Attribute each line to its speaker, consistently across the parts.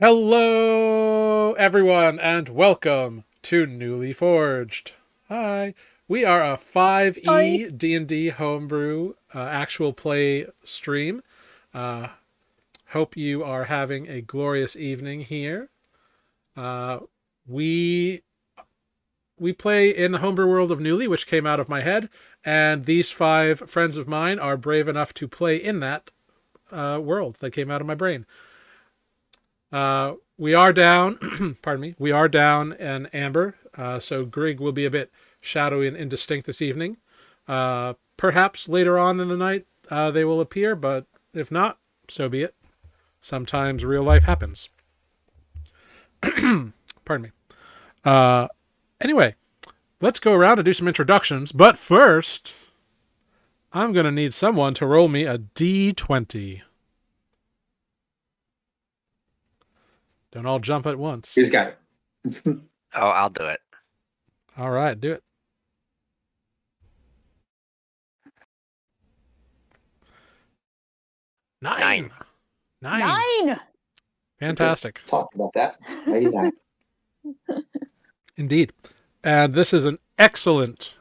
Speaker 1: Hello, everyone, and welcome to Nuuli Forged. Hi, we are a
Speaker 2: Sorry.
Speaker 1: 5e D&D homebrew actual play stream. Uh, Hope you are having a glorious evening here. Uh, we we play in the homebrew world of Nuuli, which came out of my head, and these five friends of mine are brave enough to play in that world that came out of my brain. We are down, pardon me, we are down in amber, so Grig will be a bit shadowy and indistinct this evening. Perhaps later on in the night they will appear, but if not, so be it. Sometimes real life happens. Pardon me. Uh, anyway, let's go around and do some introductions, but first, I'm going to need someone to roll me a d20. Don't all jump at once.
Speaker 3: Who's got it?
Speaker 4: Oh, I'll do it.
Speaker 1: All right, do it. Nine.
Speaker 2: Nine.
Speaker 1: Fantastic.
Speaker 3: Just talked about that. 99.
Speaker 1: Indeed. And this is an excellent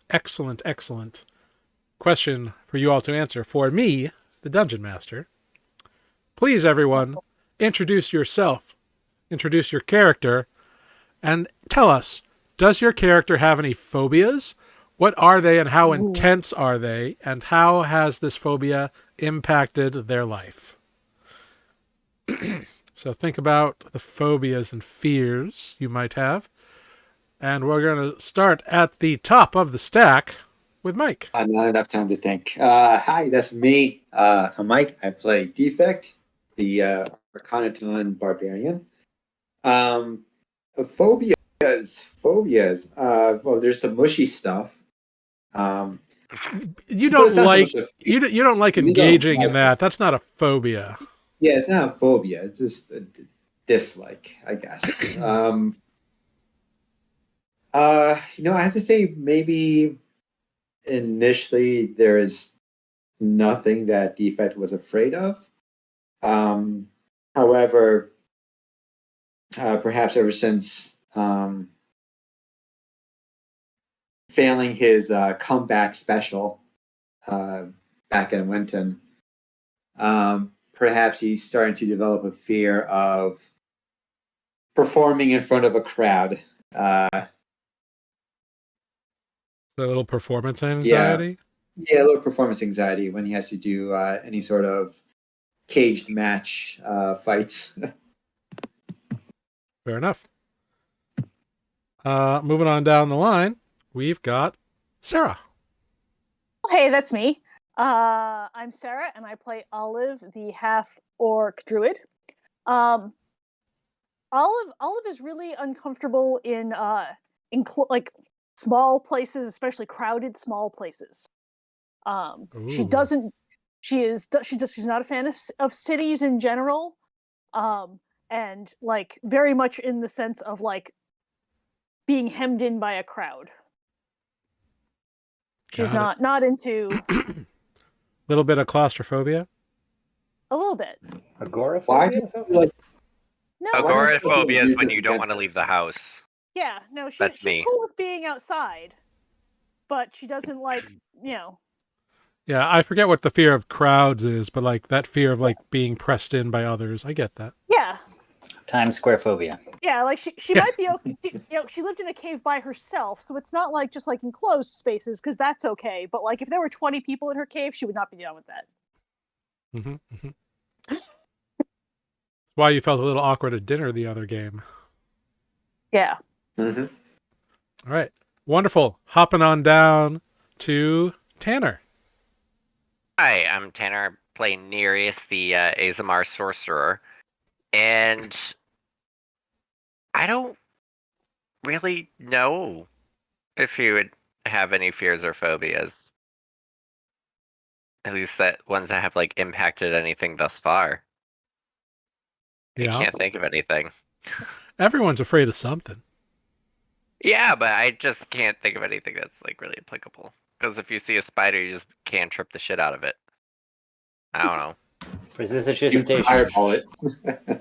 Speaker 1: question for you all to answer. For me, the Dungeon Master. Please, everyone, introduce yourself, introduce your character, and tell us, does your character have any phobias? What are they and how intense are they? And how has this phobia impacted their life? So think about the phobias and fears you might have. And we're going to start at the top of the stack with Mike.
Speaker 3: Not enough time to think. Hi, that's me. I'm Mike. I play Defect, the Arcanaton Barbarian. Phobias. Well, there's some mushy stuff.
Speaker 1: You don't like you don't like
Speaker 3: You don't
Speaker 1: engaging
Speaker 3: like
Speaker 1: in that. That's not a phobia.
Speaker 3: Yeah, it's not a phobia. It's just a dislike, I guess. I have to say maybe initially there is nothing that Defect was afraid of. However, perhaps ever since failing his comeback special back in Winton, perhaps he's starting to develop a fear of performing in front of a crowd.
Speaker 1: The little performance anxiety.
Speaker 3: Yeah, a little performance anxiety when he has to do any sort of caged match fights.
Speaker 1: Fair enough. Moving on down the line, we've got Sarah.
Speaker 2: Hey, that's me. I'm Sarah, and I play Olive, the half-orc druid. Olive is really uncomfortable in like small places, especially crowded small places. She's not a fan of cities in general, and like very much in the sense of like being hemmed in by a crowd. She's not into
Speaker 1: little bit of claustrophobia.
Speaker 2: a little bit.
Speaker 5: Agoraphobia?
Speaker 2: No,
Speaker 4: Agoraphobia is when you don't want to leave the house.
Speaker 2: Yeah, no,
Speaker 4: That's
Speaker 2: she's
Speaker 4: me.
Speaker 2: cool with being outside, but she doesn't like,
Speaker 1: Yeah, I forget what the fear of crowds is, but like that fear of like being pressed in by others. I get that.
Speaker 2: Yeah.
Speaker 5: Times Square phobia.
Speaker 2: Yeah, like she might be okay. She lived in a cave by herself, so it's not like just like enclosed spaces, because that's okay. But like if there were 20 people in her cave, she would not be down with that.
Speaker 1: That's why you felt a little awkward at dinner the other game.
Speaker 2: Yeah.
Speaker 3: Mm-hmm.
Speaker 1: All right. Wonderful. Hopping on down to Tanner.
Speaker 4: Hi, I'm Tanner, playing Nereus, the Azamar sorcerer. And I don't really know if you would have any fears or phobias. At least that ones that have like impacted anything thus far.
Speaker 1: Yeah.
Speaker 4: I can't think of anything.
Speaker 1: Everyone's afraid of something.
Speaker 4: Yeah, but I just can't think of anything that's like really applicable. Because if you see a spider, you just can't trip the shit out of it. I don't know.
Speaker 5: Precipitation.
Speaker 3: Fireball it.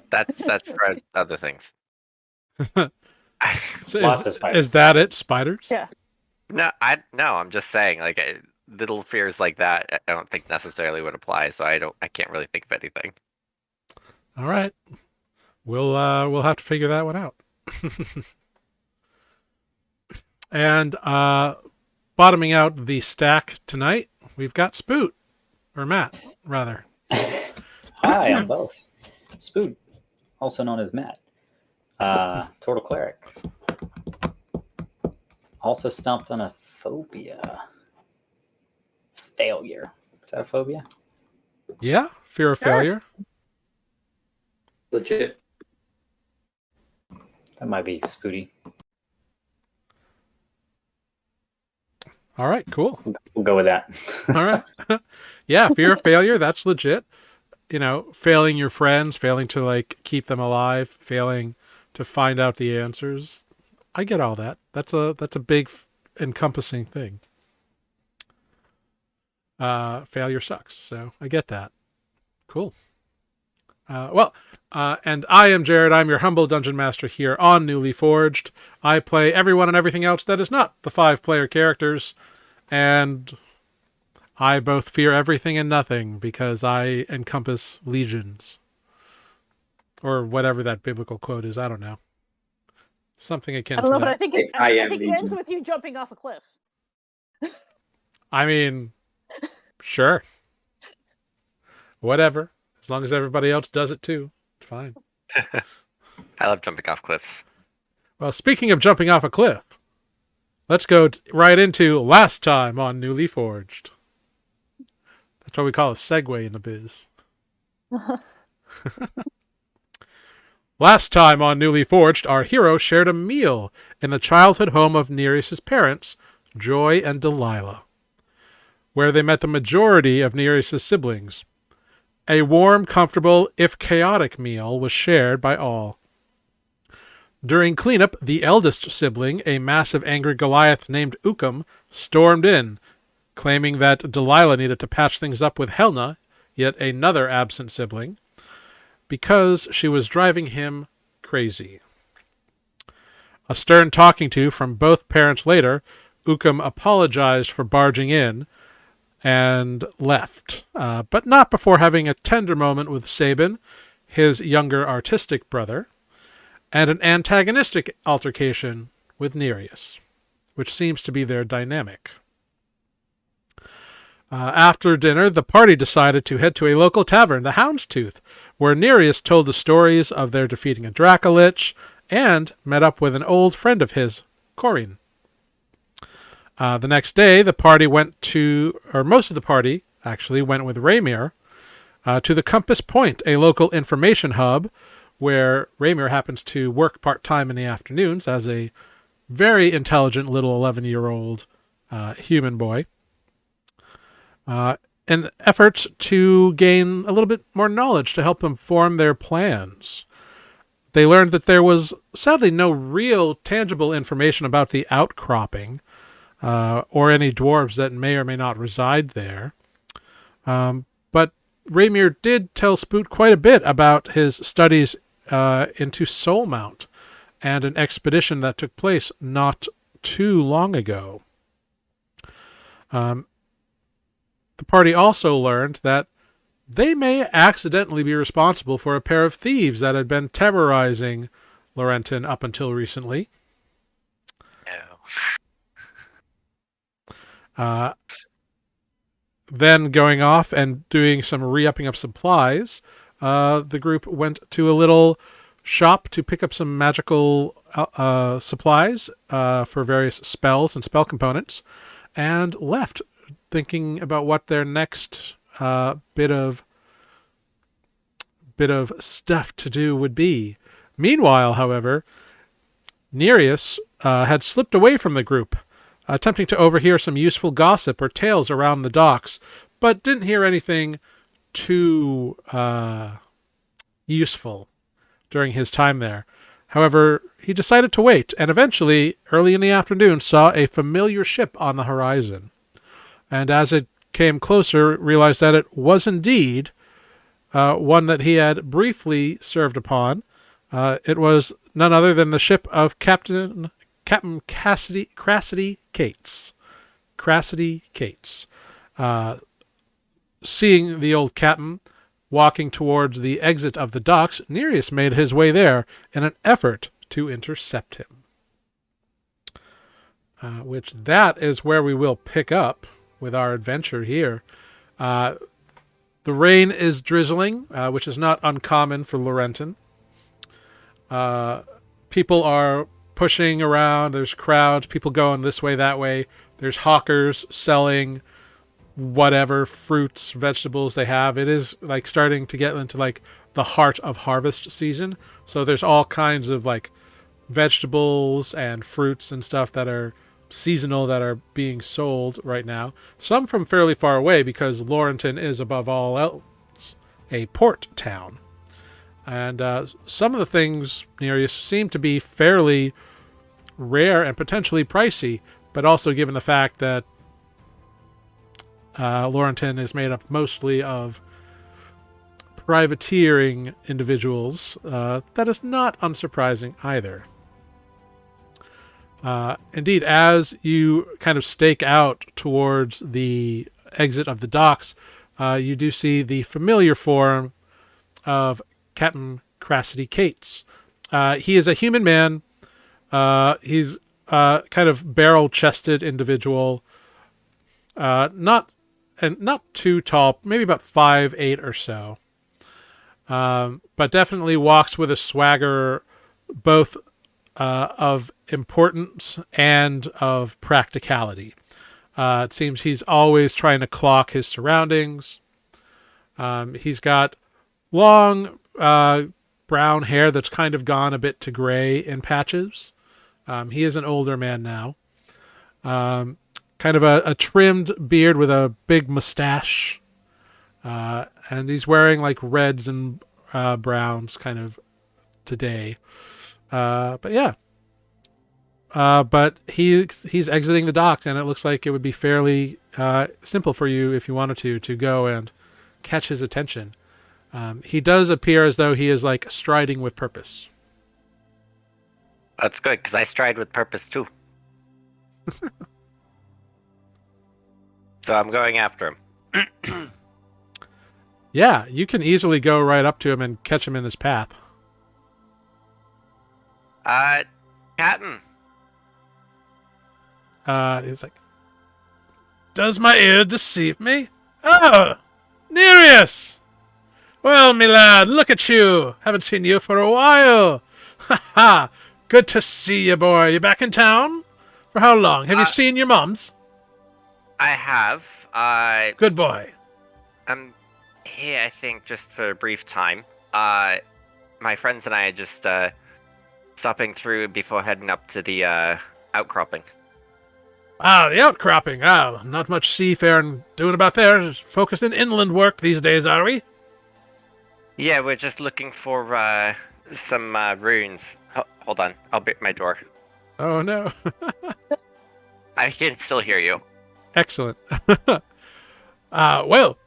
Speaker 4: That's for other things.
Speaker 1: So
Speaker 5: Lots of spiders.
Speaker 1: Is that it? Spiders?
Speaker 2: Yeah.
Speaker 4: No, I'm just saying, like, little fears like that, I don't think necessarily would apply. So I can't really think of anything.
Speaker 1: All right. We'll have to figure that one out. And bottoming out the stack tonight, we've got Spoot, or Matt, rather.
Speaker 5: Hi, I'm both. Spoot, also known as Matt. Total Cleric. Also stomped on a phobia. Failure. Is that a phobia?
Speaker 1: Yeah, fear of failure.
Speaker 3: Legit.
Speaker 5: That might be spooty.
Speaker 1: All right, cool.
Speaker 5: We'll go with that.
Speaker 1: All right. Yeah, fear of failure, that's legit. You know, failing your friends, failing to like keep them alive, failing to find out the answers. I get all that. That's a big encompassing thing. Failure sucks, so I get that. Cool. And I am Jared. I'm your humble dungeon master here on Nuuli Forged. I play everyone and everything else that is not the 5-player characters, and I both fear everything and nothing because I encompass legions. Or whatever that biblical quote is. I don't know. Something akin
Speaker 2: I don't know,
Speaker 1: to
Speaker 2: but
Speaker 1: that.
Speaker 2: I think it ends with you jumping off a cliff.
Speaker 1: I mean, sure. Whatever. As long as everybody else does it too. Fine.
Speaker 4: I love jumping off cliffs.
Speaker 1: Well, speaking of jumping off a cliff, let's go right into last time on Nuuli Forged. That's what we call a segue in the biz. Last time on Nuuli Forged, our hero shared a meal in the childhood home of Nereus' parents, Joy and Delilah, where they met the majority of Nereus' siblings. A warm, comfortable, if chaotic meal was shared by all. During cleanup, the eldest sibling, a massive angry Goliath named Ukum, stormed in, claiming that Delilah needed to patch things up with Helna, yet another absent sibling, because she was driving him crazy. A stern talking to from both parents later, Ukum apologized for barging in and left, but not before having a tender moment with Sabin, his younger artistic brother, and an antagonistic altercation with Nereus, which seems to be their dynamic. After dinner, the party decided to head to a local tavern, the Houndstooth, where Nereus told the stories of their defeating a Dracolich and met up with an old friend of his, Corin. The next day, the party most of the party actually went with Raymir to the Compass Point, a local information hub where Raymir happens to work part-time in the afternoons as a very intelligent little 11-year-old human boy. In efforts to gain a little bit more knowledge to help them form their plans. They learned that there was sadly no real tangible information about the Outcropping, or any dwarves that may or may not reside there. But Raymir did tell Spoot quite a bit about his studies into Soulmount and an expedition that took place not too long ago. The party also learned that they may accidentally be responsible for a pair of thieves that had been terrorizing Laurenton up until recently.
Speaker 4: No.
Speaker 1: Then going off and doing some re-upping of supplies, the group went to a little shop to pick up some magical supplies for various spells and spell components, and left thinking about what their next bit of stuff to do would be. Meanwhile, however, Nereus had slipped away from the group, attempting to overhear some useful gossip or tales around the docks, but didn't hear anything too useful during his time there. However, he decided to wait, and eventually, early in the afternoon, saw a familiar ship on the horizon. And as it came closer, realized that it was indeed one that he had briefly served upon. It was none other than the ship of Captain Crassity Cates. Crassity Cates. Seeing the old captain walking towards the exit of the docks, Nereus made his way there in an effort to intercept him. Which that is where we will pick up with our adventure here. The rain is drizzling, which is not uncommon for Laurenton. People are pushing around. There's crowds, people going this way, that way. There's hawkers selling whatever fruits, vegetables they have. It is like starting to get into like the heart of harvest season. So there's all kinds of like vegetables and fruits and stuff that are seasonal that are being sold right now. Some from fairly far away because Laurenton is above all else a port town. And some of the things Nereus seem to be fairly rare and potentially pricey, but also given the fact that Laurenton is made up mostly of privateering individuals, that is not unsurprising either. Indeed, as you kind of stake out towards the exit of the docks, you do see the familiar form of Captain Crassity Cates. He is a human man. He's a kind of barrel-chested individual. Not too tall, maybe about 5'8" or so. But definitely walks with a swagger, both of importance and of practicality. It seems he's always trying to clock his surroundings. He's got long brown hair that's kind of gone a bit to gray in patches. He is an older man now. Kind of a trimmed beard with a big mustache. And he's wearing like reds and browns kind of today. But yeah. But he's exiting the docks, and it looks like it would be fairly simple for you if you wanted to go and catch his attention. He does appear as though he is like striding with purpose.
Speaker 4: That's good, because I stride with purpose too. So I'm going after him.
Speaker 1: Yeah, you can easily go right up to him and catch him in his path.
Speaker 4: Captain.
Speaker 1: He's like, does my ear deceive me? Oh, Nereus! Well, me lad, look at you. Haven't seen you for a while. Ha ha! Good to see you, boy. You back in town? For how long? Have you seen your mums?
Speaker 4: I have.
Speaker 1: Good boy.
Speaker 4: I'm here, I think, just for a brief time. My friends and I are just stopping through before heading up to the Outcropping.
Speaker 1: Ah, the Outcropping. Ah, not much seafaring doing about there. Just focused in inland work these days, are we?
Speaker 4: Yeah, we're just looking for some runes. Hold on, I'll break my door.
Speaker 1: Oh, no.
Speaker 4: I can still hear you.
Speaker 1: Excellent. Well,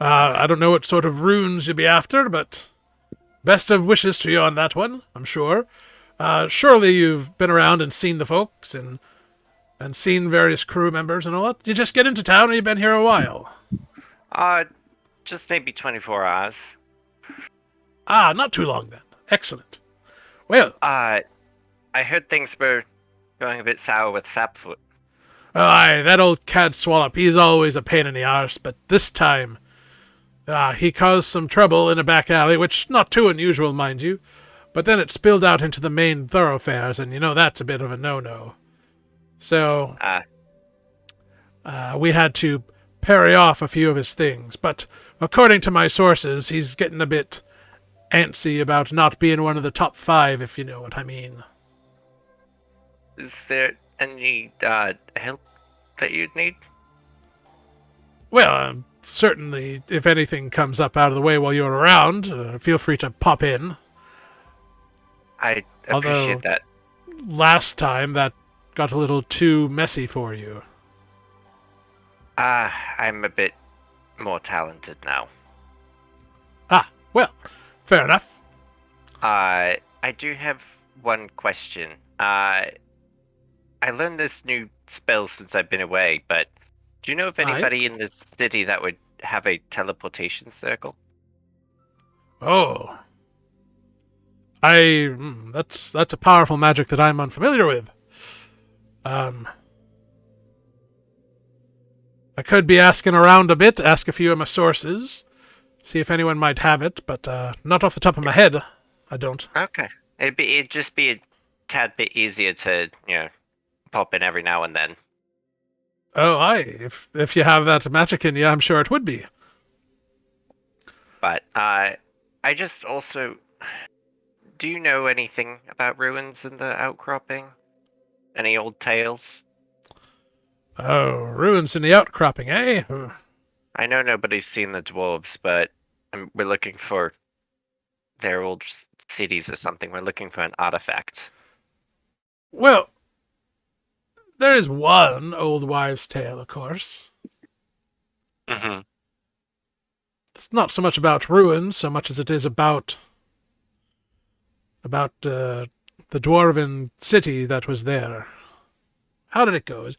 Speaker 1: I don't know what sort of runes you'll be after, but best of wishes to you on that one, I'm sure. Surely you've been around and seen the folks and seen various crew members and all that. Did you just get into town or you been here a while?
Speaker 4: Just maybe 24 hours.
Speaker 1: Ah, not too long then. Excellent. Well,
Speaker 4: I heard things were going a bit sour with Sapfoot.
Speaker 1: aye, that old cad Swallop, he's always a pain in the arse, but this time, he caused some trouble in a back alley, which not too unusual, mind you, but then it spilled out into the main thoroughfares, and you know that's a bit of a no-no. So, we had to parry off a few of his things, but according to my sources, he's getting a bit antsy about not being one of the top 5, if you know what I mean.
Speaker 4: Is there any help that you'd need?
Speaker 1: Well, certainly, if anything comes up out of the way while you're around, feel free to pop in.
Speaker 4: I
Speaker 1: Although,
Speaker 4: appreciate that.
Speaker 1: Last time, that got a little too messy for you.
Speaker 4: I'm a bit more talented now.
Speaker 1: Well, fair enough.
Speaker 4: I do have one question. I learned this new spell since I've been away, but do you know of
Speaker 1: Aye.
Speaker 4: anybody in this city that would have a teleportation circle?
Speaker 1: Oh. That's a powerful magic that I'm unfamiliar with. I could be asking around a bit, ask a few of my sources, see if anyone might have it, but not off the top of my head. I don't.
Speaker 4: Okay. It'd just be a tad bit easier to, pop in every now and then.
Speaker 1: Oh, aye. If you have that magic in you, I'm sure it would be.
Speaker 4: But I just also, do you know anything about ruins in the Outcropping? Any old tales?
Speaker 1: Oh, ruins in the outcropping, eh?
Speaker 4: I know nobody's seen the dwarves, but we're looking for their old cities or something. We're looking for an artifact.
Speaker 1: Well, there is one old wives' tale, of course.
Speaker 4: Mm-hmm.
Speaker 1: It's not so much about ruins, so much as it is about the dwarven city that was there. How did it go?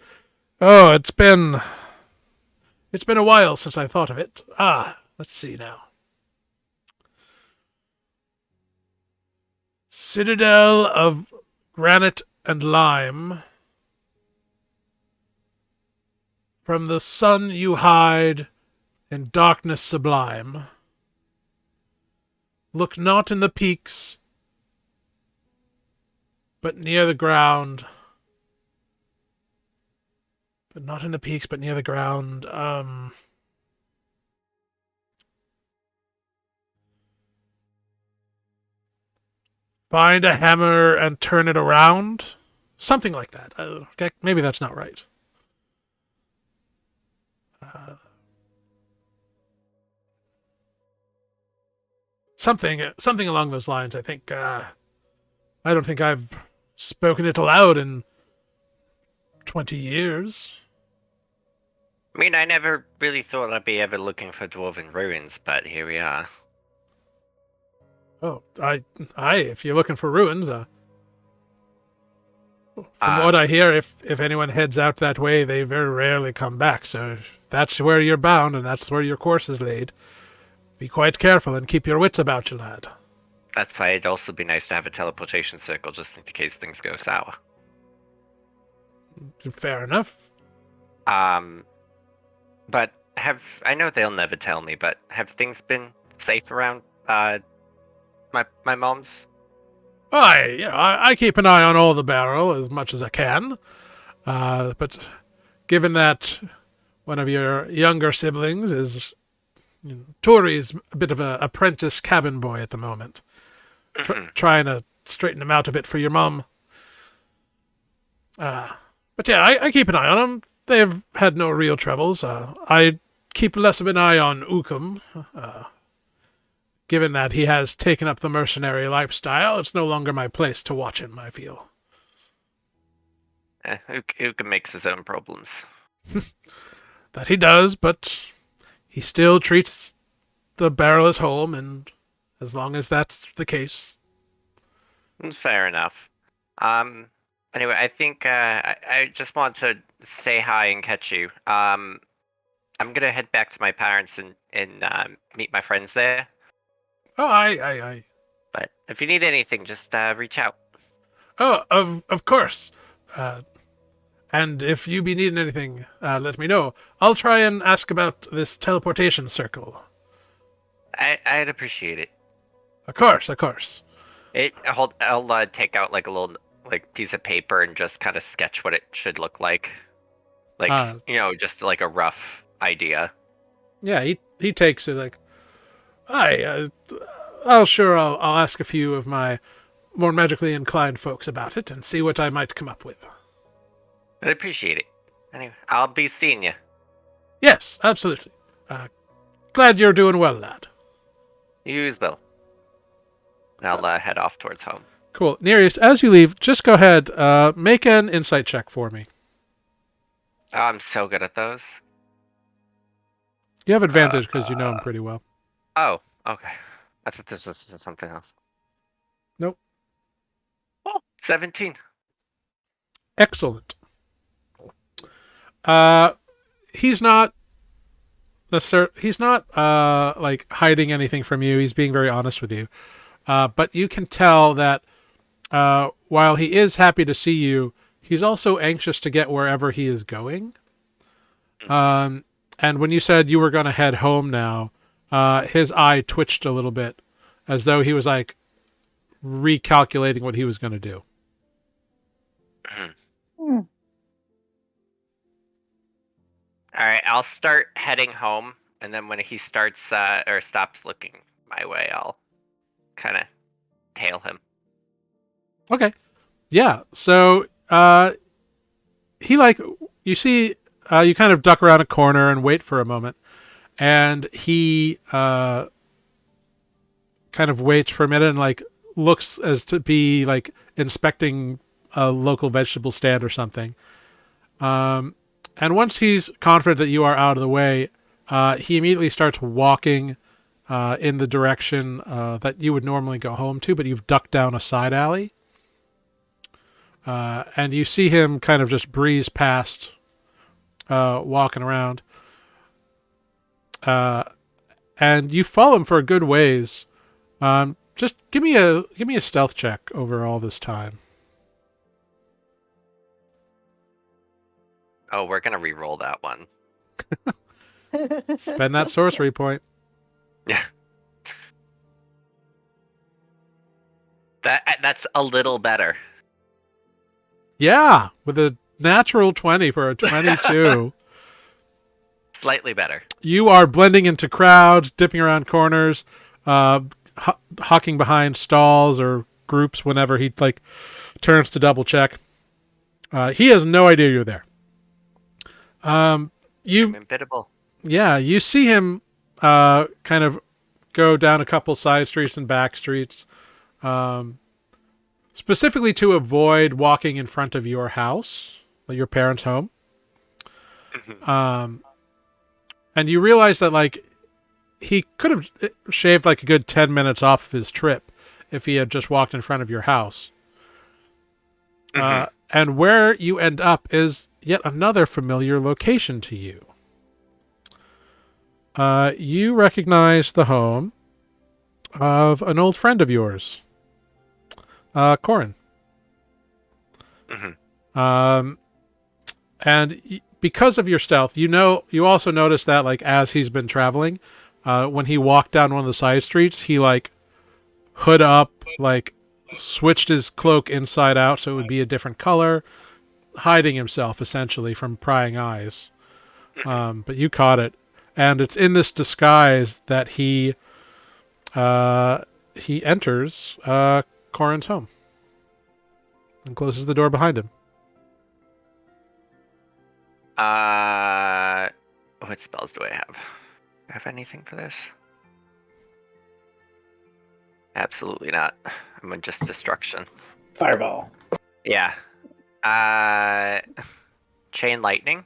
Speaker 1: Oh, it's been a while since I thought of it. Let's see now. Citadel of granite and lime. From the sun you hide, in darkness sublime. Look not in the peaks, but near the ground. But not in the peaks, but near the ground. Find a hammer and turn it around. Something like that. Maybe that's not right. Something along those lines. I think. I don't think I've spoken it aloud in 20 years.
Speaker 4: I mean, I never really thought I'd be ever looking for dwarven ruins, but here we are.
Speaker 1: Oh, if you're looking for ruins, from what I hear, if anyone heads out that way, they very rarely come back. So if that's where you're bound, and that's where your course is laid, be quite careful and keep your wits about you, lad.
Speaker 4: That's why it'd also be nice to have a teleportation circle just in case things go sour.
Speaker 1: Fair enough.
Speaker 4: But I know they'll never tell me, but have things been safe around my mom's?
Speaker 1: I keep an eye on all the barrel as much as I can. But given that one of your younger siblings is Tori's a bit of an apprentice cabin boy at the moment, trying to straighten him out a bit for your mum. But yeah, I keep an eye on them. They've had no real troubles. I keep less of an eye on Ukum. Given that he has taken up the mercenary lifestyle, it's no longer my place to watch him, I feel.
Speaker 4: Uka makes his own problems.
Speaker 1: That he does, but he still treats the barrel as home, and as long as that's the case.
Speaker 4: Fair enough. Anyway, I think I just want to say hi and catch you. I'm gonna head back to my parents and meet my friends there.
Speaker 1: Oh, aye.
Speaker 4: But if you need anything, just reach out.
Speaker 1: Oh, of course. And if you be needing anything, let me know. I'll try and ask about this teleportation circle.
Speaker 4: I'd appreciate it.
Speaker 1: Of course.
Speaker 4: I'll take out like a little piece of paper and just kind of sketch what it should look like. Just like a rough idea.
Speaker 1: Yeah, he takes it like, I'll ask a few of my more magically inclined folks about it and see what I might come up with.
Speaker 4: I'd appreciate it. Anyway, I'll be seeing you.
Speaker 1: Yes, absolutely. Glad you're doing well, lad.
Speaker 4: You as well. And I'll head off towards home.
Speaker 1: Cool. Nereus, as you leave, just go ahead, make an insight check for me.
Speaker 4: Oh, I'm so good at those.
Speaker 1: You have advantage because you know him pretty well.
Speaker 4: Oh, okay. I thought this was something else.
Speaker 1: Nope.
Speaker 4: Oh, 17.
Speaker 1: Excellent. He's not he's not like hiding anything from you. He's being very honest with you. But you can tell that while he is happy to see you, he's also anxious to get wherever he is going. And when you said you were going to head home now, his eye twitched a little bit as though he was like recalculating what he was going to do.
Speaker 2: Hmm.
Speaker 4: All right, I'll start heading home, and then when he starts or stops looking my way, I'll kind of tail him.
Speaker 1: Okay. Yeah. So he like you see you kind of duck around a corner and wait for a moment, and he kind of waits for a minute and like looks as to be like inspecting a local vegetable stand or something. And once he's confident that you are out of the way, he immediately starts walking in the direction that you would normally go home to, but you've ducked down a side alley. And you see him kind of just breeze past, walking around. And you follow him for a good ways. Just give me a stealth check over all this time.
Speaker 4: Oh, we're gonna re-roll that one.
Speaker 1: Spend that sorcery point.
Speaker 4: Yeah. That's a little better.
Speaker 1: Yeah, with a natural 20 for a 22.
Speaker 4: Slightly better.
Speaker 1: You are blending into crowds, dipping around corners, hawking behind stalls or groups whenever he like turns to double check. He has no idea you're there.
Speaker 4: I'm unbiddable.
Speaker 1: Yeah, you see him kind of go down a couple side streets and back streets, specifically to avoid walking in front of your house, your parents' home. And you realize that like he could have shaved like a good 10 minutes off of his trip if he had just walked in front of your house. And where you end up is yet another familiar location to you. You recognize the home of an old friend of yours, Corin. And because of your stealth, you also notice that like as he's been traveling, when he walked down one of the side streets, he like hood up, like switched his cloak inside out so it would be a different color, hiding himself essentially from prying eyes. But you caught it, and it's in this disguise that he enters Corin's home and closes the door behind him.
Speaker 4: What spells do I have? Do I have anything for this? Absolutely not. I'm just destruction.
Speaker 5: Fireball.
Speaker 4: Yeah. Chain lightning.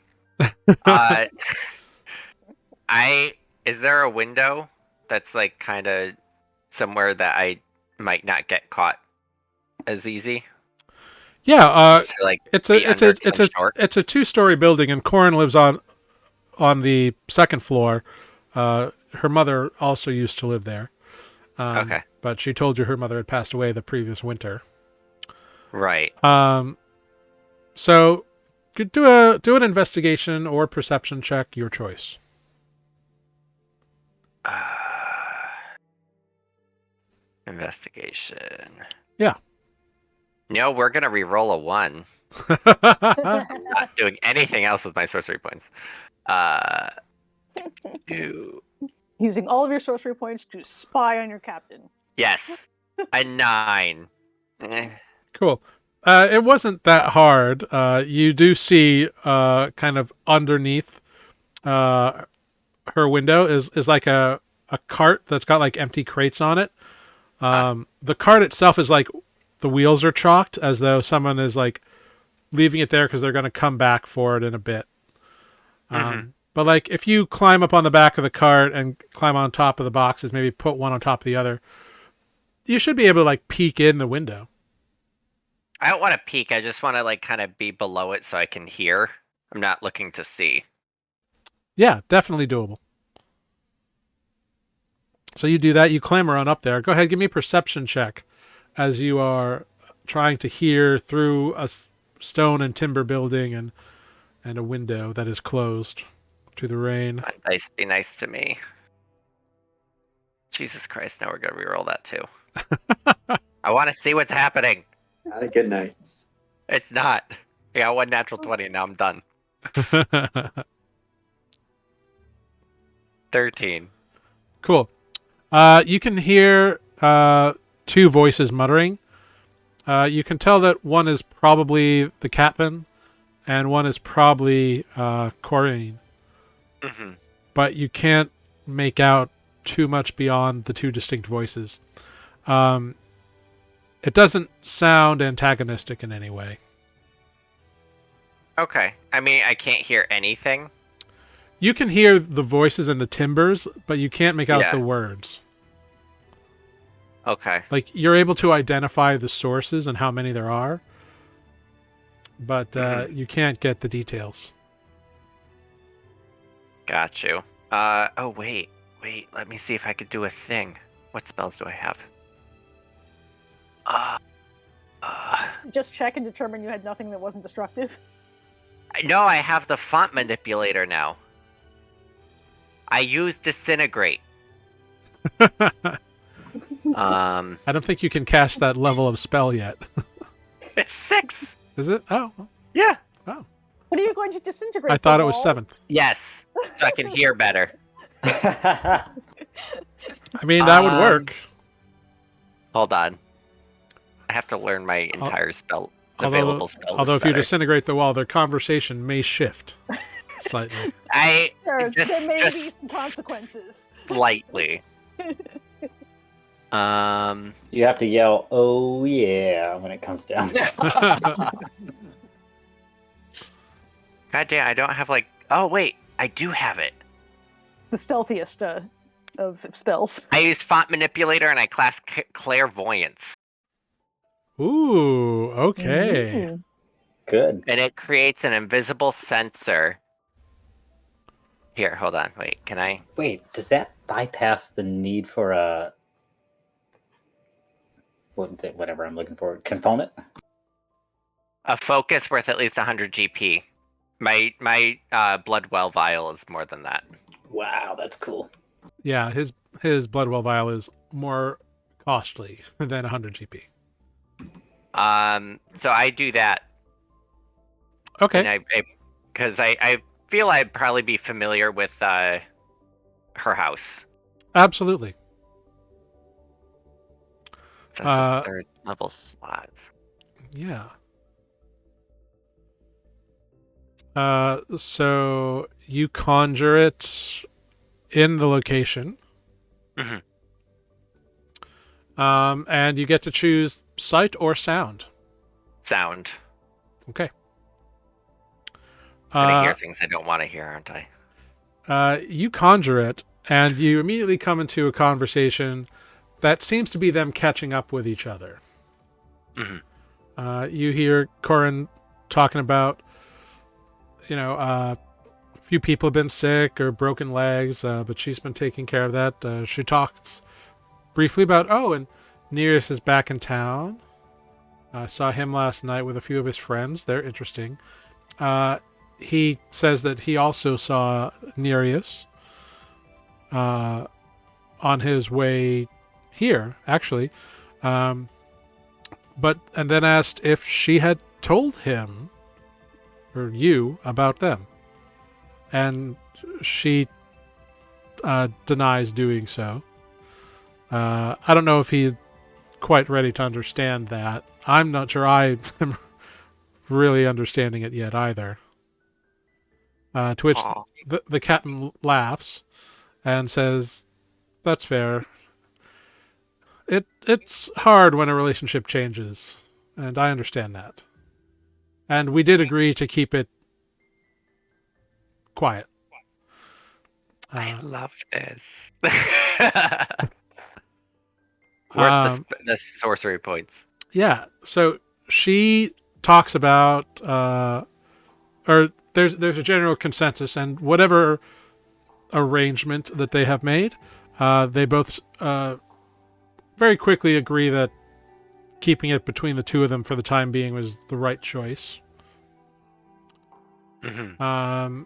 Speaker 4: Is there a window that's like kind of somewhere that I might not get caught as easy?
Speaker 1: Yeah,
Speaker 4: To, like,
Speaker 1: it's
Speaker 4: be under 10 short?
Speaker 1: a 2-story building, and Corin lives on the second floor. Her mother also used to live there.
Speaker 4: Okay.
Speaker 1: But she told you her mother had passed away the previous winter.
Speaker 4: Right.
Speaker 1: So do an investigation or perception check, your choice.
Speaker 4: Investigation.
Speaker 1: Yeah.
Speaker 4: No, we're gonna re-roll a 1. Not doing anything else with my sorcery points.
Speaker 2: Using all of your sorcery points to spy on your captain.
Speaker 4: Yes. A 9.
Speaker 1: Cool. It wasn't that hard. You do see kind of underneath her window is like a cart that's got like empty crates on it. The cart itself is like the wheels are chalked as though someone is like leaving it there because they're going to come back for it in a bit. But But like if you climb up on the back of the cart and climb on top of the boxes, maybe put one on top of the other, you should be able to like peek in the window.
Speaker 4: I don't want to peek. I just want to like kind of be below it so I can hear. I'm not looking to see.
Speaker 1: Yeah, definitely doable. So you do that. You clamber on up there. Go ahead, give me a perception check as you are trying to hear through a stone and timber building and a window that is closed to the rain.
Speaker 4: Nice, be nice to me. Jesus Christ! Now we're gonna reroll that too. I want to see what's happening.
Speaker 3: Not a good night.
Speaker 4: It's not. I got one natural 20 and now I'm done. 13.
Speaker 1: Cool. You can hear two voices muttering. You can tell that one is probably the captain and one is probably Corinne.
Speaker 4: Mm-hmm.
Speaker 1: But you can't make out too much beyond the two distinct voices. It doesn't sound antagonistic in any way.
Speaker 4: Okay. I mean, I can't hear anything.
Speaker 1: You can hear the voices and the timbers, but you can't make out the words.
Speaker 4: Okay.
Speaker 1: Like, you're able to identify the sources and how many there are, but you can't get the details.
Speaker 4: Got you. Oh, wait. Let me see if I could do a thing. What spells do I have?
Speaker 2: Just check and determine you had nothing that wasn't destructive.
Speaker 4: No, I have the font manipulator now. I use disintegrate.
Speaker 1: I don't think you can cast that level of spell yet.
Speaker 4: It's 6.
Speaker 1: Is it? Oh.
Speaker 4: Yeah.
Speaker 1: Oh.
Speaker 2: What are you going to disintegrate?
Speaker 1: I thought it was 7th.
Speaker 4: Yes. So I can hear better.
Speaker 1: I mean, that would work.
Speaker 4: Hold on. I have to learn my entire spell. Available spell.
Speaker 1: Although if you disintegrate the wall, their conversation may shift slightly.
Speaker 2: There may be some consequences.
Speaker 4: Slightly.
Speaker 5: You have to yell, "Oh yeah," when it comes down.
Speaker 4: God damn, I don't have like. Oh wait, I do have it.
Speaker 2: It's the stealthiest of spells.
Speaker 4: I use font manipulator and I class clairvoyance.
Speaker 1: Ooh, okay.
Speaker 2: Ooh.
Speaker 5: Good.
Speaker 4: And it creates an invisible sensor. Here, hold on. Wait, can I?
Speaker 5: Wait, does that bypass the need for a whatever I'm looking for component?
Speaker 4: A focus worth at least 100 GP. My Bloodwell vial is more than that.
Speaker 5: Wow, that's cool.
Speaker 1: Yeah, his Bloodwell vial is more costly than 100 GP.
Speaker 4: So I do that.
Speaker 1: Okay.
Speaker 4: And because I feel I'd probably be familiar with her house.
Speaker 1: Absolutely.
Speaker 4: That's a 3rd level slot.
Speaker 1: Yeah. So you conjure it in the location.
Speaker 4: Mm-hmm.
Speaker 1: And you get to choose sight or sound.
Speaker 4: Sound.
Speaker 1: Okay.
Speaker 4: I'm gonna hear things I don't want to hear, aren't I?
Speaker 1: You conjure it, and you immediately come into a conversation that seems to be them catching up with each other.
Speaker 4: Mm-hmm.
Speaker 1: You hear Corin talking about, a few people have been sick or broken legs, but she's been taking care of that. She talks briefly about, and Nereus is back in town. I saw him last night with a few of his friends. They're interesting. He says that he also saw Nereus on his way here, actually. And then asked if she had told him or you about them. And she denies doing so. I don't know if he's quite ready to understand that. I'm not sure I am really understanding it yet either. To which the captain laughs and says, "That's fair. It's hard when a relationship changes, and I understand that. And we did agree to keep it quiet.
Speaker 4: I love this. Worth the sorcery points.
Speaker 1: Yeah. So she talks about, or there's a general consensus, and whatever arrangement that they have made, they both very quickly agree that keeping it between the two of them for the time being was the right choice.
Speaker 4: Mm-hmm.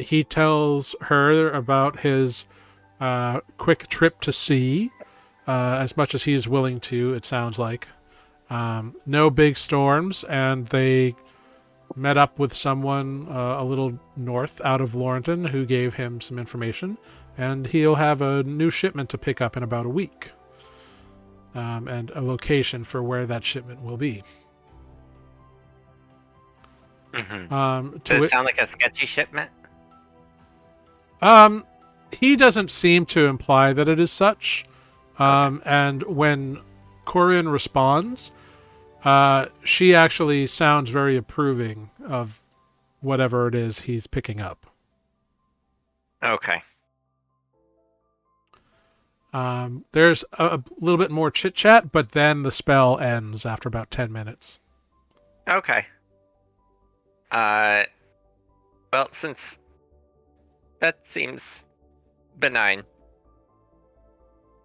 Speaker 1: He tells her about his quick trip to sea, as much as he is willing to, it sounds like. No big storms, and they met up with someone a little north out of Laurenton who gave him some information, and he'll have a new shipment to pick up in about a week, and a location for where that shipment will be.
Speaker 4: Mm-hmm.
Speaker 1: To
Speaker 4: Does it sound like a sketchy shipment?
Speaker 1: He doesn't seem to imply that it is such. And when Corinne responds, she actually sounds very approving of whatever it is he's picking up.
Speaker 4: Okay.
Speaker 1: There's a little bit more chit chat, but then the spell ends after about 10 minutes.
Speaker 4: Okay. Well, since that seems benign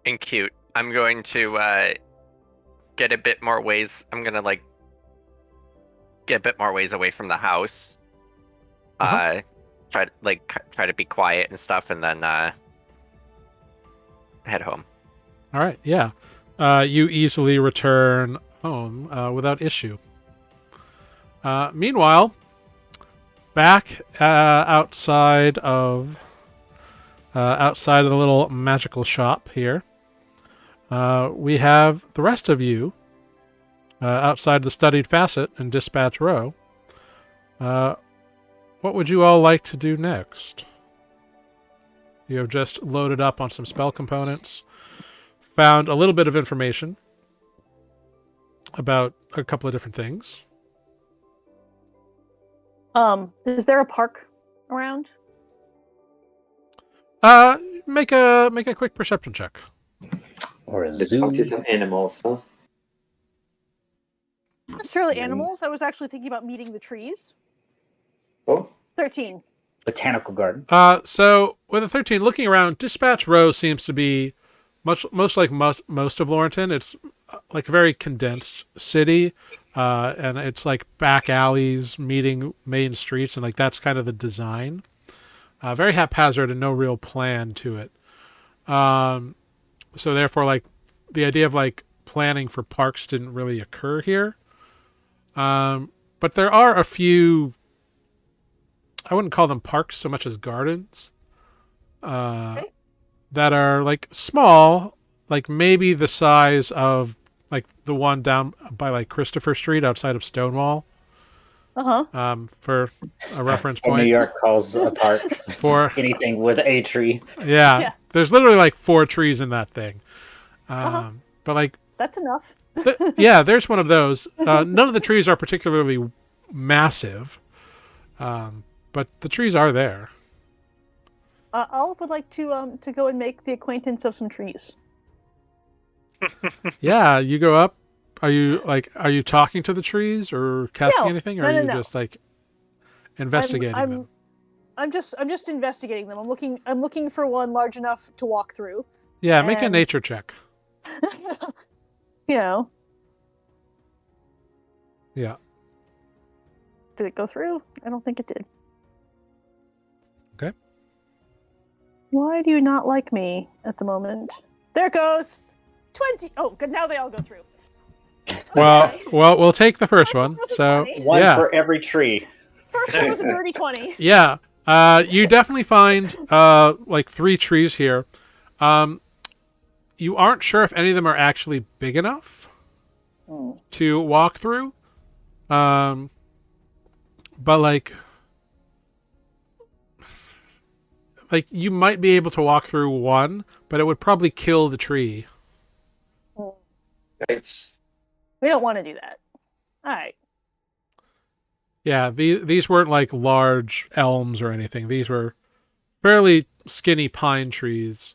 Speaker 4: and cute, I'm going to get a bit more ways. I'm gonna get a bit more ways away from the house. Try to be quiet and stuff, and then head home.
Speaker 1: All right, yeah. You easily return home without issue. Meanwhile, back outside of the little magical shop here, we have the rest of you outside the studied facet in Dispatch Row. What would you all like to do next? You have just loaded up on some spell components, found a little bit of information about a couple of different things.
Speaker 2: Is there a park around?
Speaker 1: Make a quick perception check.
Speaker 5: Or a
Speaker 3: Let's
Speaker 5: zoo.
Speaker 3: talk to some animals, huh?
Speaker 2: Not necessarily animals. I was actually thinking about meeting the trees.
Speaker 3: Oh,
Speaker 2: 13.
Speaker 5: Botanical garden.
Speaker 1: So with a 13, looking around, Dispatch Row seems to be most like most of Laurenton. It's like a very condensed city, and it's like back alleys meeting main streets, and like that's kind of the design. Very haphazard and no real plan to it. So therefore, like the idea of like planning for parks didn't really occur here. But there are a few. I wouldn't call them parks so much as gardens, that are like small, like maybe the size of like the one down by like Christopher Street outside of Stonewall. For a reference
Speaker 5: New
Speaker 1: point.
Speaker 5: York calls a park
Speaker 1: For
Speaker 5: anything with a tree.
Speaker 1: yeah, there's literally like 4 trees in that thing. But like
Speaker 2: That's enough.
Speaker 1: yeah, there's one of those. None of the trees are particularly massive, but the trees are there.
Speaker 2: Olive would like to go and make the acquaintance of some trees.
Speaker 1: Yeah, you go up. Are you talking to the trees or casting anything, or are you just like investigating them?
Speaker 2: I'm just investigating them. I'm looking for one large enough to walk through.
Speaker 1: Yeah, make a nature check.
Speaker 2: You know.
Speaker 1: Yeah.
Speaker 2: Did it go through? I don't think it did.
Speaker 1: Okay.
Speaker 2: Why do you not like me at the moment? There it goes. 20. Oh, good. Now they all go through. Okay.
Speaker 1: Well, we'll take the first one. So
Speaker 5: One
Speaker 1: yeah.
Speaker 5: for every tree.
Speaker 2: First one was a dirty 20.
Speaker 1: Yeah. You definitely find like 3 trees here. You aren't sure if any of them are actually big enough to walk through. But like you might be able to walk through one, but it would probably kill the tree.
Speaker 3: nice.
Speaker 2: We don't want to do that. All right.
Speaker 1: Yeah, these weren't like large elms or anything. These were fairly skinny pine trees,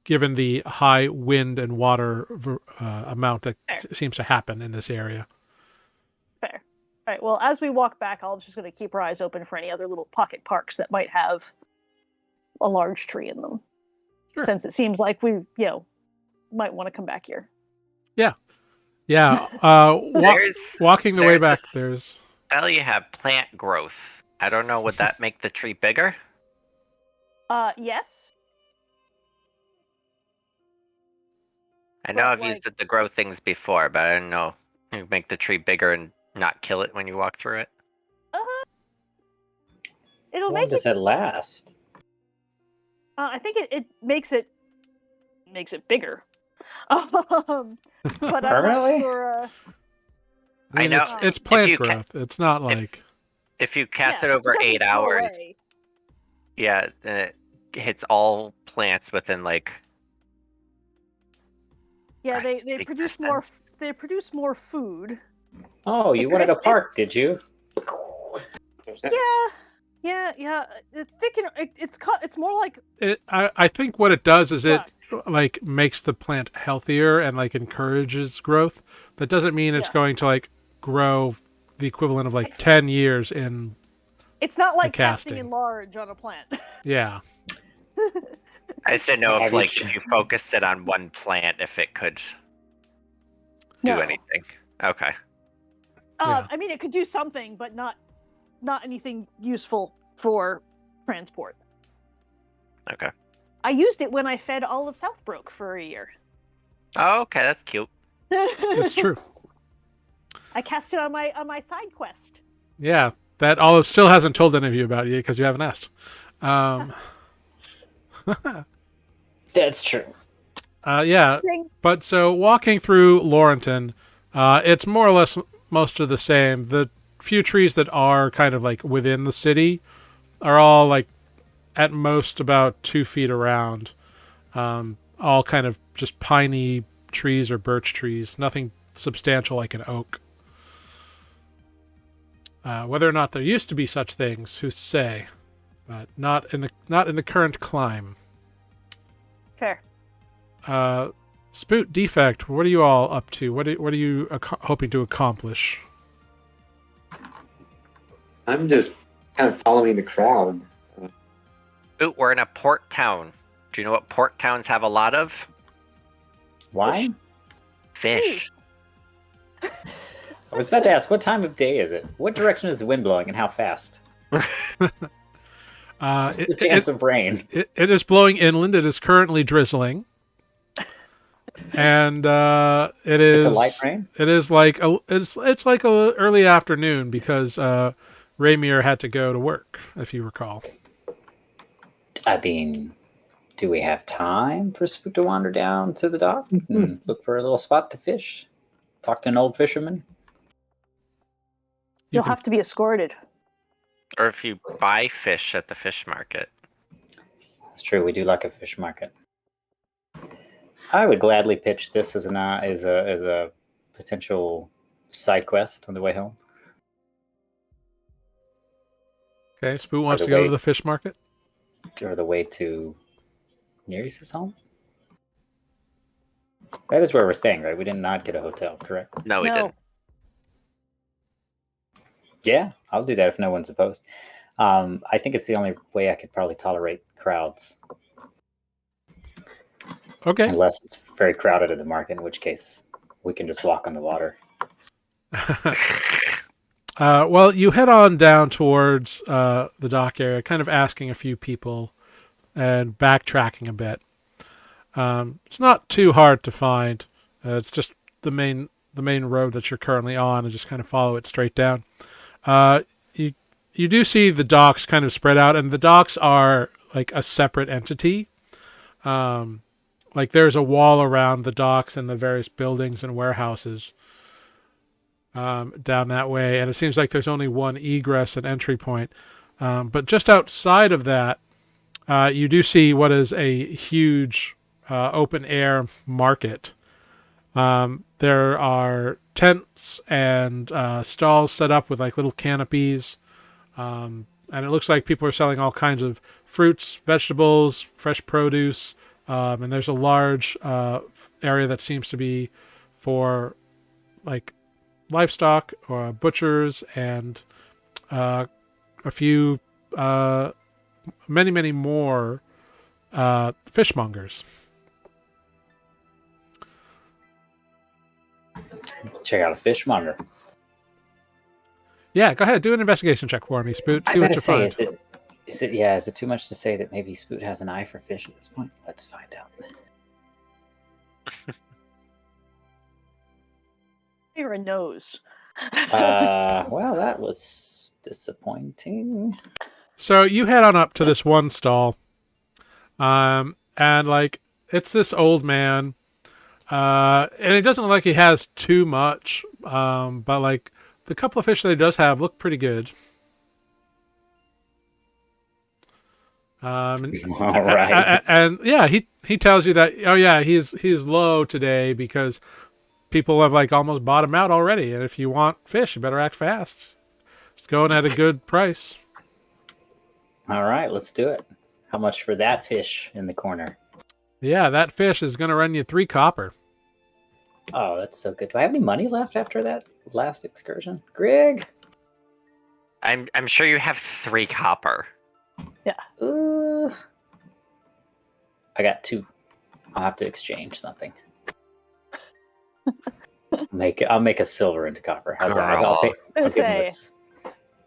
Speaker 1: given the high wind and water amount that seems to happen in this area.
Speaker 2: Fair. All right. Well, as we walk back, I'm just going to keep our eyes open for any other little pocket parks that might have a large tree in them.
Speaker 1: Sure.
Speaker 2: Since it seems like we, might want to come back here.
Speaker 1: Yeah. Walking the way back, there's.
Speaker 4: Well, you have plant growth. I don't know. Would that make the tree bigger?
Speaker 2: Yes.
Speaker 4: I know
Speaker 2: But,
Speaker 4: I've used it to grow things before, but I don't know. You make the tree bigger and not kill it when you walk through it.
Speaker 2: It'll
Speaker 5: How
Speaker 2: make
Speaker 5: long does that last?
Speaker 2: I think it makes it bigger. But I'm not
Speaker 5: Permanently?
Speaker 2: sure.
Speaker 1: I mean,
Speaker 4: I know.
Speaker 1: it's plant
Speaker 4: you
Speaker 1: growth. It's not like.
Speaker 4: If you cast it
Speaker 2: Yeah,
Speaker 4: over
Speaker 2: doesn't
Speaker 4: 8
Speaker 2: go
Speaker 4: hours,
Speaker 2: away.
Speaker 4: yeah, then it hits all plants within like.
Speaker 2: Yeah,
Speaker 4: I
Speaker 2: they
Speaker 4: think
Speaker 2: produce
Speaker 4: that's
Speaker 2: more. They produce more food.
Speaker 5: Oh, you wanted a park, did you?
Speaker 2: Yeah. It's more like
Speaker 1: I think what it does is it
Speaker 2: Right.
Speaker 1: like makes the plant healthier and like encourages growth. That doesn't mean it's
Speaker 2: Yeah.
Speaker 1: going to like grow the equivalent of like
Speaker 2: It's-
Speaker 1: 10 years in.
Speaker 2: it's not like
Speaker 1: casting.
Speaker 2: casting enlarge on a plant.
Speaker 1: Yeah.
Speaker 4: I just didn't know if
Speaker 5: Have you
Speaker 4: like
Speaker 5: tr-
Speaker 4: if you focused it on one plant, if it could do
Speaker 2: No.
Speaker 4: anything. Okay.
Speaker 1: Yeah.
Speaker 2: I mean, it could do something, but not anything useful for transport.
Speaker 4: Okay.
Speaker 2: I used it when I fed all of Southbrook for a year.
Speaker 4: Oh, okay, that's cute.
Speaker 1: It's true.
Speaker 2: I cast it on my side quest.
Speaker 1: Yeah. That Olive still hasn't told any of you about yet because you haven't asked.
Speaker 5: That's true.
Speaker 1: Yeah.
Speaker 2: Thing.
Speaker 1: But so walking through Laurenton, it's more or less most of the same. The few trees that are kind of like within the city are all like at most about 2 feet around. All kind of just piney trees or birch trees, nothing substantial like an oak. Whether or not there used to be such things, who's to say? But not in the current climb.
Speaker 2: Fair.
Speaker 1: Spoot Defect, what are you all up to? What are you hoping to accomplish?
Speaker 3: I'm just kind of following the crowd.
Speaker 4: Ooh, we're in a port town. Do you know what port towns have a lot of?
Speaker 5: Wine?
Speaker 4: Fish.
Speaker 5: I was about to ask, what time of day is it? What direction is the wind blowing and how fast? What's the chance of rain?
Speaker 1: It is blowing inland. It is currently drizzling. And it is
Speaker 5: It's a light rain?
Speaker 1: It is like it's like a early afternoon because Raimier had to go to work, if you recall.
Speaker 5: I mean, do we have time for Spook to wander down to the dock and look for a little spot to fish? Talk to an old fisherman?
Speaker 2: You'll have to be escorted.
Speaker 4: Or if you buy fish at the fish market.
Speaker 5: That's true. We do like a fish market. I would gladly pitch this as a potential side quest on the way home.
Speaker 1: Okay, Spoot wants
Speaker 5: the
Speaker 1: to go to
Speaker 5: way-
Speaker 1: the fish market.
Speaker 5: Or the way to Nereus' home? That is where we're staying, right? We did not get a hotel, correct?
Speaker 4: No, we
Speaker 2: No.
Speaker 4: didn't.
Speaker 5: Yeah, I'll do that if no one's opposed. I think it's the only way I could probably tolerate crowds,
Speaker 1: Okay.
Speaker 5: unless it's very crowded at the market, in which case we can just walk on the water.
Speaker 1: Well, you head on down towards the dock area, kind of asking a few people and backtracking a bit. It's not too hard to find. It's just the main road that you're currently on, and just kind of follow it straight down. You do see the docks kind of spread out, and the docks are like a separate entity. Like there's a wall around the docks and the various buildings and warehouses down that way, and it seems like there's only one egress and entry point. But just outside of that, you do see what is a huge open air market. There are tents and stalls set up with like little canopies. and it looks like people are selling all kinds of fruits, vegetables, fresh produce, and there's a large area that seems to be for like livestock or butchers and a few, many more fishmongers.
Speaker 5: Check out a fishmonger.
Speaker 1: Yeah, go ahead. Do an investigation check for me, Spoot. See
Speaker 5: I
Speaker 1: what
Speaker 5: gotta
Speaker 1: you
Speaker 5: say,
Speaker 1: find.
Speaker 5: is it too much to say that maybe Spoot has an eye for fish at this point? Let's find out.
Speaker 2: Or a nose.
Speaker 5: Well, that was disappointing.
Speaker 1: So you head on up to this one stall, and like it's this old man, and it doesn't look like he has too much, but like the couple of fish that he does have look pretty good. And,
Speaker 5: All right.
Speaker 1: and yeah, he tells you that he's low today because people have like almost bought him out already, and if you want fish, you better act fast. It's going at a good price.
Speaker 5: All right, let's do it. How much for that fish in the corner?
Speaker 1: Yeah, that fish is going to run you 3 copper.
Speaker 5: Oh, that's so good. Do I have any money left after that last excursion? Greg?
Speaker 4: I'm sure you have 3 copper.
Speaker 5: I got 2. I'll have to exchange something. I'll make a silver into copper. How's that? I'll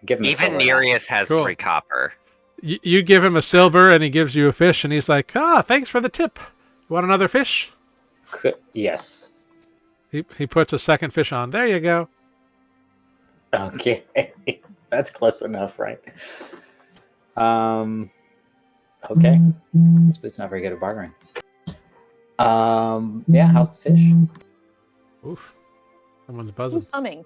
Speaker 5: give him a
Speaker 4: Even
Speaker 5: silver.
Speaker 4: Nereus has
Speaker 1: Cool.
Speaker 4: 3 copper.
Speaker 1: You give him a silver and he gives you a fish, and he's like, thanks for the tip. You want another fish?
Speaker 5: Yes.
Speaker 1: He puts a second fish on. There you go.
Speaker 5: Okay. That's close enough, right? Okay. Spoot's not very good at bartering. Yeah, how's the fish?
Speaker 1: Oof. Someone's buzzing.
Speaker 2: Who's humming?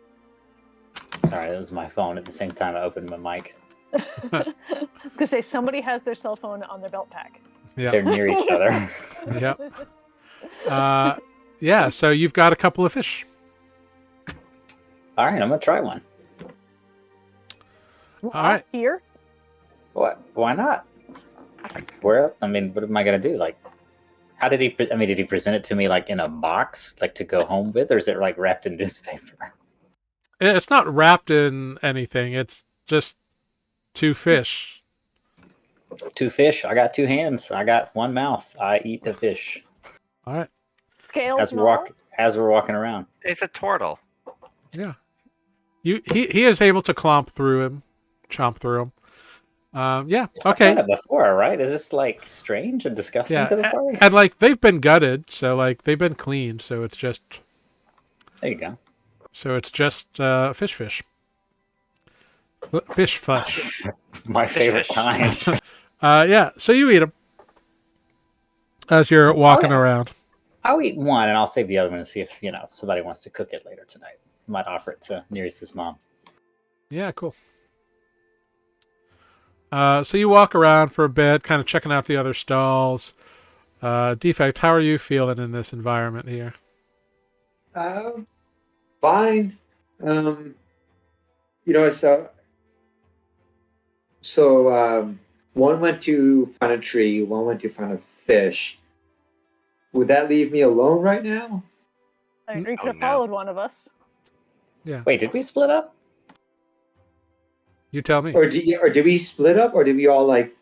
Speaker 5: Sorry, that was my phone at the same time I opened my mic.
Speaker 2: I was gonna say somebody has their cell phone on their belt pack.
Speaker 1: Yeah.
Speaker 5: They're near each other.
Speaker 1: Yeah. Yeah, so you've got a couple of fish.
Speaker 5: All right, I'm gonna try one.
Speaker 1: All right.
Speaker 2: Here?
Speaker 5: What? Why not? What am I gonna do? Like, how did he? Did he present it to me like in a box, like to go home with, or is it like wrapped in newspaper?
Speaker 1: It's not wrapped in anything. It's just 2 fish.
Speaker 5: 2 fish. I got 2 hands. I got 1 mouth. I eat the fish
Speaker 1: All right.
Speaker 2: Scales
Speaker 5: as
Speaker 2: and all?
Speaker 5: we're walking around.
Speaker 4: It's a turtle.
Speaker 1: Yeah. He is able to chomp through him. Yeah. Okay.
Speaker 5: I've done it before, right? Is this like strange and disgusting
Speaker 1: Yeah.
Speaker 5: to the party?
Speaker 1: And like they've been gutted, so like they've been cleaned, so it's just
Speaker 5: There you go.
Speaker 1: fish. Fish flesh.
Speaker 5: My favorite
Speaker 4: fish.
Speaker 5: kind.
Speaker 1: Yeah. So you eat them as you're walking around.
Speaker 5: I'll eat one and I'll save the other one and see if somebody wants to cook it later tonight. Might offer it to Nereus' mom.
Speaker 1: Yeah. Cool. So you walk around for a bit, kind of checking out the other stalls. Defect, how are you feeling in this environment here?
Speaker 3: Fine. So one went to find a tree, one went to find a fish. Would that leave me alone right now?
Speaker 2: I mean, you could have
Speaker 4: no.
Speaker 2: followed one of us.
Speaker 1: Yeah.
Speaker 5: Wait, did we split up?
Speaker 1: You tell me.
Speaker 3: Or did we split up, or did we all like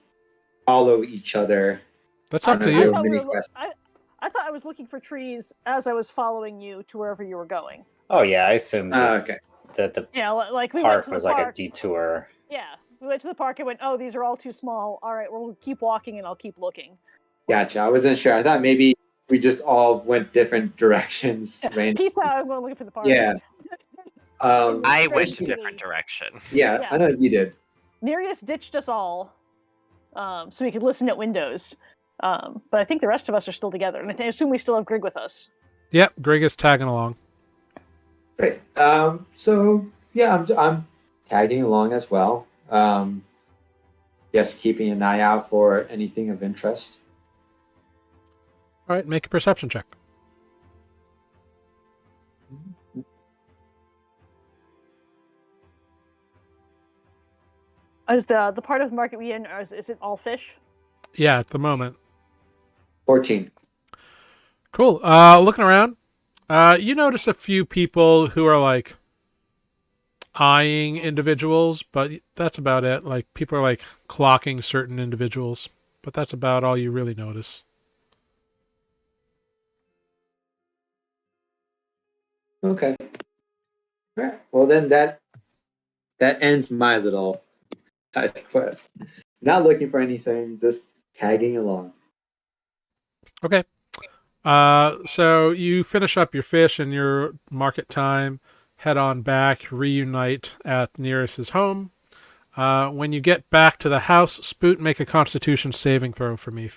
Speaker 3: follow each other?
Speaker 1: That's up to
Speaker 3: I
Speaker 1: you.
Speaker 3: thought- mini
Speaker 2: I
Speaker 3: quest.
Speaker 2: thought I was looking for trees as I was following you to wherever you were going.
Speaker 5: Oh yeah, I assumed
Speaker 3: Okay.
Speaker 5: that the
Speaker 2: Yeah, like we went
Speaker 5: park
Speaker 2: to the
Speaker 5: was
Speaker 2: park.
Speaker 5: like a detour.
Speaker 2: Yeah, we went to the park and went, oh, these are all too small. All right, well, we'll keep walking and I'll keep looking.
Speaker 3: Gotcha. I wasn't sure. I thought maybe we just all went different directions.
Speaker 2: Yeah. Peace out, I'm going looking for the park.
Speaker 3: Yeah.
Speaker 4: I
Speaker 2: Very
Speaker 4: went a
Speaker 2: easy.
Speaker 4: different direction.
Speaker 3: Yeah,
Speaker 2: Yeah.
Speaker 3: I know you did.
Speaker 2: Nereus ditched us all so we could listen at windows. But I think the rest of us are still together. And I assume we still have Grig with us.
Speaker 1: Yep, Greg is tagging along.
Speaker 3: Great. So yeah, I'm tagging along as well. Yes, keeping an eye out for anything of interest.
Speaker 1: All right, make a perception check.
Speaker 2: Is the part of the market we in? Or is it all fish?
Speaker 1: Yeah, at the moment.
Speaker 3: 14.
Speaker 1: Cool. Looking around, you notice a few people who are like eyeing individuals, but that's about it. Like people are like clocking certain individuals, but that's about all you really notice.
Speaker 3: Okay. All right. Well, then that ends my little side quest. Not looking for anything, just tagging along.
Speaker 1: Okay. So you finish up your fish and your market time, head on back, reunite at Nearest's home. When you get back to the house, Spoot, make a Constitution saving throw for me.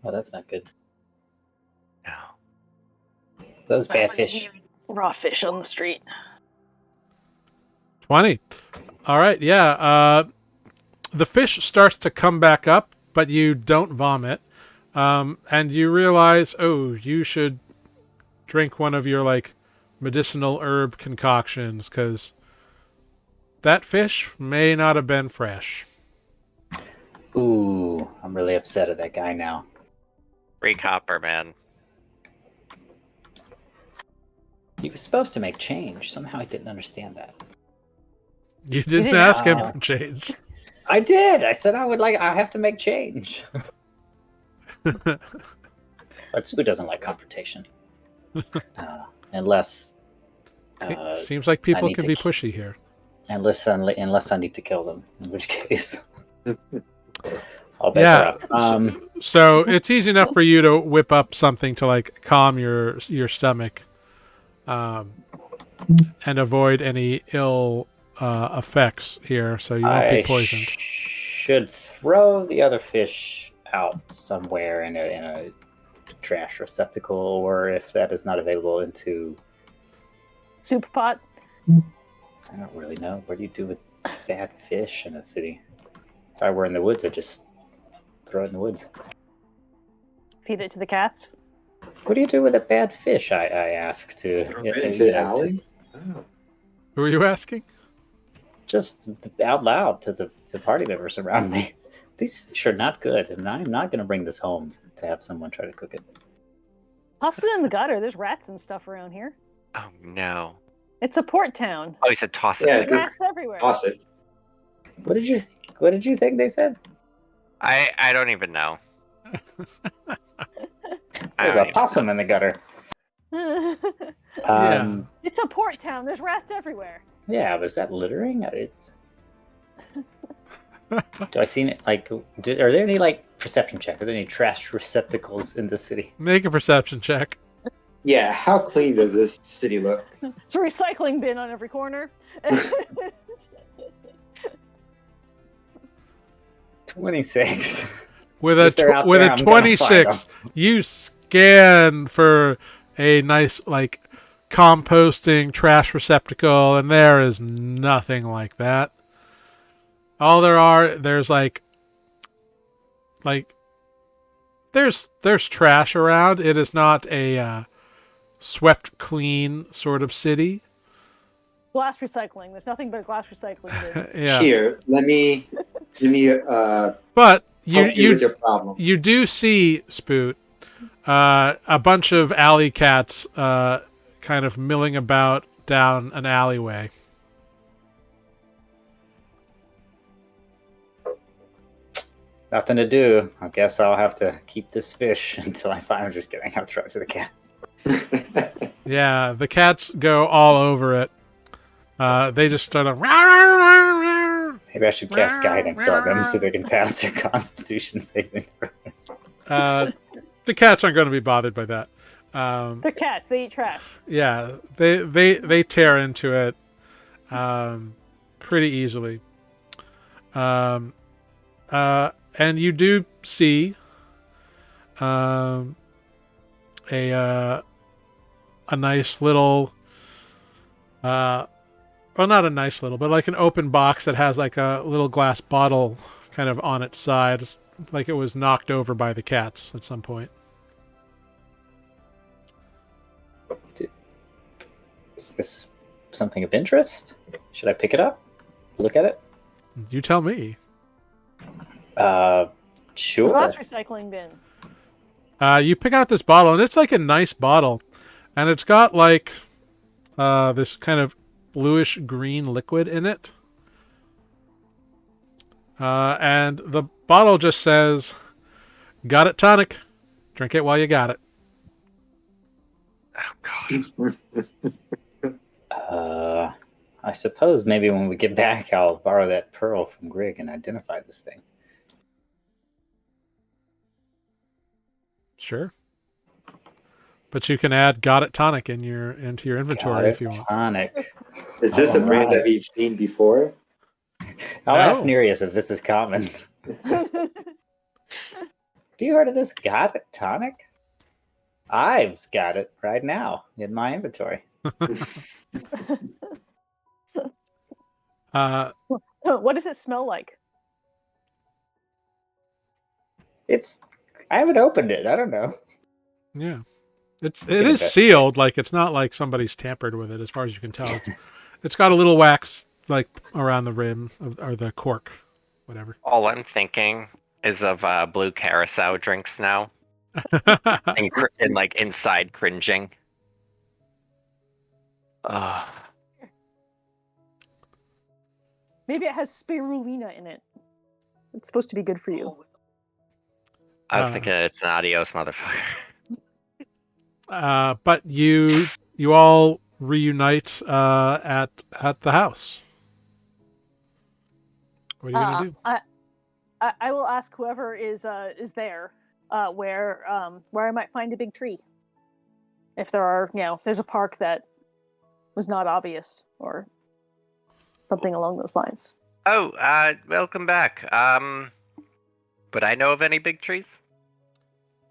Speaker 5: Oh, that's not good.
Speaker 4: No.
Speaker 5: Those bad fish.
Speaker 2: Raw fish on the street.
Speaker 1: 20. All right, yeah. The fish starts to come back up, but you don't vomit. And you realize, oh, you should drink one of your, like, medicinal herb concoctions, because that fish may not have been fresh.
Speaker 5: Ooh, I'm really upset at that guy now.
Speaker 4: Free copper, man.
Speaker 5: He was supposed to make change. Somehow I didn't understand that.
Speaker 1: You didn't
Speaker 2: didn't
Speaker 1: ask him
Speaker 5: ask.
Speaker 1: for change.
Speaker 5: I did. I said I have to make change. But Spoot doesn't like confrontation. Unless
Speaker 1: Seems like people
Speaker 5: need
Speaker 1: can
Speaker 5: to
Speaker 1: be
Speaker 5: k-
Speaker 1: pushy here.
Speaker 5: unless I need to kill them, in which case all bets
Speaker 1: Yeah.
Speaker 5: are up.
Speaker 1: So it's easy enough for you to whip up something to like calm your stomach, and avoid any ill effects here. So you won't be
Speaker 5: I
Speaker 1: poisoned.
Speaker 5: should throw the other fish out somewhere in a trash receptacle, or if that is not available, into
Speaker 2: Soup pot.
Speaker 5: I don't really know. What do you do with bad fish in a city? If I were in the woods, I'd just throw it in the woods.
Speaker 2: Feed it to the cats.
Speaker 5: What do you do with a bad fish? I ask to
Speaker 3: Into the alley? Oh.
Speaker 1: Who are you asking?
Speaker 5: just out loud to the party members around me. These fish are not good, and I'm not going to bring this home to have someone try to cook it.
Speaker 2: Toss it in the gutter. There's rats and stuff around here.
Speaker 4: Oh no.
Speaker 2: It's a port town.
Speaker 4: Oh, he said toss it.
Speaker 3: Yeah,
Speaker 2: There's
Speaker 3: just
Speaker 2: rats everywhere.
Speaker 3: toss it.
Speaker 5: What did you think they said?
Speaker 4: I don't even know.
Speaker 5: There's a possum in the gutter.
Speaker 1: Yeah.
Speaker 2: It's a port town. There's rats everywhere.
Speaker 5: Yeah, but is that littering? It's. Do I see it? Like, are there any perception check? Are there any trash receptacles in the city?
Speaker 1: Make a perception check.
Speaker 3: Yeah, how clean does this city look?
Speaker 2: It's a recycling bin on every corner.
Speaker 5: 26.
Speaker 1: With
Speaker 5: If they're out there,
Speaker 1: a
Speaker 5: I'm gonna find
Speaker 1: 26, you scan for a nice composting trash receptacle, and there is nothing like that. All there's there's trash around. It is not a swept clean sort of city.
Speaker 2: Glass recycling. There's nothing but glass recycling bins.
Speaker 1: Yeah.
Speaker 3: Here, let me
Speaker 1: But
Speaker 3: help you with your problem.
Speaker 1: you do see, Spoot, a bunch of alley cats kind of milling about down an alleyway.
Speaker 5: Nothing to do. I guess I'll have to keep this fish until I find. I'm just kidding. I'll throw it to the cats.
Speaker 1: Yeah, the cats go all over it. They just start a
Speaker 5: Maybe I should cast guidance on them so they can pass their Constitution saving throws.
Speaker 1: the cats aren't going to be bothered by that.
Speaker 2: They're cats. They eat trash.
Speaker 1: Yeah, they tear into it pretty easily. And you do see a nice little well, not a nice little, but like an open box that has like a little glass bottle kind of on its side, like it was knocked over by the cats at some point.
Speaker 5: Is this something of interest? Should I pick it up? look at it?
Speaker 1: You tell me.
Speaker 5: Sure.
Speaker 2: Glass recycling bin.
Speaker 1: You pick out this bottle, and it's like a nice bottle, and it's got like this kind of bluish green liquid in it. And the bottle just says, "Got it tonic. Drink it while you got it."
Speaker 4: Oh God.
Speaker 5: I suppose maybe when we get back, I'll borrow that pearl from Greg and identify this thing.
Speaker 1: Sure. But you can add "Got it tonic" into your inventory if you want.
Speaker 5: Tonic.
Speaker 3: Is this a brand
Speaker 5: Alright.
Speaker 3: that we've seen before?
Speaker 5: I'll
Speaker 1: No.
Speaker 5: ask Nereus if this is common. Have you heard of this Got It tonic? I've got it right now in my inventory.
Speaker 2: What does it smell like?
Speaker 5: I haven't opened it. I don't know.
Speaker 1: Yeah. It is
Speaker 5: investigate.
Speaker 1: sealed, like it's not like somebody's tampered with it as far as you can tell. It's got a little wax like around the rim or the cork, whatever.
Speaker 4: All I'm thinking is of blue carousel drinks now, and like inside cringing.
Speaker 2: Maybe it has spirulina in it. It's supposed to be good for you.
Speaker 4: I was thinking it's an adios, motherfucker.
Speaker 1: But you all reunite at the house. What are you gonna do?
Speaker 2: I will ask whoever is there where I might find a big tree. If there are, if there's a park that was not obvious or something along those lines.
Speaker 4: Oh, welcome back. Would I know of any big trees?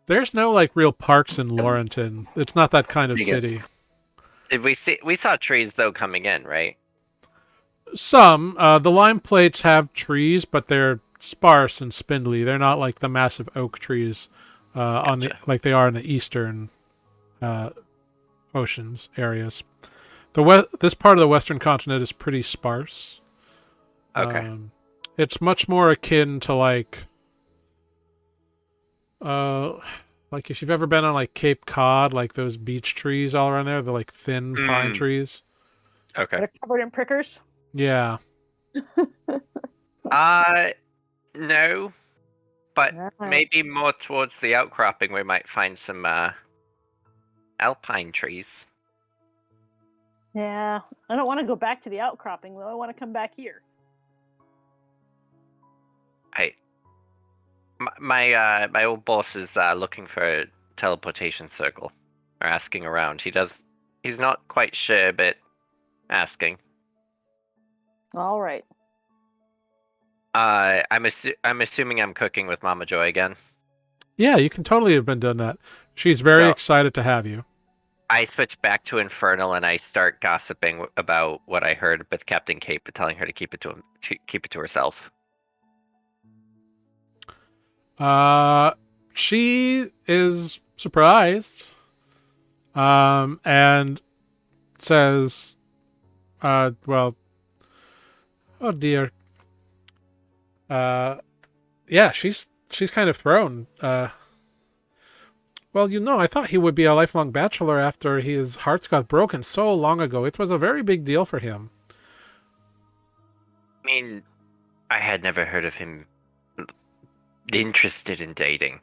Speaker 1: There's no like real parks in Laurenton. It's not that kind of
Speaker 5: Biggest.
Speaker 1: city.
Speaker 4: Did we saw trees though coming in, right?
Speaker 1: Some the lime plates have trees, but they're sparse and spindly. They're not like the massive oak trees like they are in the eastern oceans areas. This part of the western continent is pretty sparse.
Speaker 4: Okay.
Speaker 1: It's much more akin to like if you've ever been on like Cape Cod, like those beech trees all around there, the like thin pine trees.
Speaker 4: Okay.
Speaker 2: They're covered in prickers.
Speaker 1: Yeah.
Speaker 4: No, but
Speaker 2: Right.
Speaker 4: maybe more towards the outcropping we might find some alpine trees.
Speaker 2: Yeah, I don't want to go back to the outcropping though. I want to come back here.
Speaker 4: My old boss is looking for a teleportation circle, or asking around. He's not quite sure, but asking.
Speaker 2: All right.
Speaker 4: I'm assuming I'm cooking with Mama Joy again.
Speaker 1: Yeah, you can totally have been doing that. She's very
Speaker 4: So-
Speaker 1: excited to have you.
Speaker 4: I switch back to Infernal and I start gossiping about what I heard with Captain Kate, but telling her to keep it to herself.
Speaker 1: She is surprised, and says, well, oh dear. Yeah, she's kind of thrown. Well, I thought he would be a lifelong bachelor after his hearts got broken so long ago. It was a very big deal for him.
Speaker 4: I mean, I had never heard of him interested in dating.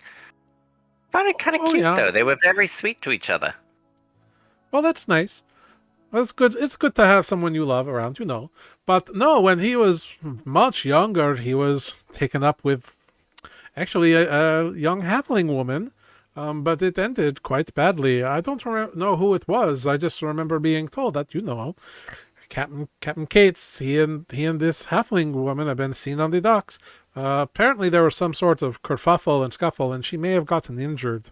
Speaker 4: Found it kind of cute though. They were very sweet to each other.
Speaker 1: Well, that's nice. That's good. It's good to have someone you love around, But no, when he was much younger, he was taken up with actually a young halfling woman. But it ended quite badly. I don't know who it was. I just remember being told that, Captain Cates, he and this halfling woman have been seen on the docks. Apparently there was some sort of kerfuffle and scuffle, and she may have gotten injured.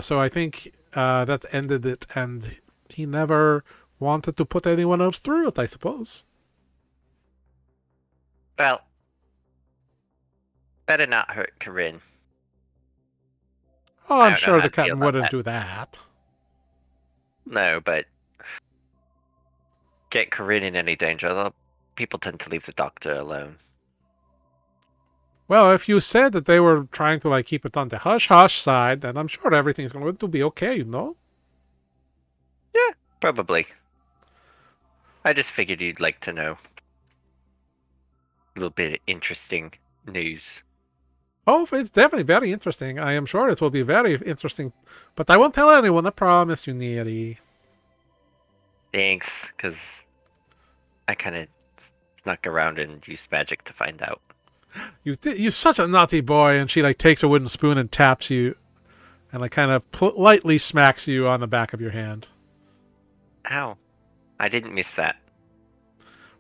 Speaker 1: So I think that ended it, and he never wanted to put anyone else through it, I suppose.
Speaker 4: Well, better not hurt Corinne.
Speaker 1: Oh,
Speaker 4: I
Speaker 1: I'm
Speaker 4: don't know
Speaker 1: sure
Speaker 4: how
Speaker 1: the
Speaker 4: to feel
Speaker 1: captain
Speaker 4: about
Speaker 1: wouldn't
Speaker 4: that.
Speaker 1: do that.
Speaker 4: No, but get Corinne in any danger. people tend to leave the doctor alone.
Speaker 1: Well, if you said that they were trying to like keep it on the hush hush side, then I'm sure everything's going to be okay, you know?
Speaker 4: Yeah, probably. I just figured you'd like to know. A little bit of interesting news.
Speaker 1: Oh, it's definitely very interesting. I am sure it will be very interesting. But I won't tell anyone, I promise you, Neary.
Speaker 4: Thanks, because I kind of snuck around and used magic to find out.
Speaker 1: You're such a naughty boy. And she like takes a wooden spoon and taps you and like kind of lightly smacks you on the back of your hand.
Speaker 4: Ow. I didn't miss that.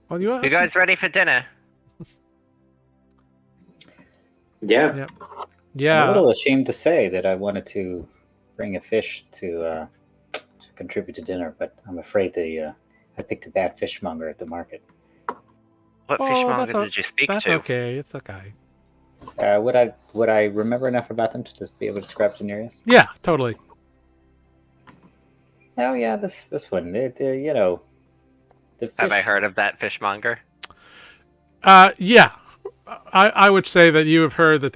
Speaker 1: Well,
Speaker 4: You guys ready for dinner?
Speaker 3: Yeah.
Speaker 1: Yeah.
Speaker 5: I'm a
Speaker 1: Yeah.
Speaker 5: little ashamed to say that I wanted to bring a fish to contribute to dinner, but I'm afraid I picked a bad fishmonger at the market.
Speaker 4: What fishmonger did you speak
Speaker 1: That's
Speaker 4: to?
Speaker 1: okay. It's okay.
Speaker 5: Would I remember enough about them to just be able to describe Daenerys?
Speaker 1: Yeah, totally.
Speaker 5: Oh yeah, this one. You know, the fish.
Speaker 4: Have I heard of that fishmonger?
Speaker 1: Yeah. I would say that you have heard that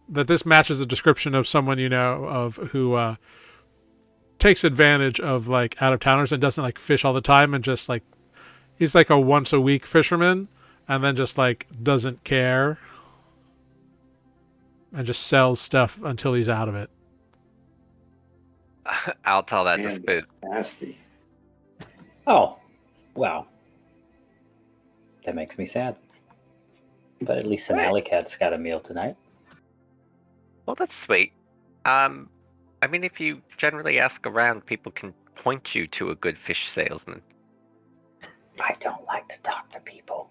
Speaker 1: that this matches a description of someone you know of who takes advantage of like out of towners and doesn't like fish all the time and just like he's like a once a week fisherman and then just like doesn't care and just sells stuff until he's out of it.
Speaker 4: I'll tell that to
Speaker 3: Man,
Speaker 4: Spook.
Speaker 3: that's nasty.
Speaker 5: Oh, wow. That makes me sad. But at least some alley cats got a meal tonight.
Speaker 4: Well, that's sweet. I mean, if you generally ask around, people can point you to a good fish salesman.
Speaker 5: I don't like to talk to people.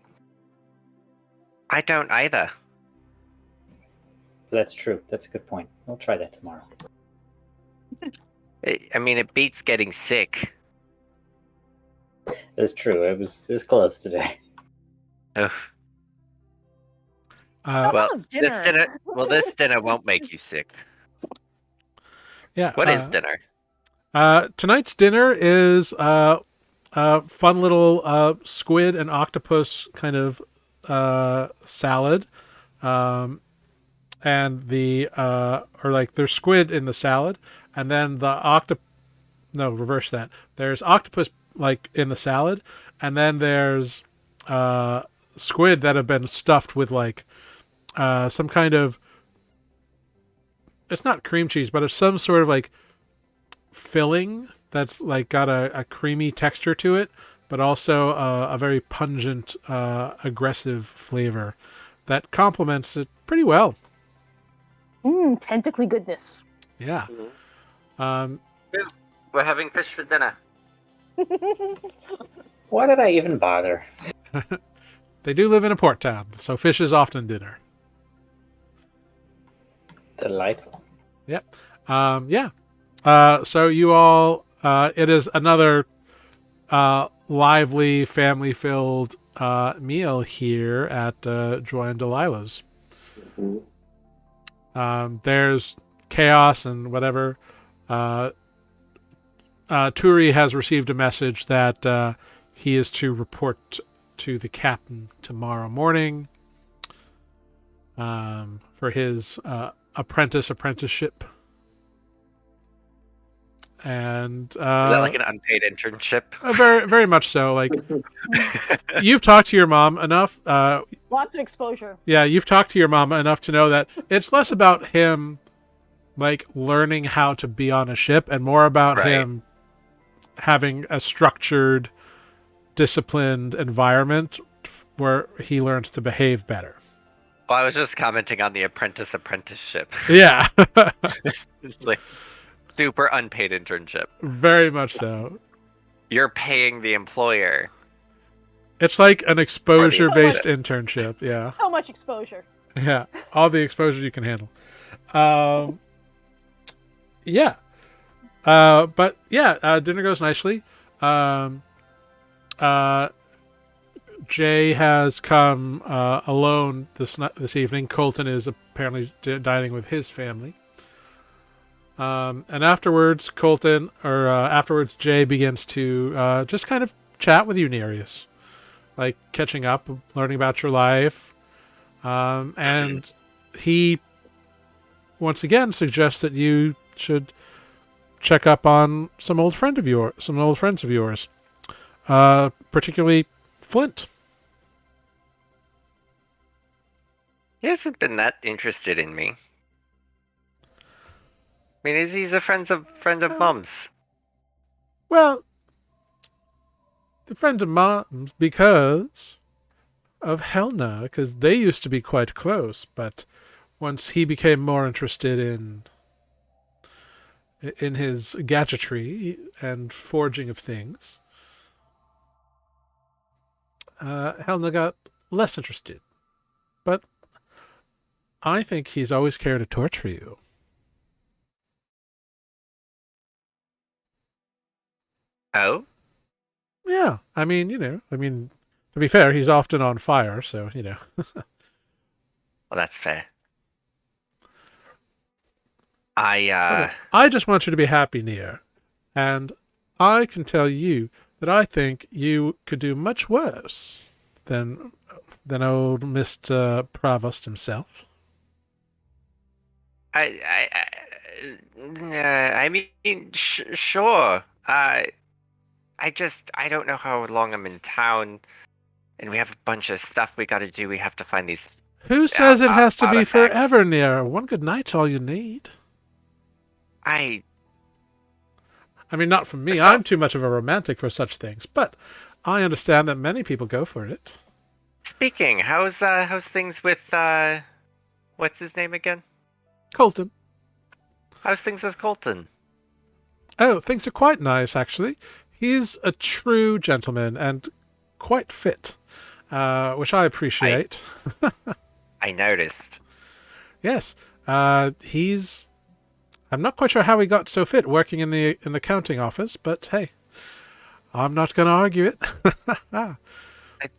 Speaker 4: I don't either.
Speaker 5: That's true. That's a good point. We'll try that tomorrow.
Speaker 4: I mean, it beats getting sick.
Speaker 5: That's true. It was this close today.
Speaker 4: Ugh. Well,
Speaker 2: was dinner?
Speaker 4: this dinner won't make you sick.
Speaker 1: Yeah.
Speaker 4: What is dinner?
Speaker 1: Tonight's dinner is fun little squid and octopus kind of salad. And there's squid in the salad, and then reverse that. There's octopus like in the salad, and then there's squid that have been stuffed with like some kind of, it's not cream cheese, but it's some sort of like filling that's like got a creamy texture to it, but also a very pungent, aggressive flavor that complements it pretty well.
Speaker 2: Tentacly goodness.
Speaker 1: Yeah.
Speaker 4: We're having fish for dinner.
Speaker 5: Why did I even bother?
Speaker 1: They do live in a port town, so fish is often dinner.
Speaker 5: Delightful.
Speaker 1: Yep. Yeah. So you all, it is another lively, family-filled meal here at Joy and Delilah's. There's chaos and whatever. Turi has received a message that he is to report to the captain tomorrow morning for his apprenticeship. And
Speaker 4: Is that like an unpaid internship?
Speaker 1: very, very much so. Like you've talked to your mom enough.
Speaker 2: Lots of exposure.
Speaker 1: Yeah, you've talked to your mom enough to know that it's less about him like learning how to be on a ship and more about him having a structured, disciplined environment where he learns to behave better.
Speaker 4: Well, I was just commenting on the apprenticeship.
Speaker 1: Yeah.
Speaker 4: It's like super unpaid internship.
Speaker 1: Very much so.
Speaker 4: You're paying the employer.
Speaker 1: It's like an exposure-based internship. Yeah.
Speaker 2: So much exposure.
Speaker 1: Yeah. All the exposure you can handle. Yeah. But yeah, dinner goes nicely. Jay has come alone this evening. Colton is apparently dining with his family. And afterwards, Jay begins to just kind of chat with you, Nereus. Like catching up, learning about your life. And he once again suggests that you should check up on some old friends of yours. Particularly Flint.
Speaker 4: He hasn't been that interested in me. I mean, he's a friend of Mom's.
Speaker 1: Well, the friends of Mom's because of Helena, because they used to be quite close, but once he became more interested in his gadgetry and forging of things, Helena got less interested. But I think he's always carried a torch for you.
Speaker 4: Oh?
Speaker 1: Yeah, I mean, to be fair, he's often on fire, so,
Speaker 4: Well, that's fair. I
Speaker 1: just want you to be happy, Nia. And I can tell you that I think you could do much worse than old Mr. Provost himself.
Speaker 4: I mean, sure. I don't know how long I'm in town, and we have a bunch of stuff we got to do. We have to find these.
Speaker 1: Who says it has to be
Speaker 4: artifacts.
Speaker 1: forever, Nia? One good night's all you need.
Speaker 4: I
Speaker 1: mean, not from me. I'm too much of a romantic for such things, but I understand that many people go for it.
Speaker 4: Speaking, how's things with what's his name again?
Speaker 1: Colton.
Speaker 4: How's things with Colton?
Speaker 1: Oh, things are quite nice, actually. He's a true gentleman and quite fit, which I appreciate.
Speaker 4: I noticed.
Speaker 1: Yes, he's. I'm not quite sure how he got so fit working in the counting office, but hey, I'm not going to argue it.
Speaker 4: I'm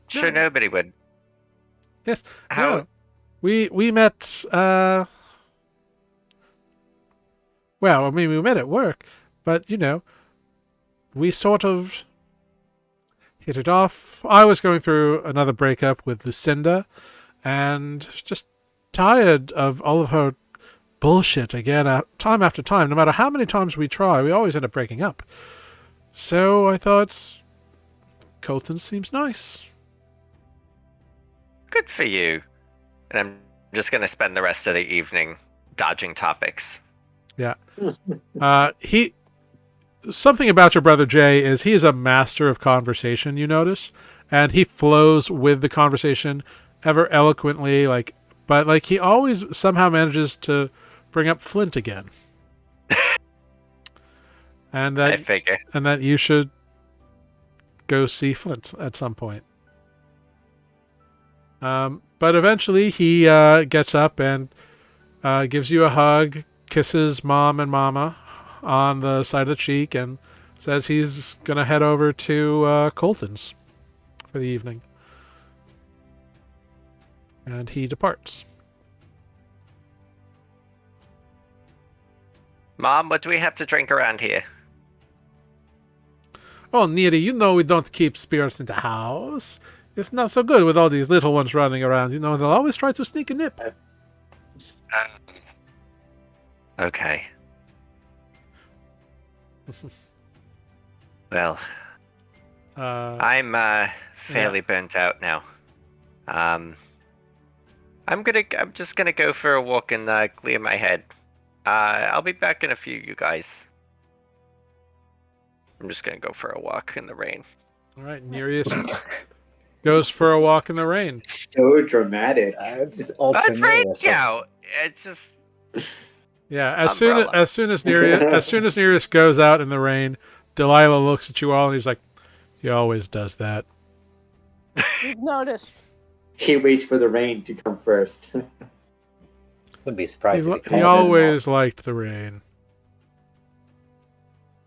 Speaker 4: sure nobody would.
Speaker 1: Yes.
Speaker 4: How?
Speaker 1: No. We met. Well, I mean, we met at work, but we sort of hit it off. I was going through another breakup with Lucinda, and just tired of all of her bullshit again, time after time. No matter how many times we try, we always end up breaking up. So I thought, Colton seems nice.
Speaker 4: Good for you. And I'm just going to spend the rest of the evening dodging topics.
Speaker 1: Yeah. Something about your brother Jay is he is a master of conversation, you notice, and he flows with the conversation ever eloquently, but he always somehow manages to bring up Flint again. And that
Speaker 4: I figure.
Speaker 1: And that you should go see Flint at some point. But eventually he gets up and gives you a hug, kisses Mom and Mama on the side of the cheek, and says he's going to head over to Colton's for the evening. And he departs.
Speaker 4: Mom, what do we have to drink around here?
Speaker 1: Oh, Neri, we don't keep spirits in the house. It's not so good with all these little ones running around. They'll always try to sneak a nip.
Speaker 4: Okay. Well, I'm fairly burnt out now. I'm just gonna go for a walk and clear my head. I'll be back in a few, you guys. I'm just gonna go for a walk in the rain.
Speaker 1: All right, Nereus goes for a walk in the rain.
Speaker 3: So dramatic.
Speaker 5: It's
Speaker 4: That's right, yeah. It's just.
Speaker 1: Yeah, as soon as Nereus goes out in the rain, Delilah looks at you all and he's like, he always does that.
Speaker 2: You've noticed.
Speaker 3: He waits for the rain to come first.
Speaker 5: Wouldn't be surprised if
Speaker 1: He always liked the rain.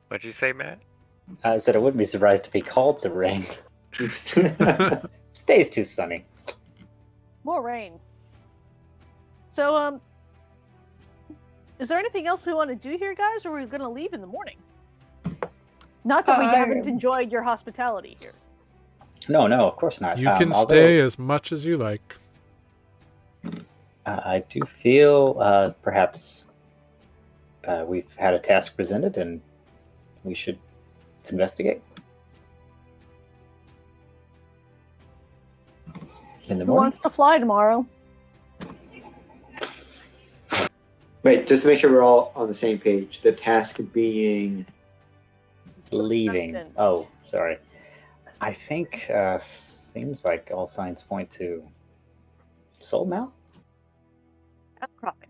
Speaker 4: What'd you say, Matt?
Speaker 5: I said I wouldn't be surprised if he called the rain. Stays too sunny.
Speaker 2: More rain. So, is there anything else we want to do here, guys, or are we going to leave in the morning? Not that we haven't enjoyed your hospitality here.
Speaker 5: No, of course not.
Speaker 1: You can
Speaker 5: Although,
Speaker 1: stay as much as you like.
Speaker 5: I do feel perhaps we've had a task presented and we should investigate in the
Speaker 2: Who
Speaker 5: morning.
Speaker 2: wants to fly tomorrow?
Speaker 3: Wait, just to make sure we're all on the same page. The task being
Speaker 5: Leaving.
Speaker 2: Reluctance.
Speaker 5: Oh, sorry. I think seems like all signs point to Soul Mount?
Speaker 2: Outcropping.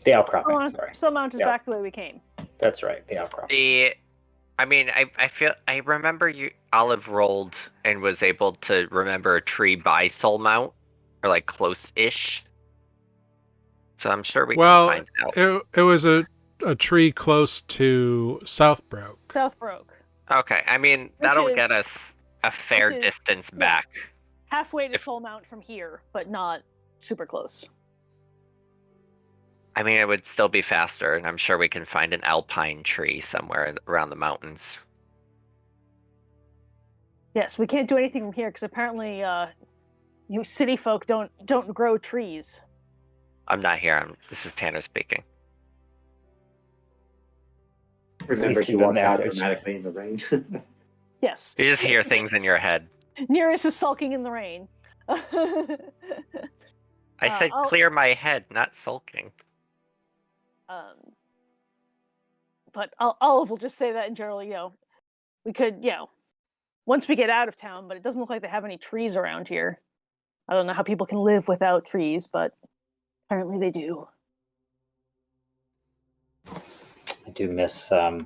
Speaker 5: The Outcropping,
Speaker 2: Oh,
Speaker 5: sorry.
Speaker 2: Some Mount is
Speaker 5: Yeah.
Speaker 2: back the way we came.
Speaker 5: That's right, the Outcropping.
Speaker 4: I remember you Olive rolled and was able to remember a tree by Soul Mount, or like close-ish. So I'm sure we can
Speaker 1: Well,
Speaker 4: find out.
Speaker 1: it was a tree close to Southbrook.
Speaker 2: South Broke.
Speaker 4: Okay, I mean
Speaker 2: Which
Speaker 4: that'll
Speaker 2: is-
Speaker 4: get us a fair
Speaker 2: which is-
Speaker 4: distance
Speaker 2: yeah.
Speaker 4: back.
Speaker 2: Halfway to
Speaker 4: If-
Speaker 2: Soul Mount from here, but not super close.
Speaker 4: I mean, it would still be faster, and I'm sure we can find an alpine tree somewhere around the mountains.
Speaker 2: Yes, we can't do anything from here because apparently, you city folk don't grow trees.
Speaker 4: I'm not here. This is Tanner speaking.
Speaker 3: remember
Speaker 5: Please
Speaker 3: he
Speaker 5: leave a
Speaker 3: walked out
Speaker 5: message.
Speaker 3: dramatically in the rain.
Speaker 2: Yes.
Speaker 4: You just hear things in your head.
Speaker 2: Nearest is sulking in the rain.
Speaker 4: I said
Speaker 2: I'll-
Speaker 4: clear my head, not sulking.
Speaker 2: But Olive will just say that in general, we could, once we get out of town, but it doesn't look like they have any trees around here. I don't know how people can live without trees, but apparently they do.
Speaker 5: I do miss a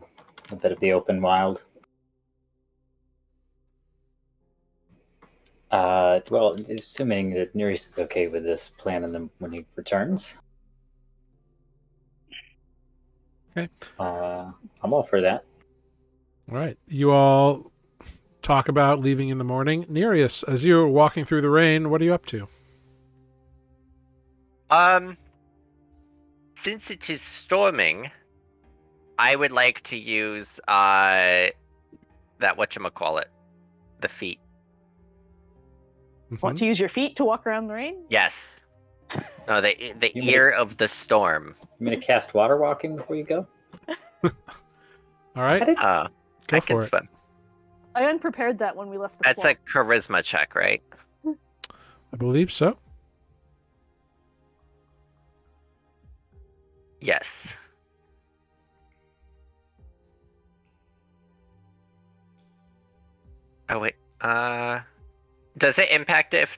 Speaker 5: bit of the open wild. Well, assuming that Nereus is okay with this plan when he returns.
Speaker 1: Okay.
Speaker 5: I'm all for that.
Speaker 1: All right. You all talk about leaving in the morning. Nereus, as you're walking through the rain, what are you up to?
Speaker 4: Since it is storming, I would like to use that whatchamacallit, the feet.
Speaker 2: Want to use your feet to walk around the rain?
Speaker 4: Yes. No, the
Speaker 5: You
Speaker 4: ear of the storm.
Speaker 5: You mean to cast water walking before you go?
Speaker 1: All right.
Speaker 5: I didn't-
Speaker 1: Go
Speaker 4: I
Speaker 1: for
Speaker 4: can
Speaker 1: it.
Speaker 4: swim.
Speaker 2: I unprepared that when we left the
Speaker 4: That's
Speaker 2: swamp.
Speaker 4: a charisma check, right?
Speaker 1: I believe so.
Speaker 4: Yes. Oh wait. Does it impact if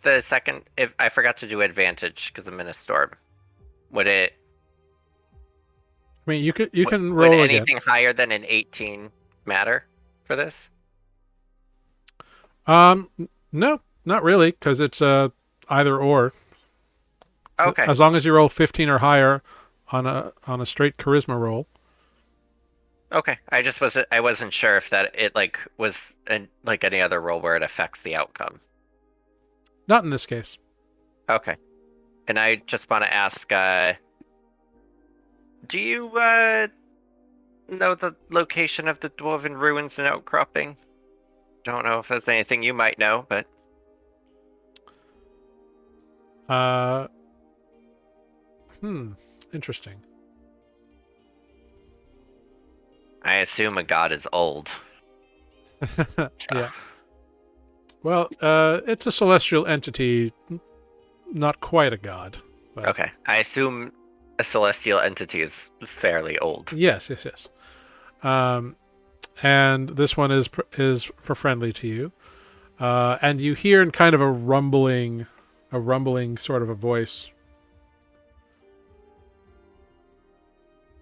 Speaker 4: I forgot to do advantage because I'm in a storm? Would it?
Speaker 1: I mean, you can
Speaker 4: Would
Speaker 1: roll again.
Speaker 4: anything higher than an 18 matter for this?
Speaker 1: No, not really, because it's either or.
Speaker 4: Okay.
Speaker 1: As long as you roll 15 or higher on a straight charisma roll.
Speaker 4: Okay. I wasn't sure if that it was like any other roll where it affects the outcome.
Speaker 1: Not in this case.
Speaker 4: Okay. And I just want to ask, do you know the location of the dwarven ruins and outcropping? Don't know if there's anything you might know, but
Speaker 1: Interesting.
Speaker 4: I assume a god is old.
Speaker 1: Yeah. Well, it's a celestial entity, not quite a god. But
Speaker 4: Okay. I assume a celestial entity is fairly old.
Speaker 1: Yes. And this one is for friendly to you. And you hear in kind of a rumbling sort of a voice.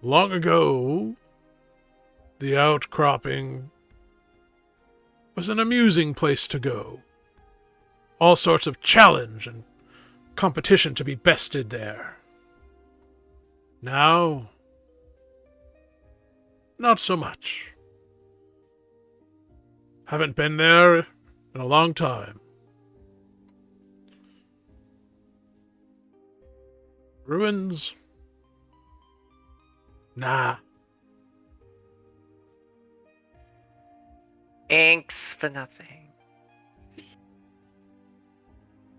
Speaker 1: Long ago, the Outcropping was an amusing place to go. All sorts of challenge and competition to be bested there. Now, not so much. Haven't been there in a long time. Ruins? Nah.
Speaker 4: Inks for nothing.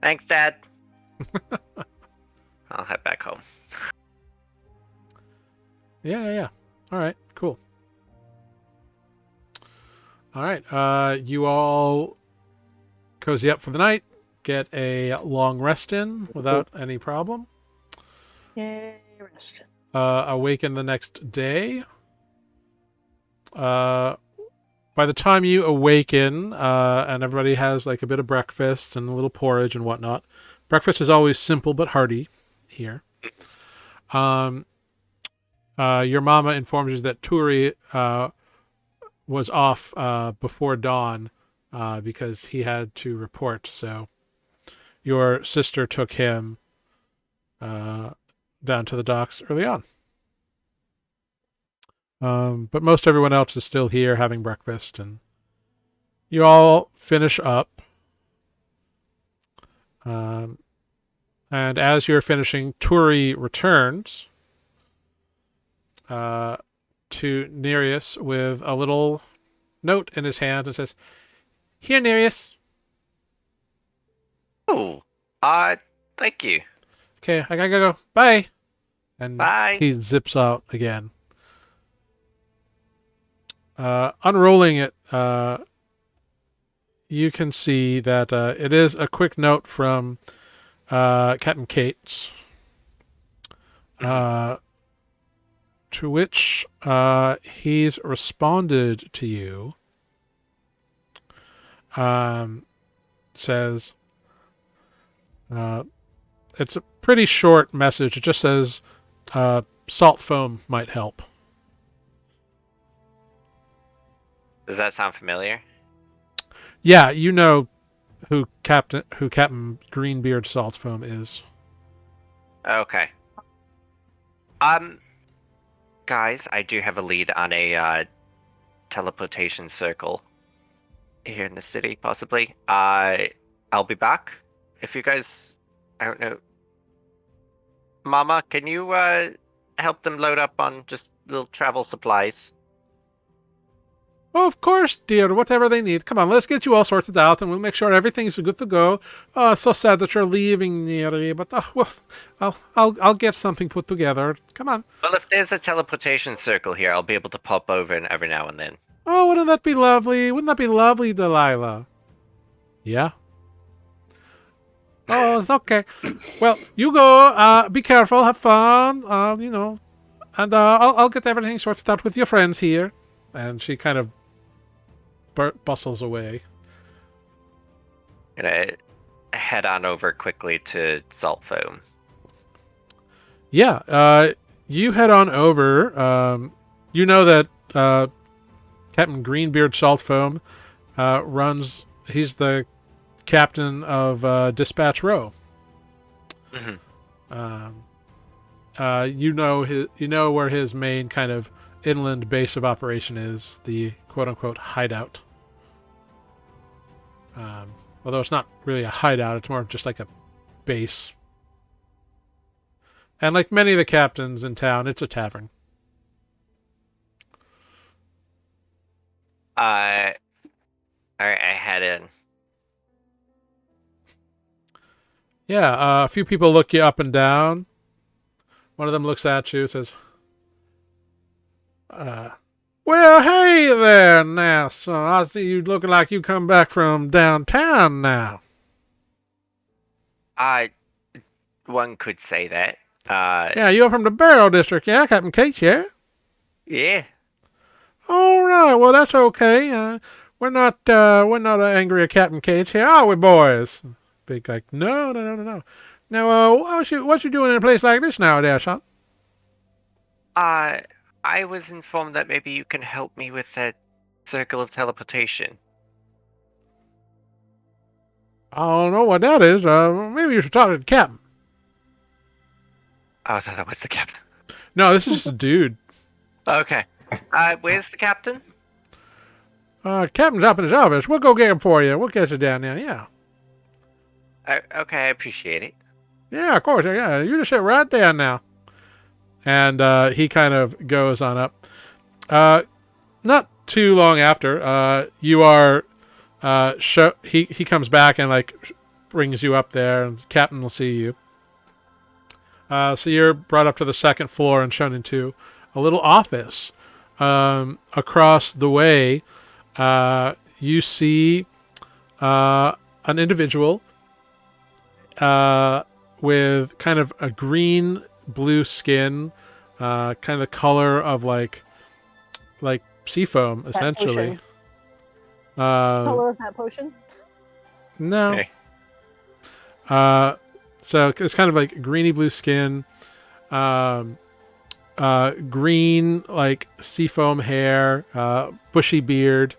Speaker 4: Thanks, Dad. I'll head back home.
Speaker 1: Yeah. All right, cool. All right, you all cozy up for the night, get a long rest in without any problem.
Speaker 2: Yay, rest.
Speaker 1: Awaken the next day. By the time you awaken, and everybody has like a bit of breakfast and a little porridge and whatnot. Breakfast is always simple but hearty here. Your mama informs you that Turi was off before dawn because he had to report. So your sister took him down to the docks early on. But most everyone else is still here having breakfast, and you all finish up. And as you're finishing, Turi returns to Nereus with a little note in his hand and says, "Here, Nereus."
Speaker 4: Oh, thank you.
Speaker 1: Okay, I gotta go. Bye. And
Speaker 4: Bye.
Speaker 1: he zips out again. Unrolling it, you can see that it is a quick note from Captain Cates, to which he's responded to you. Says, it's a pretty short message. It just says, salt foam might help.
Speaker 4: Does that sound familiar?
Speaker 1: Yeah, you know who Captain Greenbeard Salt Foam is.
Speaker 4: Okay. Guys, I do have a lead on a teleportation circle here in the city, possibly. I'll be back. If you guys, I don't know. Mama, can you help them load up on just little travel supplies?
Speaker 1: Oh, of course, dear. Whatever they need. Come on, let's get you all sorted out, and we'll make sure everything's good to go. Oh, it's so sad that you're leaving, Neri, but well, I'll get something put together. Come on.
Speaker 4: Well, if there's a teleportation circle here, I'll be able to pop over every now and then.
Speaker 1: Oh, wouldn't that be lovely? Wouldn't that be lovely, Delilah? Yeah. Oh, it's okay. Well, you go. Be careful. Have fun. And I'll get everything sorted out with your friends here. And she kind of bustles away.
Speaker 4: Gonna head on over quickly to Salt Foam.
Speaker 1: Yeah, you head on over. You know that Captain Greenbeard Salt Foam runs. He's the captain of Dispatch Row.
Speaker 4: Mm-hmm.
Speaker 1: You know where his main kind of inland base of operation is, the quote-unquote hideout. Although it's not really a hideout, it's more just like a base. And like many of the captains in town, it's a tavern.
Speaker 4: Alright, I head in.
Speaker 1: Yeah, a few people look you up and down. One of them looks at you and says, well, hey there now, son. I see you looking like you come back from downtown now.
Speaker 4: One could say that.
Speaker 1: Yeah, you're from the Barrow District, yeah, Captain Cates, yeah?
Speaker 4: Yeah.
Speaker 1: All right, well, that's okay. We're not angry at Captain Cates here, are we, boys? Big like, no. Now, what you doing in a place like this nowadays, son?
Speaker 4: I was informed that maybe you can help me with that circle of teleportation.
Speaker 1: I don't know what that is. Maybe you should talk to the captain.
Speaker 4: Oh, that was the captain.
Speaker 1: No, this is just a dude.
Speaker 4: Okay. Where's the captain?
Speaker 1: Captain's up in his office. We'll go get him for you. We'll get you down there, yeah.
Speaker 4: Okay, I appreciate it.
Speaker 1: Yeah, of course. Yeah, you just sit right down now. And he kind of goes on up. Not too long after, you are. He comes back and like brings you up there, and the captain will see you. So you're brought up to the second floor and shown into a little office. Across the way, you see an individual with kind of a green-blue skin, kind of the color of like seafoam, essentially.
Speaker 2: Color of that potion?
Speaker 1: No.
Speaker 4: Okay.
Speaker 1: So it's kind of like greeny blue skin, green like seafoam hair, bushy beard,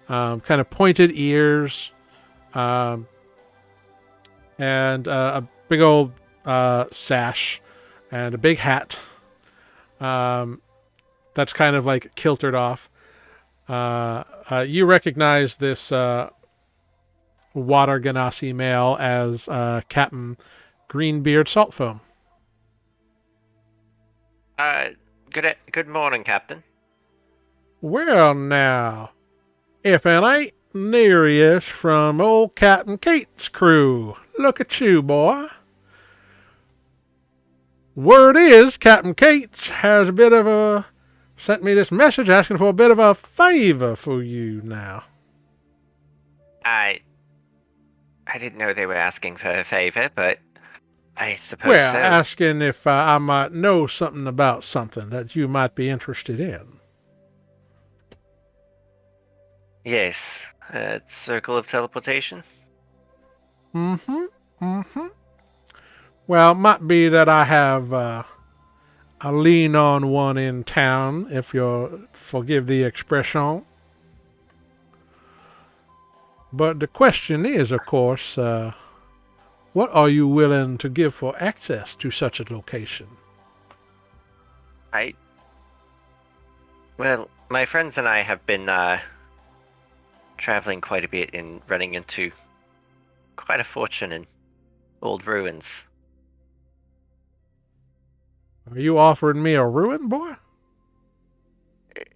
Speaker 1: kind of pointed ears, and a big old sash and a big hat that's kind of like kiltered off. You recognize this Water Ganassi male as Captain Greenbeard Saltfoam.
Speaker 4: Good morning, Captain.
Speaker 1: Well, now, if it ain't Nereus from old Captain Kate's crew. Look at you, boy. Word is, Captain Cates has sent me this message asking for a bit of a favor for you now.
Speaker 4: I didn't know they were asking for a favor, but I suppose
Speaker 1: Well,
Speaker 4: so.
Speaker 1: asking if I might know something about something that you might be interested in.
Speaker 4: Yes, circle of teleportation.
Speaker 1: Well, it might be that I have a lean on one in town, if you'll forgive the expression. But the question is, of course, what are you willing to give for access to such a location?
Speaker 4: Well, my friends and I have been traveling quite a bit and running into quite a fortune in old ruins.
Speaker 1: Are you offering me a ruin, boy?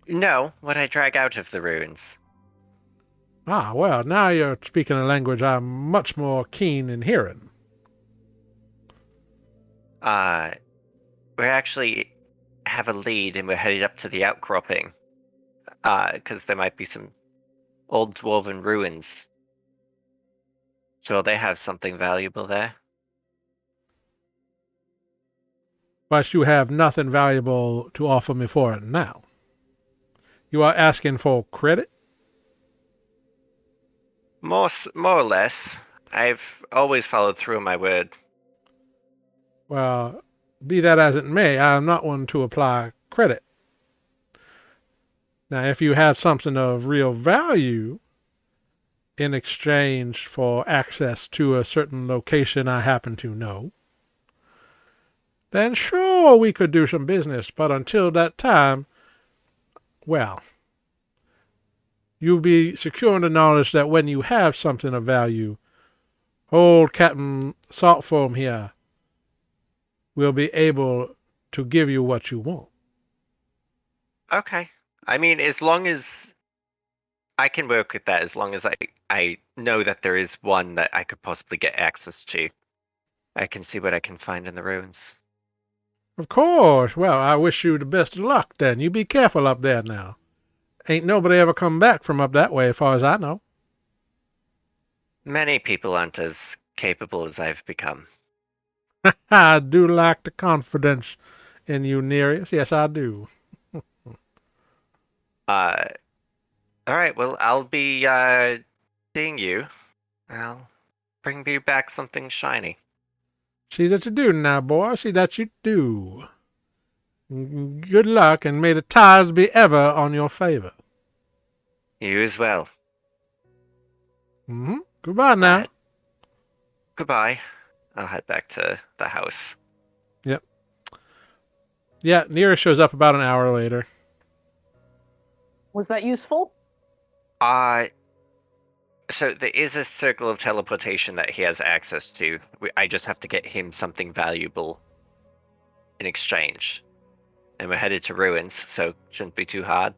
Speaker 4: No, what I drag out of the ruins.
Speaker 1: Ah, well, now you're speaking a language I'm much more keen in hearing.
Speaker 4: We actually have a lead and we're headed up to the Outcropping. Because there might be some old dwarven ruins. So they have something valuable there.
Speaker 1: But you have nothing valuable to offer me for it now. You are asking for credit?
Speaker 4: More or less. I've always followed through on my word.
Speaker 1: Well, be that as it may, I am not one to apply credit. Now, if you had something of real value in exchange for access to a certain location I happen to know, then sure, we could do some business. But until that time, well, you'll be secure in the knowledge that when you have something of value, old Captain Saltfoam here will be able to give you what you want.
Speaker 4: Okay. I mean, as long as I can work with that, as long as I know that there is one that I could possibly get access to. I can see what I can find in the ruins.
Speaker 1: Of course. Well, I wish you the best of luck then. You be careful up there now. Ain't nobody ever come back from up that way as far as I know.
Speaker 4: Many people aren't as capable as I've become.
Speaker 1: I do like the confidence in you, Nereus. Yes, I do.
Speaker 4: Alright, well, I'll be seeing you. I'll bring you back something shiny.
Speaker 1: See that you do now, boy. See that you do. Good luck, and may the tides be ever on your favor.
Speaker 4: You as well.
Speaker 1: Goodbye now.
Speaker 4: Goodbye. I'll head back to the house.
Speaker 1: Yep. Yeah, Nereus shows up about an hour later.
Speaker 2: Was that useful?
Speaker 4: So there is a circle of teleportation that he has access to. I just have to get him something valuable in exchange. And we're headed to ruins, so shouldn't be too hard.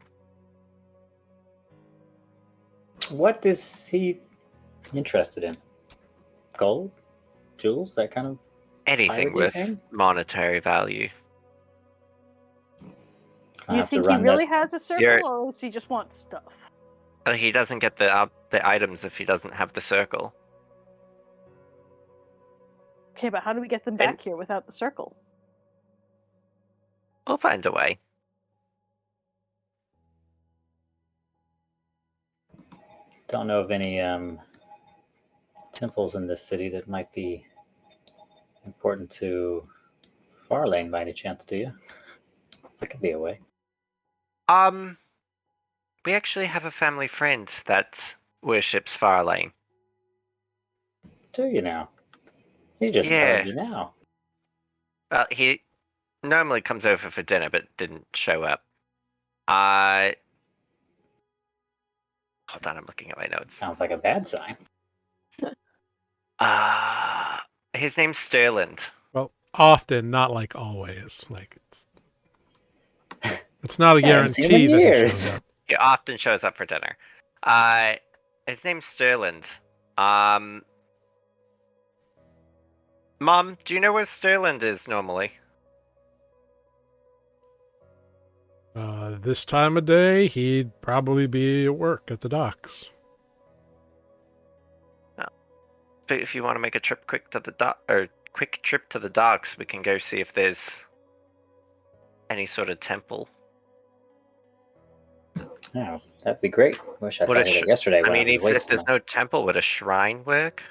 Speaker 5: What is he interested in? Gold, jewels, that kind of
Speaker 4: Anything
Speaker 5: piratey
Speaker 4: with
Speaker 5: thing?
Speaker 4: monetary value.
Speaker 2: Do
Speaker 5: I'll
Speaker 2: you
Speaker 5: have to
Speaker 2: think he
Speaker 5: run
Speaker 2: really
Speaker 5: that.
Speaker 2: has a circle,
Speaker 4: You're-
Speaker 2: or does he just want stuff?
Speaker 4: He doesn't get the items if he doesn't have the circle.
Speaker 2: Okay, but how do we get them back here without the circle?
Speaker 4: We'll find a way.
Speaker 5: Don't know of any temples in this city that might be important to Farlane by any chance, do you? That could be a way.
Speaker 4: We actually have a family friend that worships Farlane.
Speaker 5: Do you now? He just
Speaker 4: Yeah.
Speaker 5: told you now.
Speaker 4: Well, he normally comes over for dinner, but didn't show up. Hold on, I'm looking at my notes.
Speaker 5: Sounds like a bad sign.
Speaker 4: His name's Sterland.
Speaker 1: Well, often, not like always. Like it's not a
Speaker 5: I haven't seen him
Speaker 1: guarantee
Speaker 5: in
Speaker 1: that he
Speaker 5: years.
Speaker 1: shows up.
Speaker 4: He often shows up for dinner. His name's Sterland. Mom, do you know where Sterland is normally?
Speaker 1: This time of day, he'd probably be at work at the docks.
Speaker 4: But if you want to make a trip quick to the docks, we can go see if there's any sort of temple.
Speaker 5: Oh, that'd be great. Wish I
Speaker 4: Would
Speaker 5: thought
Speaker 4: a
Speaker 5: of
Speaker 4: sh-
Speaker 5: it yesterday
Speaker 4: I
Speaker 5: when
Speaker 4: mean,
Speaker 5: I was
Speaker 4: if
Speaker 5: wasting
Speaker 4: there's
Speaker 5: them.
Speaker 4: no temple, would a shrine work?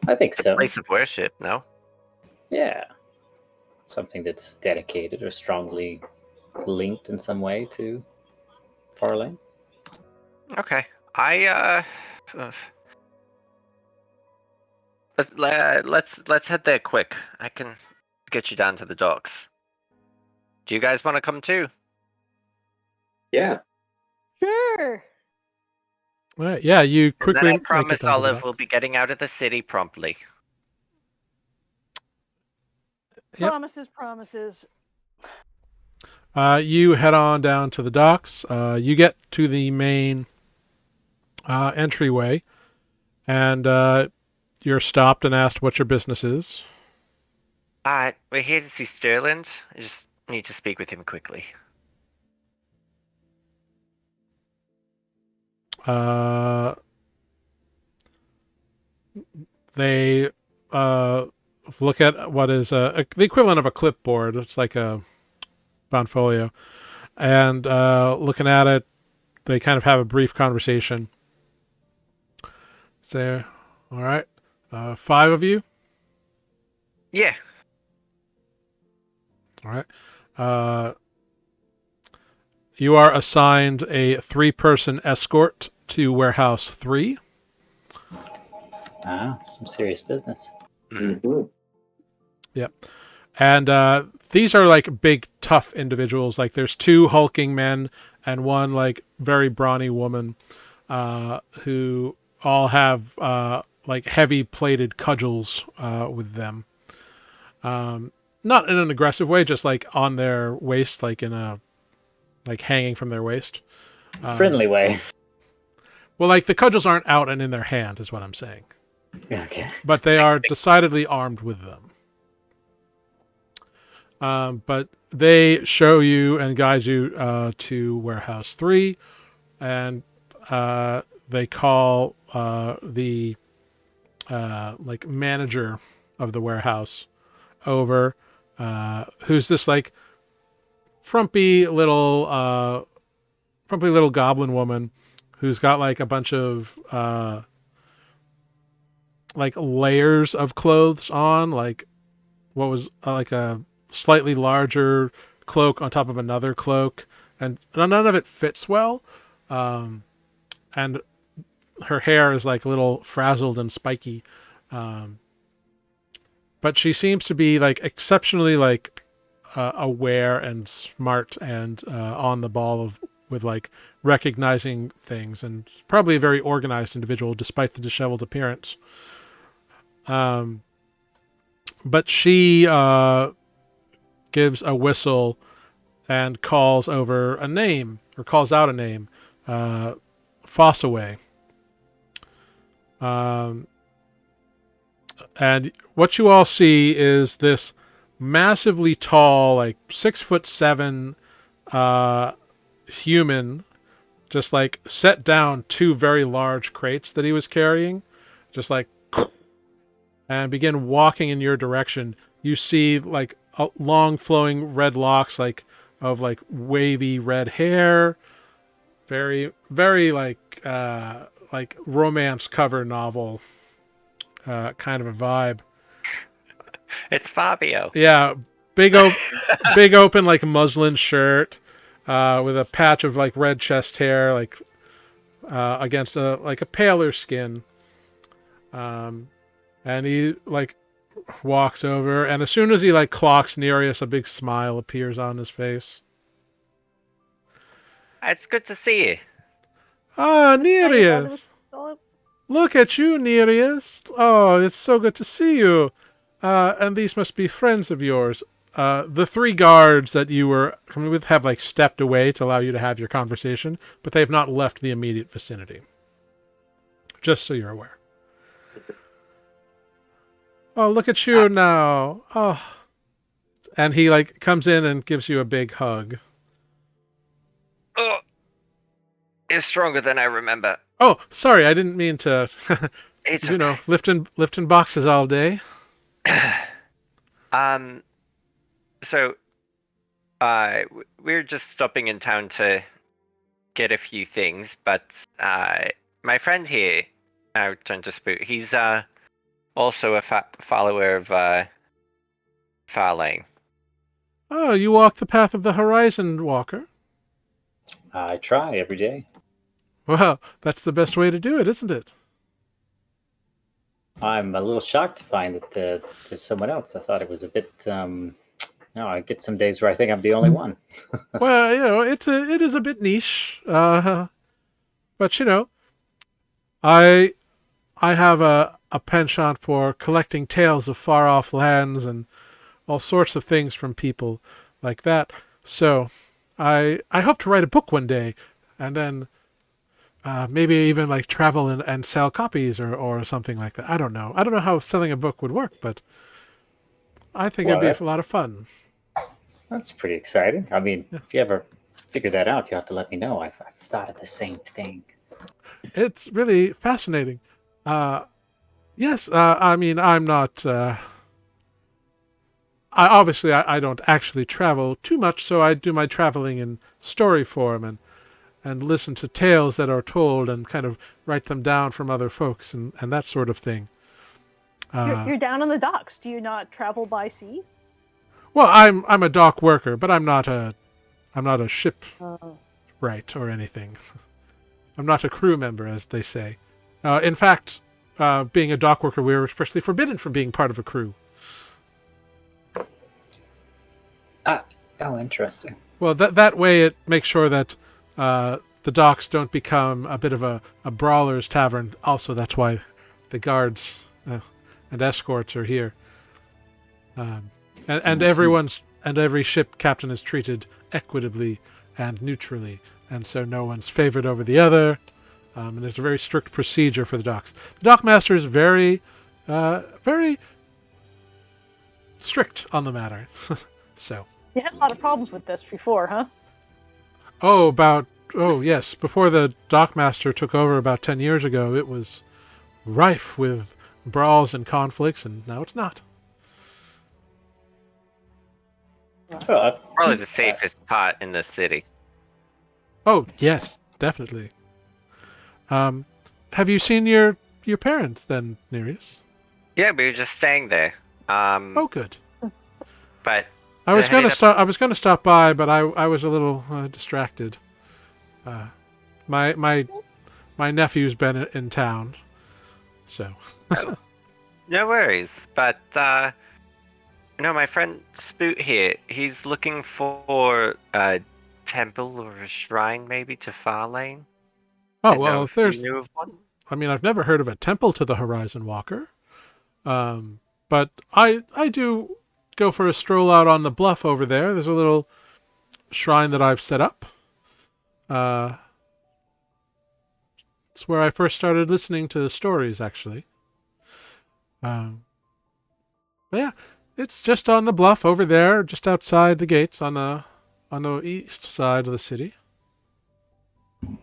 Speaker 5: I think so.
Speaker 4: Place of worship, no?
Speaker 5: Yeah. Something that's dedicated or strongly linked in some way to Farlane.
Speaker 4: Okay. Let's head there quick. I can get you down to the docks. Do you guys want to come too?
Speaker 3: Yeah.
Speaker 2: Sure.
Speaker 1: All right, yeah, you
Speaker 4: And
Speaker 1: quickly
Speaker 4: then I
Speaker 1: make it
Speaker 4: promise
Speaker 1: down to the
Speaker 4: Olive will
Speaker 1: docks.
Speaker 4: be getting out of the city promptly.
Speaker 1: Yep.
Speaker 2: Promises.
Speaker 1: You head on down to the docks. You get to the main entryway, and you're stopped and asked what your business is.
Speaker 4: We're here to see Sterland. I just need to speak with him quickly.
Speaker 1: They look at what is the equivalent of a clipboard. It's like a Bonfolio. And looking at it, they kind of have a brief conversation. Say, all right, 5 of you?
Speaker 4: Yeah.
Speaker 1: All right. You are assigned a 3-person escort to Warehouse 3.
Speaker 5: Ah, some serious business.
Speaker 3: Mm-hmm.
Speaker 1: Yep. And these are like big, tough individuals. Like there's 2 hulking men and 1 like very brawny woman who all have like heavy plated cudgels with them. Not in an aggressive way, just like on their waist, like in a like hanging from their waist.
Speaker 5: Friendly way.
Speaker 1: Well, like the cudgels aren't out and in their hand, is what I'm saying.
Speaker 5: Okay.
Speaker 1: But they are decidedly armed with them. But they show you and guide you to Warehouse 3, and they call the like manager of the warehouse over, who's this like frumpy little goblin woman who's got like a bunch of like layers of clothes on, like what was like a slightly larger cloak on top of another cloak, and none of it fits well, and her hair is like a little frazzled and spiky, but she seems to be like exceptionally like aware and smart and on the ball with like recognizing things, and probably a very organized individual despite the disheveled appearance. But she gives a whistle and calls over a name, or calls out a name, Fossaway. And what you all see is this massively tall, like 6'7" human, just like set down two very large crates that he was carrying, just like, and begin walking in your direction. You see like long flowing red locks, like of like wavy red hair, very very like romance cover novel kind of a vibe.
Speaker 4: It's Fabio.
Speaker 1: Yeah, big open like muslin shirt, with a patch of like red chest hair, like against a like a paler skin. And he like walks over, and as soon as he like clocks Nereus, a big smile appears on his face.
Speaker 4: It's good to see you.
Speaker 1: Ah,
Speaker 2: This guy you thought it was
Speaker 1: Nereus!
Speaker 2: Philip?
Speaker 1: Look at you, Nereus! Oh, it's so good to see you. And these must be friends of yours. The three guards that you were coming with have like stepped away to allow you to have your conversation, but they have not left the immediate vicinity. Just so you're aware. Oh, look at you now. Oh. And he like comes in and gives you a big hug.
Speaker 4: Oh, it's stronger than I remember.
Speaker 1: Oh, sorry, I didn't mean to
Speaker 4: It's
Speaker 1: you know, lifting boxes all day.
Speaker 4: So, we're just stopping in town to get a few things, but my friend here, I turned to Spoot. He's also a follower of Farlane.
Speaker 1: Oh, you walk the path of the Horizon Walker.
Speaker 5: I try every day.
Speaker 1: Well, that's the best way to do it, isn't it?
Speaker 5: I'm a little shocked to find that there's someone else. I thought it was a bit. No, I get some days where I think I'm the only one.
Speaker 1: Well, you know, it is a bit niche, but you know, I have a penchant for collecting tales of far off lands and all sorts of things from people like that. So, I hope to write a book one day, and then maybe even like travel and sell copies or something like that. I don't know. I don't know how selling a book would work, but I think
Speaker 5: Well,
Speaker 1: it'd be a
Speaker 5: that's-
Speaker 1: lot of fun.
Speaker 5: That's pretty exciting. I mean, if you ever figure that out, you have to let me know. I've thought of the same thing.
Speaker 1: It's really fascinating. Yes, I mean, I'm not. I don't actually travel too much, so I do my traveling in story form and listen to tales that are told and kind of write them down from other folks and that sort of thing.
Speaker 2: You're down on the docks. Do you not travel by sea?
Speaker 1: Well, I'm a dock worker, but I'm not a
Speaker 2: Oh.
Speaker 1: shipwright or anything. I'm not a crew member, as they say. In fact, being a dock worker, we were especially forbidden from being part of a crew.
Speaker 5: Oh, interesting.
Speaker 1: Well, that way it makes sure that the docks don't become a bit of a brawler's tavern. Also, that's why the guards and escorts are here. And every ship captain is treated equitably and neutrally, and so no one's favored over the other. And there's a very strict procedure for the docks. The dockmaster is very strict on the matter. So.
Speaker 2: You had a lot of problems with this before, huh?
Speaker 1: Oh, yes. Before the dockmaster took over about 10 years ago, it was rife with brawls and conflicts, and now it's not.
Speaker 5: Well,
Speaker 4: Probably the safest part in the city.
Speaker 1: Oh, yes, definitely. Have you seen your parents then, Nereus?
Speaker 4: Yeah, we were just staying there.
Speaker 1: Oh, good.
Speaker 4: But
Speaker 1: I was
Speaker 4: heading
Speaker 1: gonna stop by, but I was a little distracted. My nephew's been in town, so.
Speaker 4: no worries. But no, my friend Spoot here, he's looking for a temple or a shrine maybe to Farlane.
Speaker 1: Oh
Speaker 4: Didn't know
Speaker 1: well,
Speaker 4: if
Speaker 1: if there's.
Speaker 4: you knew of one.
Speaker 1: I mean, I've never heard of a temple to the Horizon Walker, but I do go for a stroll out on the bluff over there. There's a little shrine that I've set up. It's where I first started listening to the stories, actually. But yeah, it's just on the bluff over there, just outside the gates on the east side of the city.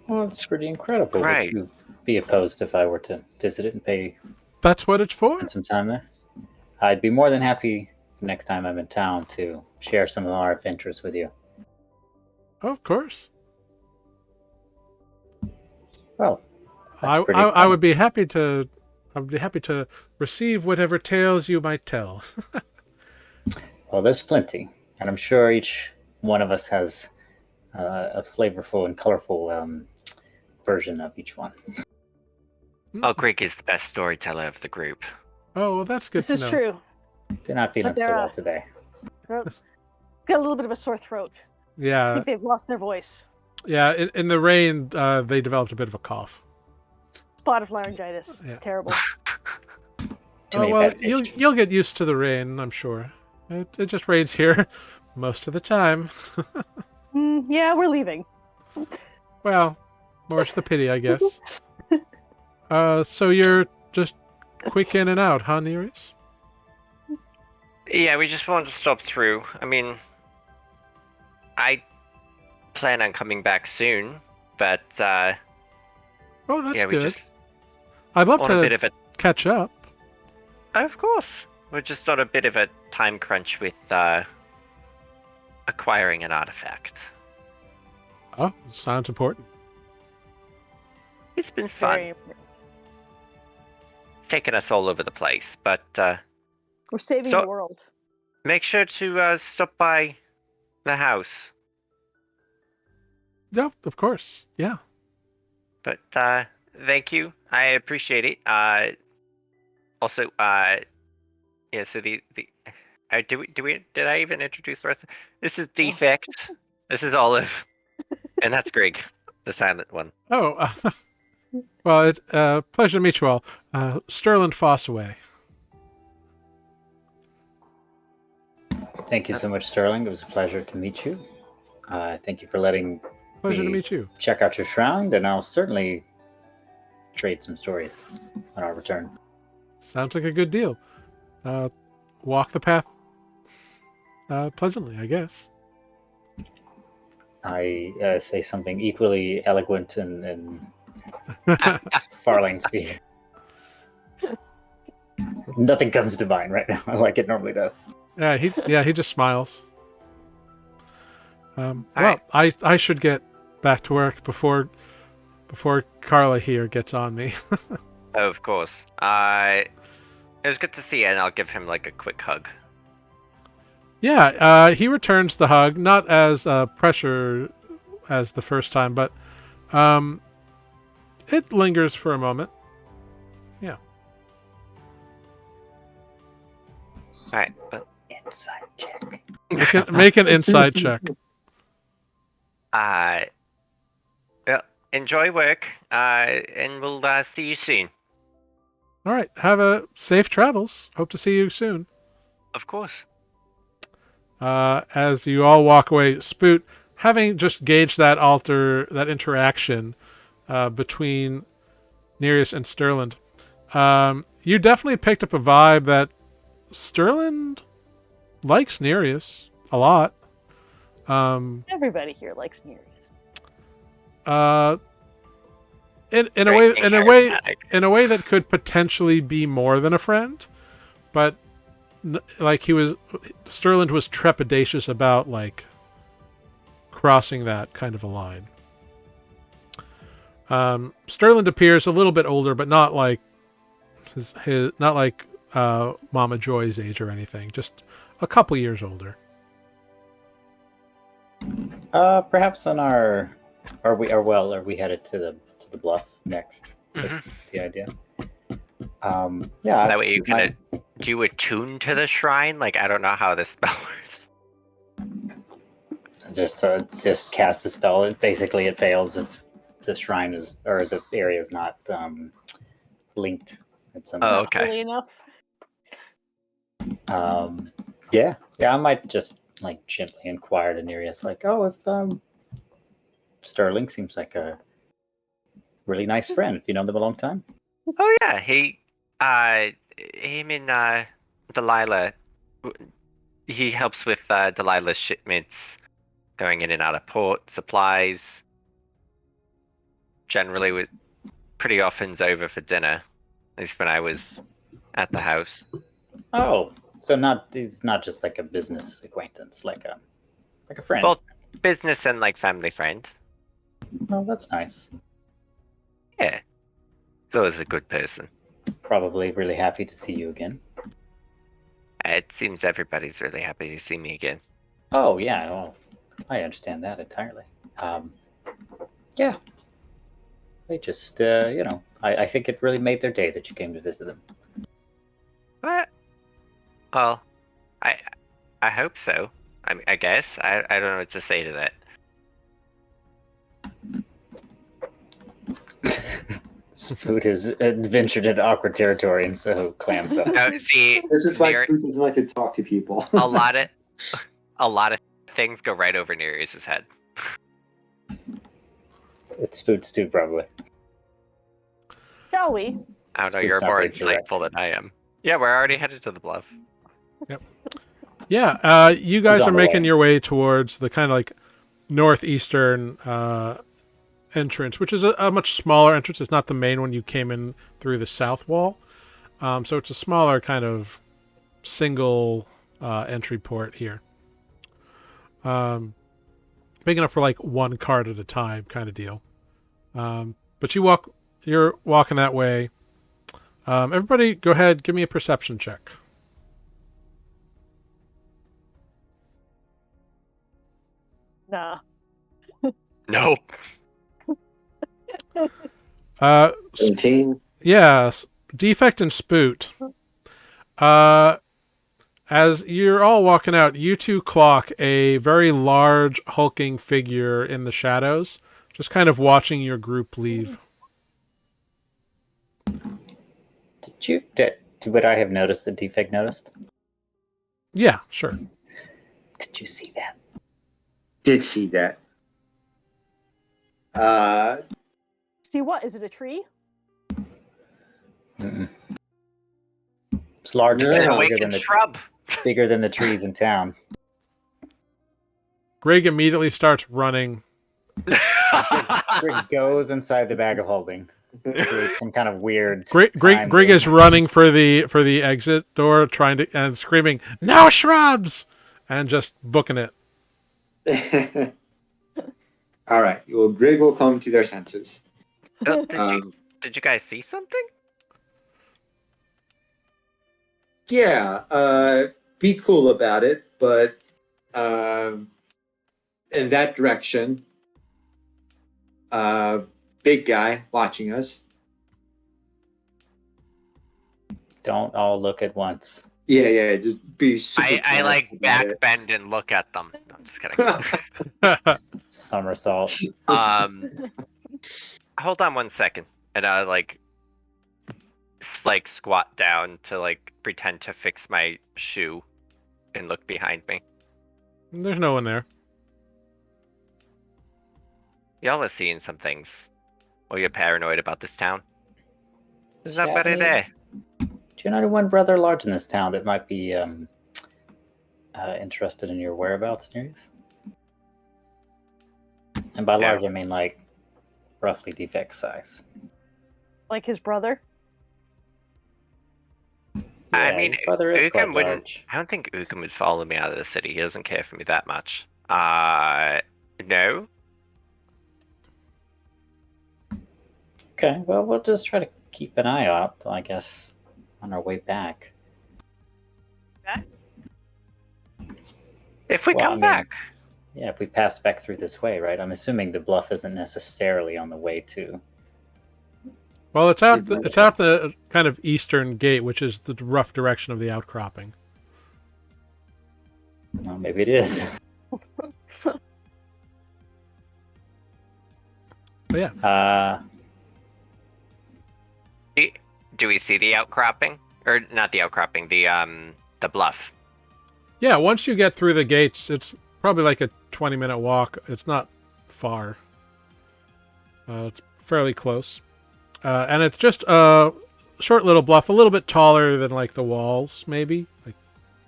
Speaker 5: Well, it's pretty incredible.
Speaker 4: Great.
Speaker 5: Would you be opposed if I were to visit it and
Speaker 1: That's what it's for.
Speaker 5: spend some time there? I'd be more than happy the next time I'm in town to share some of our adventures with you.
Speaker 1: Oh, of course.
Speaker 5: Well, that's
Speaker 1: I
Speaker 5: pretty
Speaker 1: I
Speaker 5: fun.
Speaker 1: would be happy to. I would be happy to receive whatever tales you might tell.
Speaker 5: Well, there's plenty, and I'm sure each one of us has a flavorful and colorful version of each one.
Speaker 4: Oh, Greg is the best storyteller of the group.
Speaker 1: Oh, well, that's good
Speaker 2: This
Speaker 1: to
Speaker 2: is
Speaker 1: know.
Speaker 2: true.
Speaker 5: They're not feeling so
Speaker 2: they're,
Speaker 5: well today.
Speaker 2: Got a little bit of a sore throat. I
Speaker 1: Yeah,
Speaker 2: think they've lost their voice.
Speaker 1: yeah. In the rain, they developed a bit of a cough.
Speaker 2: Spot of laryngitis. It's
Speaker 1: Yeah.
Speaker 2: terrible.
Speaker 5: Too
Speaker 1: Oh,
Speaker 5: many
Speaker 1: well,
Speaker 5: bad fish.
Speaker 1: you'll get used to the rain, I'm sure. It just rains here most of the time.
Speaker 2: Yeah, we're leaving.
Speaker 1: Well, more's the pity, I guess. So you're just quick in and out, huh, Nereus?
Speaker 4: Yeah, we just wanted to stop through. I mean, I plan on coming back soon, but
Speaker 1: Oh, that's
Speaker 4: yeah, we
Speaker 1: good.
Speaker 4: just
Speaker 1: I'd love
Speaker 4: on a bit
Speaker 1: to
Speaker 4: of a.
Speaker 1: catch up.
Speaker 4: Of course, we're just on a bit of a time crunch with acquiring an artifact.
Speaker 1: Oh, sounds important.
Speaker 4: It's been fun,
Speaker 2: Very important.
Speaker 4: taking us all over the place, but
Speaker 2: We're saving
Speaker 4: So-
Speaker 2: the world.
Speaker 4: make sure to stop by the house.
Speaker 1: Yeah, of course. Yeah.
Speaker 4: But thank you, I appreciate it. Also, yeah. So the did I even introduce the rest? This is Defect. This is Olive, and that's Greg, the silent one.
Speaker 1: Oh, well, it's a pleasure to meet you all. Sterling Fossaway.
Speaker 5: Thank you so much, Sterling. It was a pleasure to meet you. Thank you for letting
Speaker 1: Pleasure to
Speaker 5: me
Speaker 1: meet you.
Speaker 5: check out your shrine, and I'll certainly trade some stories on our return.
Speaker 1: Sounds like a good deal. Walk the path pleasantly, I guess.
Speaker 5: I say something equally eloquent and Farlane speak. Nothing comes to mind right now, like it normally does.
Speaker 1: he just smiles. Well,
Speaker 4: right.
Speaker 1: I should get back to work before Carla here gets on me.
Speaker 4: Of course. It was good to see you, and I'll give him like a quick hug.
Speaker 1: Yeah, he returns the hug, not as pressure as the first time, but it lingers for a moment. Yeah.
Speaker 4: All right. Well,
Speaker 5: Inside check.
Speaker 1: Make an insight check.
Speaker 4: well, enjoy work, and we'll see you soon.
Speaker 1: All right. Have a safe travels. Hope to see you soon.
Speaker 4: Of course.
Speaker 1: As you all walk away, Spoot, having just gauged that interaction between Nereus and Sterland, you definitely picked up a vibe that Sterland likes Nereus a lot.
Speaker 2: Everybody here likes Nereus.
Speaker 1: In a
Speaker 4: Very
Speaker 1: way
Speaker 4: charismatic.
Speaker 1: in a way that could potentially be more than a friend, but like Sterland was trepidatious about like crossing that kind of a line. Sterland appears a little bit older, but not like his not like Mama Joy's age or anything, just a couple years older.
Speaker 5: Perhaps on are we headed to the bluff next? Is that the idea? Yeah.
Speaker 4: That way you can do a tune to the shrine. Like, I don't know how this spell works.
Speaker 5: Just cast a spell. Basically, it fails if the shrine is or the area is not linked. It's
Speaker 4: Oh, okay.
Speaker 2: Really enough.
Speaker 5: Yeah. I might just like gently inquire to Nereus, like, oh, if Sterling seems like a really nice friend. If you know them a long time.
Speaker 4: Oh yeah, him and Delilah. He helps with Delilah's shipments, going in and out of port, supplies. Generally, with pretty often's over for dinner. At least when I was at the house.
Speaker 5: Oh, so he's not just like a business acquaintance, like a friend.
Speaker 4: Both business and like family friend.
Speaker 5: Oh, that's nice.
Speaker 4: Yeah. He's always a good person.
Speaker 5: Probably really happy to see you again.
Speaker 4: It seems everybody's really happy to see me again.
Speaker 5: Oh yeah, well, I understand that entirely. Yeah. They just, I think it really made their day that you came to visit them.
Speaker 4: But, well, I hope so. I guess. I don't know what to say to that.
Speaker 5: Spoot has ventured into awkward territory and so clams up.
Speaker 4: Oh, see,
Speaker 3: This is why Spook doesn't like to talk to people.
Speaker 4: a lot of things go right over Nereus' head.
Speaker 5: It's Spoot's too, probably.
Speaker 2: Shall we?
Speaker 4: I don't know,
Speaker 5: Spook's
Speaker 4: you're
Speaker 5: not
Speaker 4: more
Speaker 5: very direct.
Speaker 4: insightful than I am. Yeah, we're already headed to the bluff.
Speaker 1: Yeah, you guys
Speaker 5: on
Speaker 1: are
Speaker 5: the
Speaker 1: making
Speaker 5: way.
Speaker 1: your way towards the kind of like northeastern entrance, which is a much smaller entrance. It's not the main one you came in through the south wall. So it's a smaller kind of single entry port here. Big enough for like one cart at a time kind of deal. But you're walking that way. Everybody go ahead, give me a perception check.
Speaker 2: Nah.
Speaker 4: Nope.
Speaker 3: 17.
Speaker 1: Yes, Defect and Spoot. As you're all walking out, you two clock a very large, hulking figure in the shadows, just kind of watching your group leave.
Speaker 5: Would I have noticed that Defect noticed?
Speaker 1: Yeah, sure.
Speaker 5: Did you see that?
Speaker 3: Did see that.
Speaker 2: See what? Is it a tree?
Speaker 5: Mm-mm. It's large,
Speaker 3: No.
Speaker 5: though,
Speaker 4: An
Speaker 3: Yeah.
Speaker 4: awakened shrub.
Speaker 5: bigger than the trees in town.
Speaker 1: Greg immediately starts running.
Speaker 5: Greg goes inside the bag of holding. Creates some kind of weird.
Speaker 1: Greg is running for the exit door, trying to and screaming, "No shrubs!" and just booking it.
Speaker 3: All right. Well, Grig will come to their senses.
Speaker 4: Did you guys see something?
Speaker 3: Yeah. Be cool about it, but in that direction, big guy watching us.
Speaker 5: Don't all look at once.
Speaker 3: Yeah. Just be super.
Speaker 4: I like
Speaker 3: quiet
Speaker 4: back
Speaker 3: about it.
Speaker 4: bend and look at them. No, I'm just kidding.
Speaker 5: Somersault.
Speaker 4: Hold on 1 second, and I like squat down to like pretend to fix my shoe, and look behind me.
Speaker 1: There's no one there.
Speaker 4: Y'all are seeing some things. Or you're paranoid about this town. There's
Speaker 5: Yeah,
Speaker 4: nobody
Speaker 5: I mean-
Speaker 4: there.
Speaker 5: Do you know anyone rather large in this town that might be interested in your whereabouts, Nereus? And by
Speaker 4: Yeah.
Speaker 5: large, I mean like roughly Defect size.
Speaker 2: Like his brother?
Speaker 4: I
Speaker 5: Yeah,
Speaker 4: mean,
Speaker 5: your brother is quite
Speaker 4: Ukum wouldn't.
Speaker 5: large.
Speaker 4: I don't think Ukum would follow me out of the city. He doesn't care for me that much. No.
Speaker 5: Okay, well, we'll just try to keep an eye out, I guess, on our way back.
Speaker 4: If we
Speaker 5: Well, I
Speaker 4: come
Speaker 5: mean-
Speaker 4: back.
Speaker 5: Yeah, if we pass back through this way, right? I'm assuming the bluff isn't necessarily on the way to.
Speaker 1: Well, it's out the kind of eastern gate, which is the rough direction of the outcropping.
Speaker 5: Well, maybe it is.
Speaker 1: But yeah,
Speaker 4: Do we see the outcropping? Or not the outcropping, the bluff.
Speaker 1: yeah. Once you get through the gates, it's probably like a 20-minute walk. It's not far. It's fairly close, and it's just a short little bluff, a little bit taller than like the walls, maybe like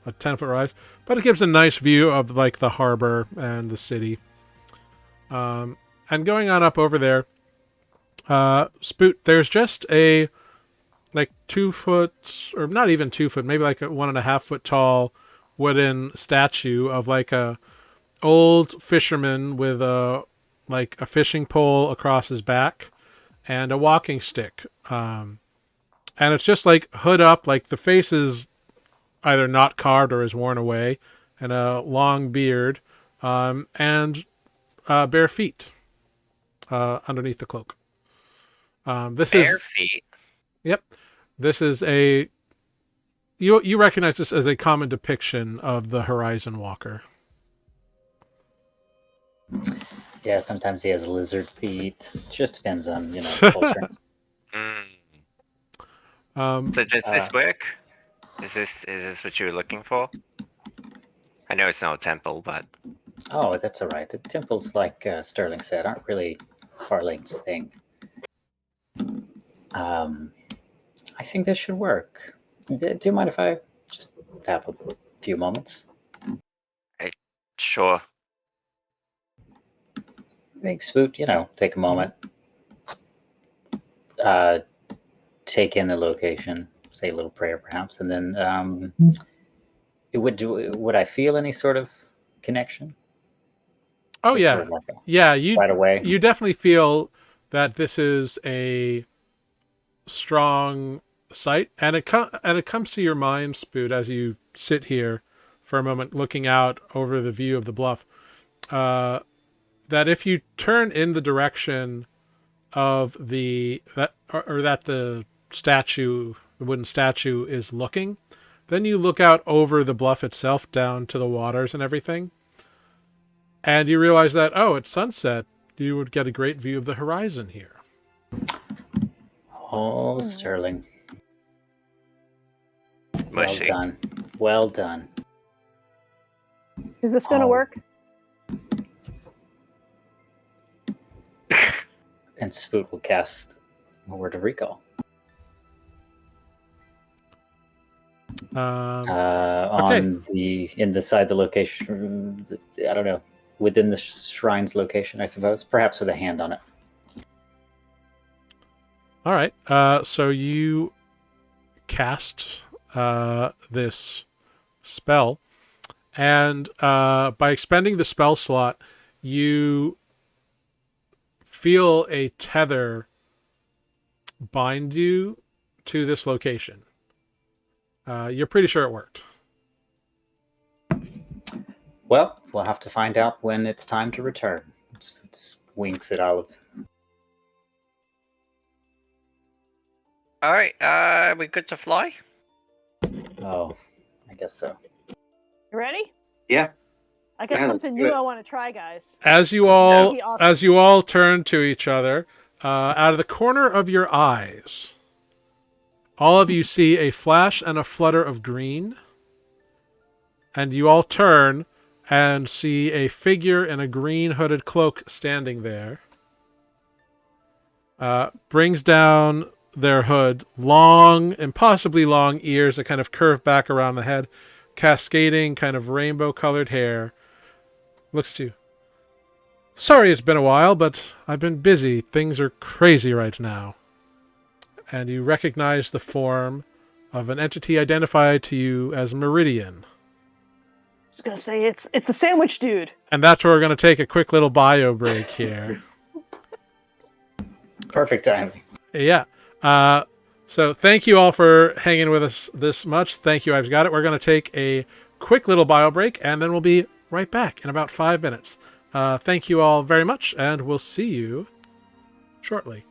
Speaker 1: a 10-foot rise, but it gives a nice view of like the harbor and the city. And going on up over there, Spoot, there's just a like 2 foot, or not even 2 foot, maybe like a 1.5 foot tall wooden statue of like a old fisherman with a fishing pole across his back and a walking stick. And it's just like hood up, like the face is either not carved or is worn away, and a long beard, and bare feet underneath the cloak.
Speaker 4: Bare feet.
Speaker 1: Yep. This is you recognize this as a common depiction of the Horizon Walker.
Speaker 5: Yeah, sometimes he has lizard feet. It just depends on, culture.
Speaker 4: So does this work? Is this what you were looking for? I know it's not a temple, but...
Speaker 5: Oh, that's all right. The temples, like Sterling said, aren't really Farlane's thing. I think this should work. Do you mind if I just have a few moments?
Speaker 4: Sure.
Speaker 5: I think Spoot, take a moment. Take in the location, say a little prayer perhaps, and then would I feel any sort of connection?
Speaker 1: Oh, yeah.
Speaker 5: Sort of like
Speaker 1: right
Speaker 5: away.
Speaker 1: You definitely feel that this is a strong sight, and it comes to your mind, Spoot, as you sit here for a moment looking out over the view of the bluff, that if you turn in the direction of that the wooden statue is looking, then you look out over the bluff itself down to the waters and everything, and you realize that, at sunset you would get a great view of the horizon here.
Speaker 5: Oh, Sterling.
Speaker 4: Mushy.
Speaker 5: Well done.
Speaker 2: Is this going to work?
Speaker 5: And Spoot will cast a word of recall. On inside the location, I don't know, within the shrine's location, I suppose, perhaps with a hand on it.
Speaker 1: All right. So you cast this spell, and by expending the spell slot, you feel a tether bind you to this location. You're pretty sure it worked.
Speaker 5: Well, we'll have to find out when it's time to return. Winks at Olive.
Speaker 4: All right, are we good to fly?
Speaker 5: Oh, I guess so.
Speaker 2: You ready?
Speaker 3: Yeah.
Speaker 2: I got something new I want to try, guys.
Speaker 1: As you all turn to each other, out of the corner of your eyes, all of you see a flash and a flutter of green, and you all turn and see a figure in a green hooded cloak standing there. Brings down their hood, long, impossibly long ears that kind of curve back around the head, cascading kind of rainbow colored hair. Looks to you. Sorry it's been a while, but I've been busy. Things are crazy right now. And you recognize the form of an entity identified to you as Meridian.
Speaker 2: I was going to say, it's the sandwich dude.
Speaker 1: And that's where we're going to take a quick little bio break here.
Speaker 5: Perfect timing.
Speaker 1: Yeah. So thank you all for hanging with us this much. Thank you, I've got it. We're going to take a quick little bio break, and then we'll be right back in about 5 minutes. Thank you all very much, and we'll see you shortly.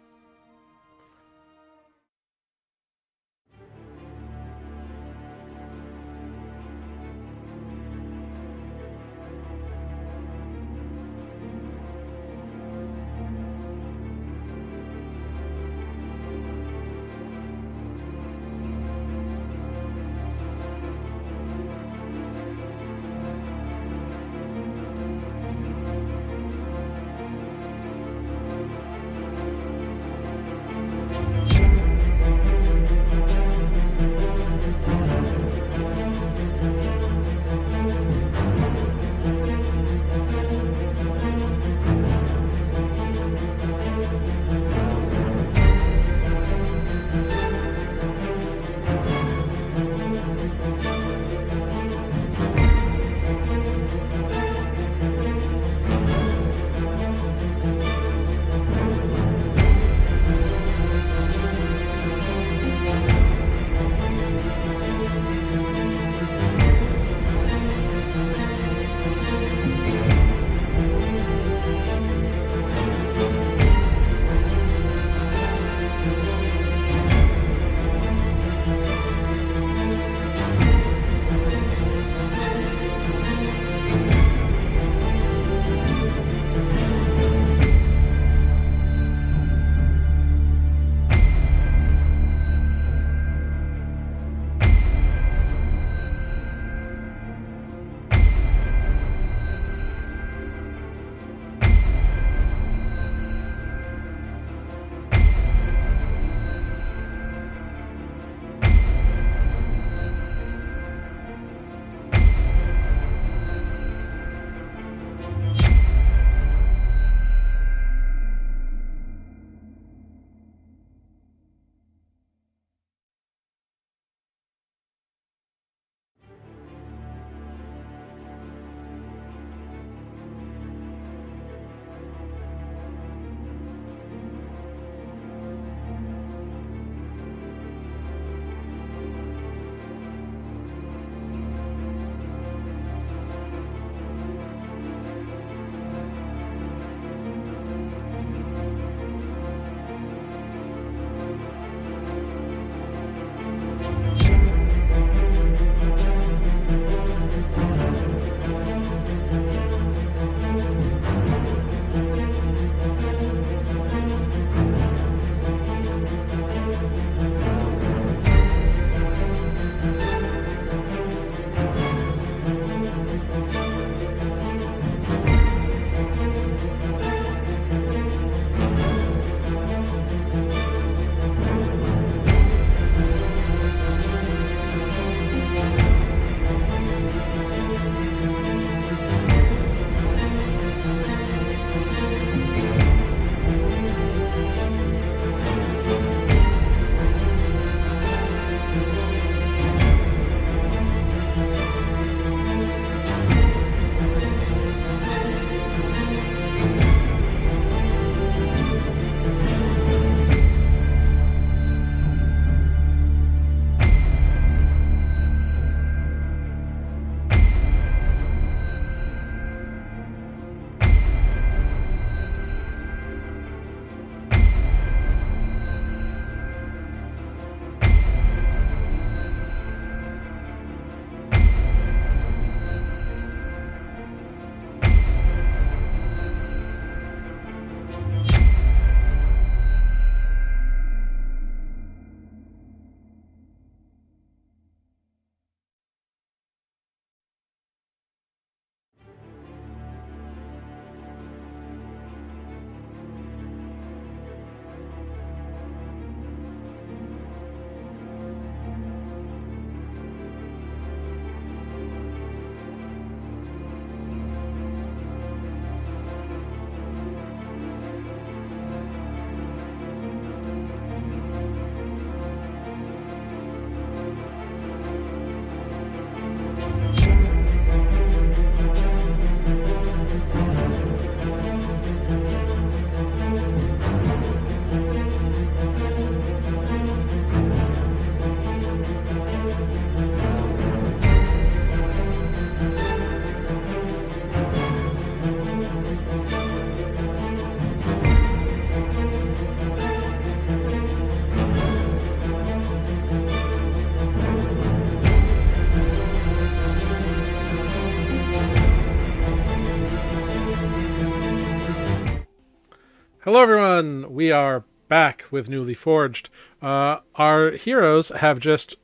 Speaker 1: Hello, everyone. We are back with Nuuli Forged. Our heroes have just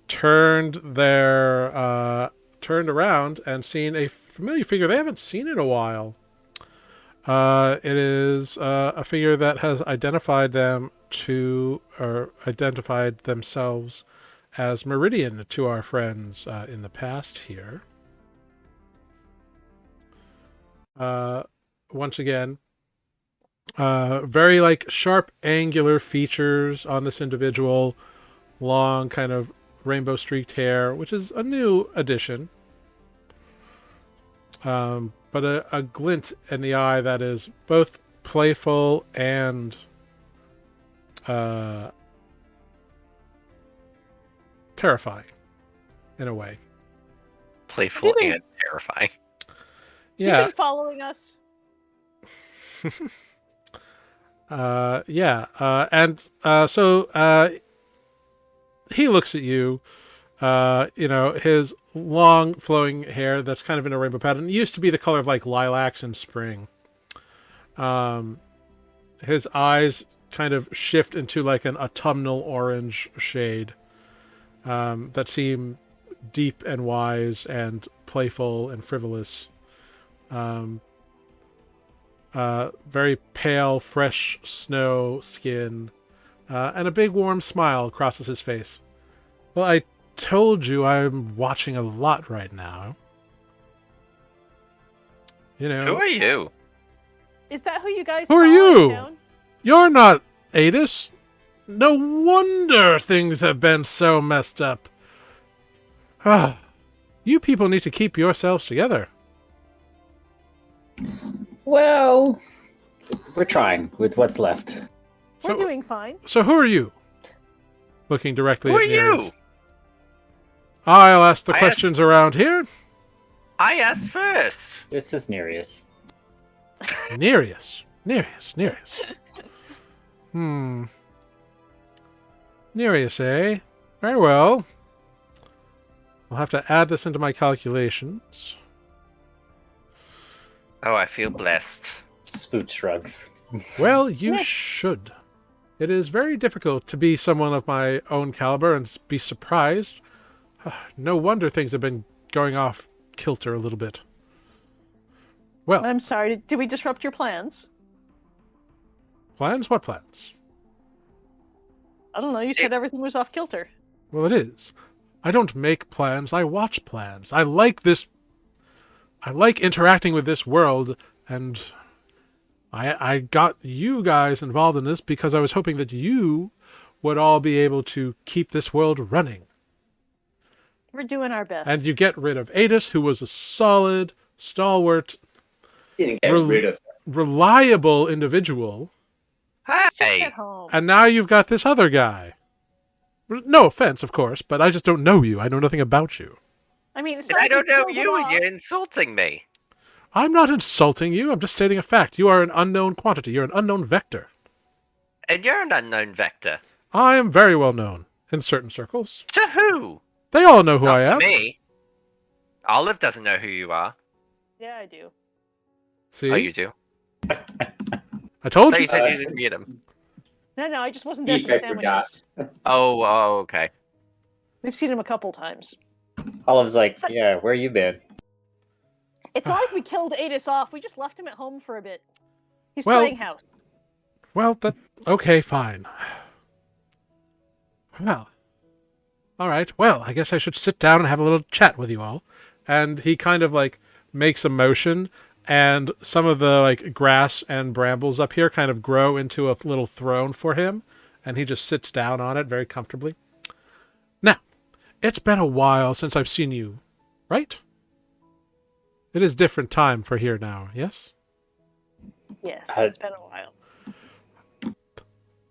Speaker 1: turned around and seen a familiar figure they haven't seen in a while. It is a figure that has identified themselves as Meridian to our friends in the past here. Once again, very sharp angular features on this individual, long kind of rainbow streaked hair, which is a new addition. But a glint in the eye that is both playful and terrifying in a way.
Speaker 4: Playful and terrifying.
Speaker 1: Yeah.
Speaker 2: You've been following us.
Speaker 1: So he looks at you, his long flowing hair that's kind of in a rainbow pattern. It used to be the color of lilacs in spring. His eyes kind of shift into an autumnal orange shade that seem deep and wise and playful and frivolous. Very pale, fresh snow skin, and a big warm smile crosses his face. Well, I told you I'm watching a lot right now.
Speaker 4: Who are you?
Speaker 2: Is that who you guys
Speaker 1: Who are
Speaker 2: saw
Speaker 1: you?
Speaker 2: in town?
Speaker 1: You're not Adis. No wonder things have been so messed up. You people need to keep yourselves together.
Speaker 5: Well, we're trying with what's left.
Speaker 2: We're doing fine.
Speaker 1: So who are you? Looking directly
Speaker 4: Who
Speaker 1: at
Speaker 4: are you?
Speaker 1: Nereus. I'll ask the questions around here.
Speaker 4: I asked first.
Speaker 5: This is Nereus.
Speaker 1: Nereus. Nereus, eh? Very well. I'll have to add this into my calculations.
Speaker 4: Oh, I feel blessed.
Speaker 5: Spoot shrugs.
Speaker 1: Well, you should. It is very difficult to be someone of my own caliber and be surprised. No wonder things have been going off kilter a little bit. Well,
Speaker 2: I'm sorry. Did we disrupt your plans?
Speaker 1: plans? What plans?
Speaker 2: I don't know. You said everything was off kilter.
Speaker 1: Well, it is. I don't make plans, I watch plans. I like interacting with this world, and I got you guys involved in this because I was hoping that you would all be able to keep this world running.
Speaker 2: We're doing our best.
Speaker 1: And you get rid of Adis, who was a solid, stalwart, reliable individual.
Speaker 2: Just
Speaker 4: Hey!
Speaker 2: at home.
Speaker 1: And now you've got this other guy. No offense, of course, but I just don't know you. I know nothing about you.
Speaker 2: I mean, it's
Speaker 4: And
Speaker 2: not
Speaker 4: I
Speaker 2: like
Speaker 4: don't
Speaker 2: we
Speaker 4: know
Speaker 2: killed
Speaker 4: you,
Speaker 2: them
Speaker 4: and you're insulting me.
Speaker 1: I'm not insulting you. I'm just stating a fact. You are an unknown quantity. You're an unknown vector.
Speaker 4: And you're an unknown vector.
Speaker 1: I am very well known in certain circles.
Speaker 4: To who?
Speaker 1: They all know who
Speaker 4: Not
Speaker 1: I am.
Speaker 4: to me. Olive doesn't know who you are.
Speaker 2: Yeah, I do.
Speaker 1: See?
Speaker 4: Oh, you do?
Speaker 1: I told
Speaker 4: Oh,
Speaker 1: you.
Speaker 4: you said you didn't meet him.
Speaker 2: No, I just wasn't there for
Speaker 3: I
Speaker 2: the
Speaker 3: forgot.
Speaker 2: sandwiches.
Speaker 4: Oh, okay.
Speaker 2: We've seen him a couple times.
Speaker 5: Olive's like, yeah, where you been?
Speaker 2: It's not like we killed Adis off. We just left him at home for a bit. He's
Speaker 1: Well-
Speaker 2: playing house.
Speaker 1: Well, okay, fine. Well, all right. Well, I guess I should sit down and have a little chat with you all. And he kind of makes a motion, and some of the grass and brambles up here kind of grow into a little throne for him, and he just sits down on it very comfortably. Now, it's been a while since I've seen you, right? It is different time for here now, yes?
Speaker 2: Yes, it's been a while.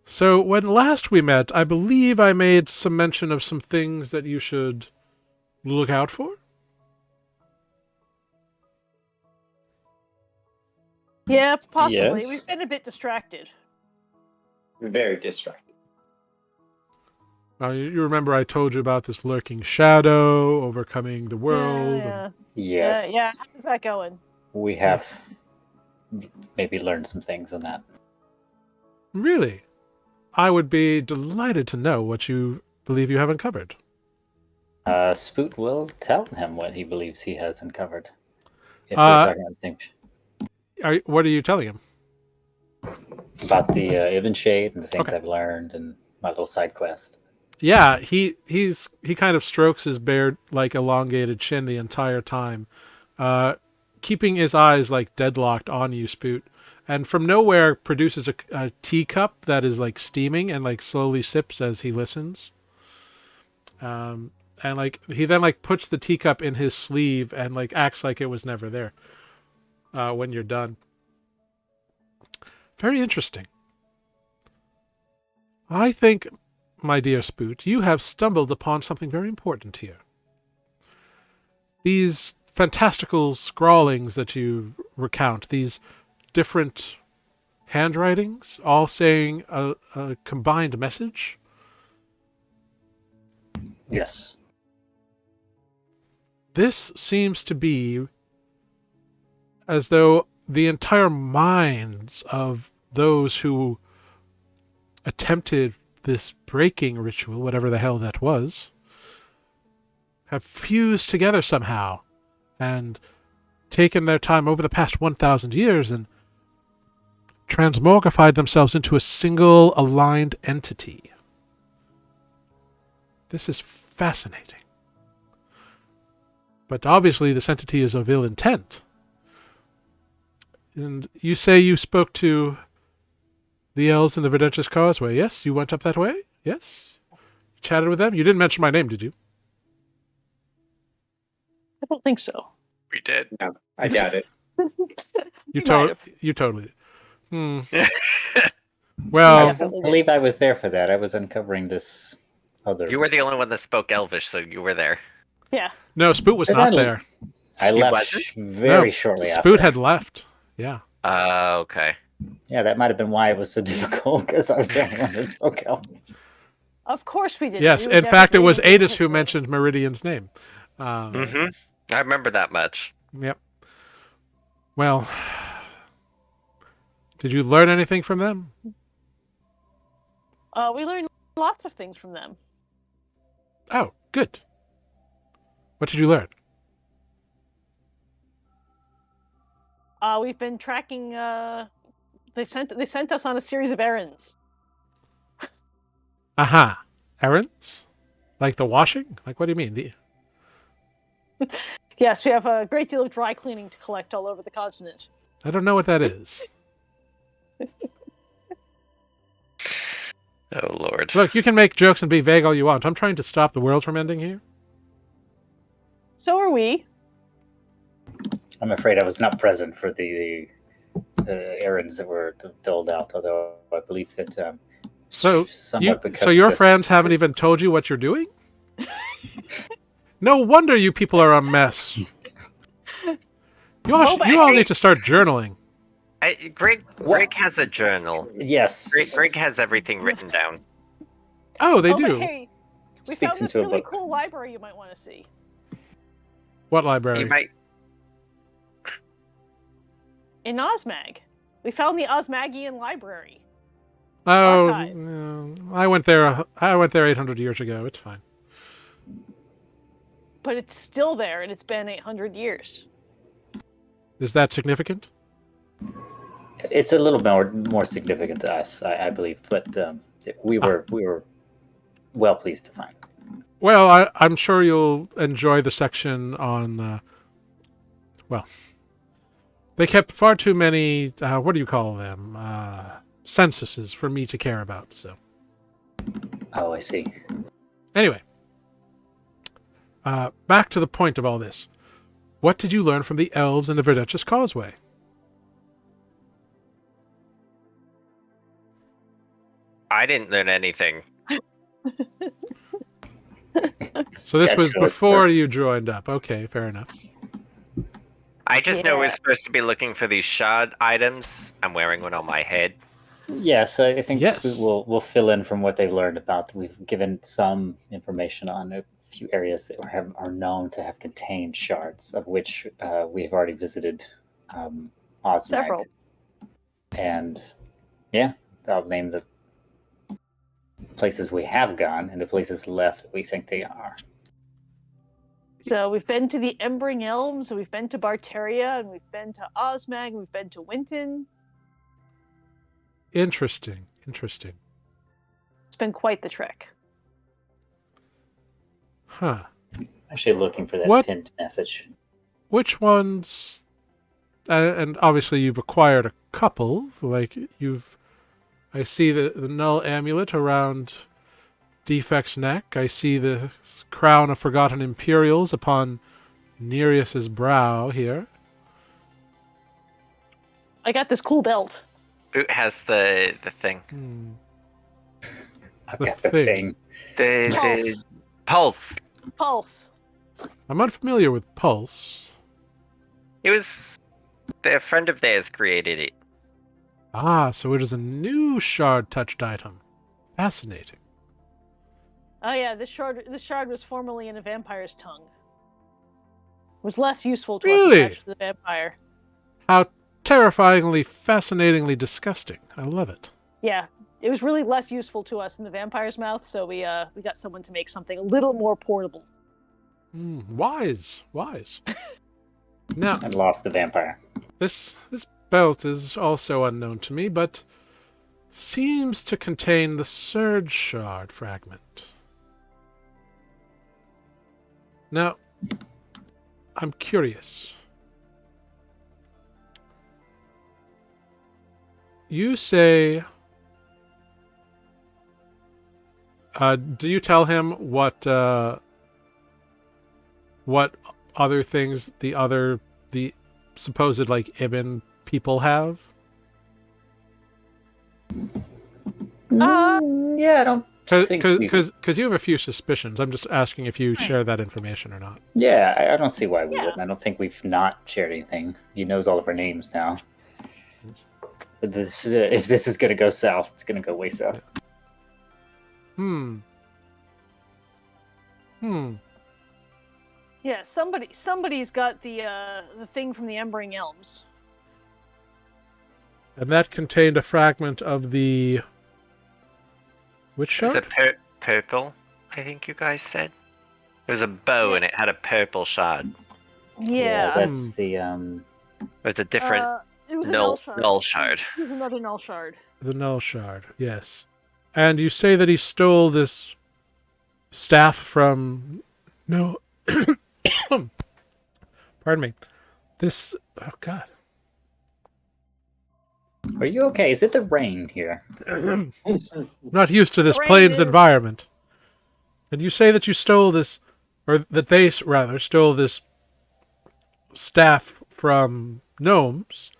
Speaker 1: So when last we met, I believe I made some mention of some things that you should look out for?
Speaker 2: Yeah, possibly.
Speaker 5: Yes.
Speaker 2: We've been a bit distracted.
Speaker 3: Very distracted.
Speaker 1: Now, you remember I told you about this lurking shadow overcoming the world?
Speaker 2: Yeah.
Speaker 5: Yes.
Speaker 2: Yeah. How's that going?
Speaker 5: We have maybe learned some things on that.
Speaker 1: Really? I would be delighted to know what you believe you have uncovered.
Speaker 5: Spoot will tell him what he believes he has uncovered. If we're
Speaker 1: Uh,
Speaker 5: talking about things
Speaker 1: what are you telling him?
Speaker 5: about the Ibn Shade and the things
Speaker 1: Okay.
Speaker 5: I've learned and my little side quest.
Speaker 1: Yeah, he kind of strokes his bare, like, elongated chin the entire time, keeping his eyes like deadlocked on you, Spoot, and from nowhere produces a teacup that is like steaming and like slowly sips as he listens. And like he then like puts the teacup in his sleeve and like acts like it was never there. When you're done, very interesting. I think, my dear Spoot, you have stumbled upon something very important here. These fantastical scrawlings that you recount, these different handwritings, all saying a combined message.
Speaker 5: Yes.
Speaker 1: This seems to be as though the entire minds of those who attempted this breaking ritual, whatever the hell that was, have fused together somehow and taken their time over the past 1,000 years and transmogrified themselves into a single aligned entity. This is fascinating. But obviously this entity is of ill intent. And you say you spoke to the elves in the Verdentious Causeway, yes? You went up that way? Yes? You chatted with them? You didn't mention my name, did you?
Speaker 2: I don't think so.
Speaker 4: We did.
Speaker 3: No, I doubt it.
Speaker 1: You
Speaker 2: might have.
Speaker 1: totally. Hmm.
Speaker 5: I
Speaker 1: Well,
Speaker 2: Definitely did.
Speaker 5: believe I was there for that. I was uncovering this other.
Speaker 4: You were the only one that spoke Elvish, so you were there.
Speaker 2: Yeah.
Speaker 1: no, Spoot was
Speaker 5: But
Speaker 1: not
Speaker 5: I-
Speaker 1: there.
Speaker 5: I
Speaker 4: He
Speaker 5: left
Speaker 4: wasn't?
Speaker 5: very
Speaker 1: No,
Speaker 5: shortly after.
Speaker 1: Spoot had left. Yeah.
Speaker 4: Okay.
Speaker 5: Yeah, that might have been why it was so difficult, because I was the only one that spoke Elvish.
Speaker 2: Of course we did.
Speaker 1: Yes,
Speaker 2: We would
Speaker 1: in fact, it
Speaker 2: never
Speaker 1: was
Speaker 2: be able
Speaker 1: Adis
Speaker 2: to
Speaker 1: who
Speaker 2: do it.
Speaker 1: mentioned Meridian's name.
Speaker 4: Mm-hmm. I remember that much.
Speaker 1: Yep. Well, did you learn anything from them?
Speaker 2: We learned lots of things from them.
Speaker 1: Oh, good. What did you learn?
Speaker 2: We've been tracking. They sent us on a series of errands.
Speaker 1: Aha. Errands? Like the washing? Like, what do you mean?
Speaker 2: Yes, we have a great deal of dry cleaning to collect all over the continent.
Speaker 1: I don't know what that is.
Speaker 4: Oh, Lord.
Speaker 1: Look, you can make jokes and be vague all you want. I'm trying to stop the world from ending here.
Speaker 2: So are we.
Speaker 5: I'm afraid I was not present for the errands that were doled out, although I believe that somewhat because
Speaker 1: So
Speaker 5: of
Speaker 1: your
Speaker 5: this-
Speaker 1: friends haven't even told you what you're doing? No wonder you people are a mess. You all need to start journaling.
Speaker 4: Greg has a journal.
Speaker 5: Yes.
Speaker 4: Greg has everything written down.
Speaker 1: Oh, they
Speaker 2: But
Speaker 1: do.
Speaker 2: hey, we
Speaker 5: Speaks
Speaker 2: found this
Speaker 5: into a
Speaker 2: really
Speaker 5: book.
Speaker 2: cool library you might want to see.
Speaker 1: What library?
Speaker 4: You might.
Speaker 2: In Osmag. We found the Osmagian library.
Speaker 1: Oh,
Speaker 2: archive.
Speaker 1: no. I went there 800 years ago. It's fine.
Speaker 2: But it's still there, and it's been 800 years.
Speaker 1: Is that significant?
Speaker 5: It's a little more significant to us, I believe, but we were well pleased to find.
Speaker 1: Well, I'm sure you'll enjoy the section on. They kept far too many. What do you call them? Censuses for me to care about. So
Speaker 5: Oh, I see.
Speaker 1: anyway, back to the point of all this. What did you learn from the elves in the Verdentious Causeway?
Speaker 4: I didn't learn anything.
Speaker 1: So this
Speaker 5: Got
Speaker 1: was
Speaker 5: to us
Speaker 1: before
Speaker 5: first.
Speaker 1: you joined up. Okay, fair enough.
Speaker 4: I just know we're
Speaker 2: Yeah.
Speaker 4: supposed to be looking for these shard items. I'm wearing one on my head.
Speaker 5: Yes, I think
Speaker 1: Yes.
Speaker 5: Scoot will fill in from what they've learned about. We've given some information on a few areas that are known to have contained shards, of which we've already visited Osmag.
Speaker 2: Several.
Speaker 5: And yeah, I'll name the places we have gone and the places left that we think they are.
Speaker 2: So we've been to the Embering Elms, we've been to Barteria, and we've been to Osmag, and we've been to Winton.
Speaker 1: Interesting.
Speaker 2: It's been quite the trek.
Speaker 1: Huh.
Speaker 5: Actually looking for that
Speaker 1: What?
Speaker 5: pinned message.
Speaker 1: Which ones? And obviously you've acquired a couple. Like I see the null amulet around Defect's neck. I see the crown of forgotten Imperials upon Nereus's brow here.
Speaker 2: I got this cool belt.
Speaker 4: Boot has the thing.
Speaker 5: I've
Speaker 1: The
Speaker 5: got the
Speaker 1: thing.
Speaker 5: thing.
Speaker 4: The pulse.
Speaker 2: Pulse.
Speaker 1: I'm unfamiliar with Pulse.
Speaker 4: It was a friend of theirs created it.
Speaker 1: Ah, so it is a new shard-touched item. Fascinating.
Speaker 2: Oh yeah, this shard was formerly in a vampire's tongue. It was less useful to
Speaker 1: Really?
Speaker 2: us attached to the vampire.
Speaker 1: How terrifyingly, fascinatingly disgusting. I love it.
Speaker 2: Yeah, it was really less useful to us in the vampire's mouth, so we got someone to make something a little more portable.
Speaker 1: Wise. Now,
Speaker 5: And lost the vampire.
Speaker 1: this belt is also unknown to me, but seems to contain the Surge Shard fragment. Now, I'm curious. You say... do you tell him what other things the supposed, like, Ibn people have?
Speaker 5: Yeah, I don't think
Speaker 1: Because you have a few suspicions. I'm just asking if you share that information or not.
Speaker 5: Yeah, I don't see why we
Speaker 2: Yeah.
Speaker 5: wouldn't. I don't think we've not shared anything. He knows all of our names now. But if this is going to go south, it's going to go way south.
Speaker 2: Yeah, somebody's got the thing from the Embering Elms.
Speaker 1: And that contained a fragment of the... Which
Speaker 4: It was
Speaker 1: shard?
Speaker 4: a purple, I think you guys said. It was a bow and it had a purple shard.
Speaker 2: Yeah.
Speaker 5: That's the
Speaker 4: With a different
Speaker 2: It was a null
Speaker 4: null
Speaker 2: shard.
Speaker 4: shard.
Speaker 2: It was another null shard.
Speaker 1: The Null Shard, yes. And you say that he stole this staff from... No... Pardon me. This... Oh, God.
Speaker 5: Are you okay? Is it the rain here?
Speaker 1: I'm not used to this
Speaker 2: The rain
Speaker 1: plains
Speaker 2: is-
Speaker 1: environment. And you say that you stole this... Or that they, rather, stole this staff from gnomes,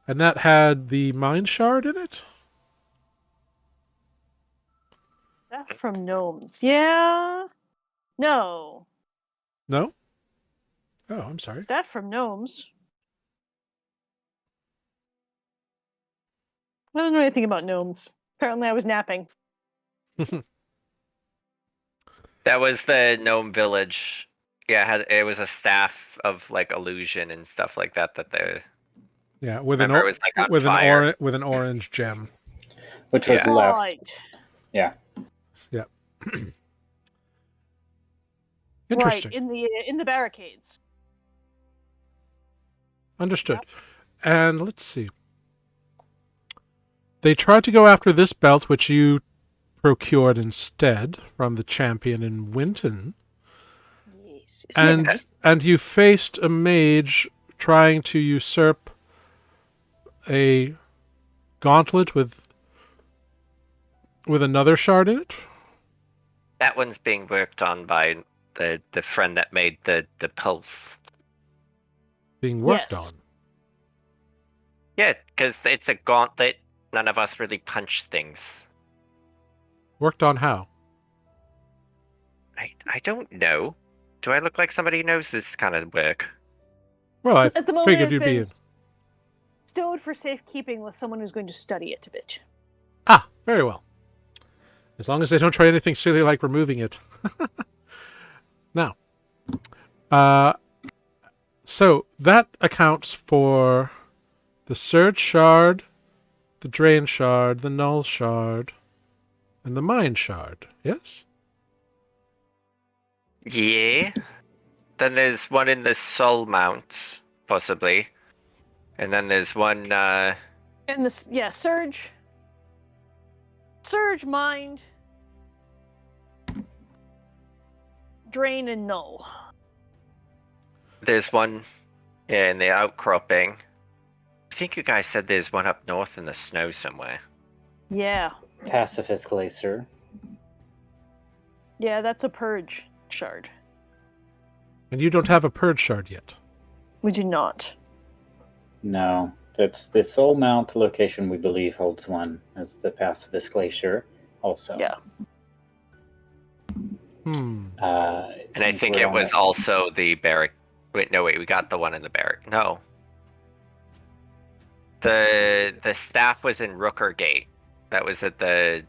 Speaker 1: and that had the Mind Shard in it?
Speaker 2: That from gnomes. Yeah. No.
Speaker 1: No? Oh, I'm sorry.
Speaker 2: That from gnomes. I don't know anything about gnomes. Apparently I was napping.
Speaker 4: That was the gnome village. Yeah, it was a staff of like illusion and stuff like that. That they
Speaker 1: Yeah, with an,
Speaker 4: remember it was like on
Speaker 1: with
Speaker 4: fire.
Speaker 1: with an orange gem.
Speaker 5: Which was
Speaker 4: Yeah.
Speaker 5: left.
Speaker 2: Right.
Speaker 5: Yeah.
Speaker 1: Yeah.
Speaker 2: Right,
Speaker 1: Interesting.
Speaker 2: in the barricades.
Speaker 1: Understood. And let's see. They tried to go after this belt, which you procured instead from the champion in Winton.
Speaker 2: Yes.
Speaker 1: And you faced a mage trying to usurp a gauntlet with another shard in it.
Speaker 4: That one's being worked on by the friend that made the pulse.
Speaker 1: Being worked
Speaker 2: Yes.
Speaker 1: on.
Speaker 4: Yeah, because it's a gauntlet. None of us really punch things.
Speaker 1: Worked on how?
Speaker 4: I don't know. Do I look like somebody who knows this kind of work?
Speaker 1: Well, I
Speaker 2: At the moment,
Speaker 1: figured
Speaker 2: it's
Speaker 1: you'd be
Speaker 2: been
Speaker 1: in.
Speaker 2: stowed for safekeeping with someone who's going to study it a bit.
Speaker 1: Ah, very well. As long as they don't try anything silly like removing it. Now, so that accounts for the Surge Shard the Drain Shard, the Null Shard, and the Mind Shard. Yes?
Speaker 4: Yeah. Then there's one in the Soul Mount, possibly. And then there's one,
Speaker 2: And this, yeah, Surge, Mind, Drain, and Null.
Speaker 4: there's one, yeah, in the Outcropping. I think you guys said there's one up north in the snow somewhere.
Speaker 2: Yeah.
Speaker 5: Pacifist Glacier.
Speaker 2: Yeah, that's a Purge shard.
Speaker 1: And you don't have a Purge Shard yet.
Speaker 2: We do not.
Speaker 5: No, that's the Soul Mount location. We believe holds one as the Pacifist Glacier. Also,
Speaker 2: Yeah.
Speaker 4: And I think it was also the barrack. Wait, we got the one in the barrack. No. The staff was in Rooker Gate. That was at the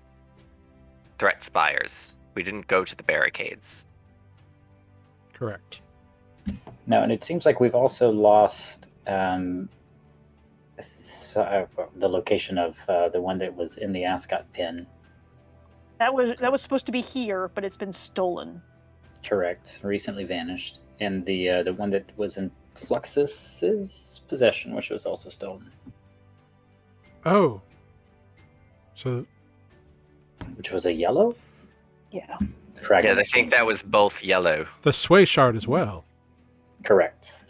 Speaker 4: threat spires. We didn't go to the barricades.
Speaker 1: Correct.
Speaker 5: No, and it seems like we've also lost the location of the one that was in the Ascot pin.
Speaker 2: That was supposed to be here, but it's been stolen.
Speaker 5: Correct. Recently vanished. And the one that was in Fluxus's possession, which was also stolen.
Speaker 1: Oh. So...
Speaker 5: Which was a yellow?
Speaker 2: Yeah.
Speaker 5: Fragment.
Speaker 4: Yeah, I think that was both yellow.
Speaker 1: the Sway Shard as well.
Speaker 5: Correct.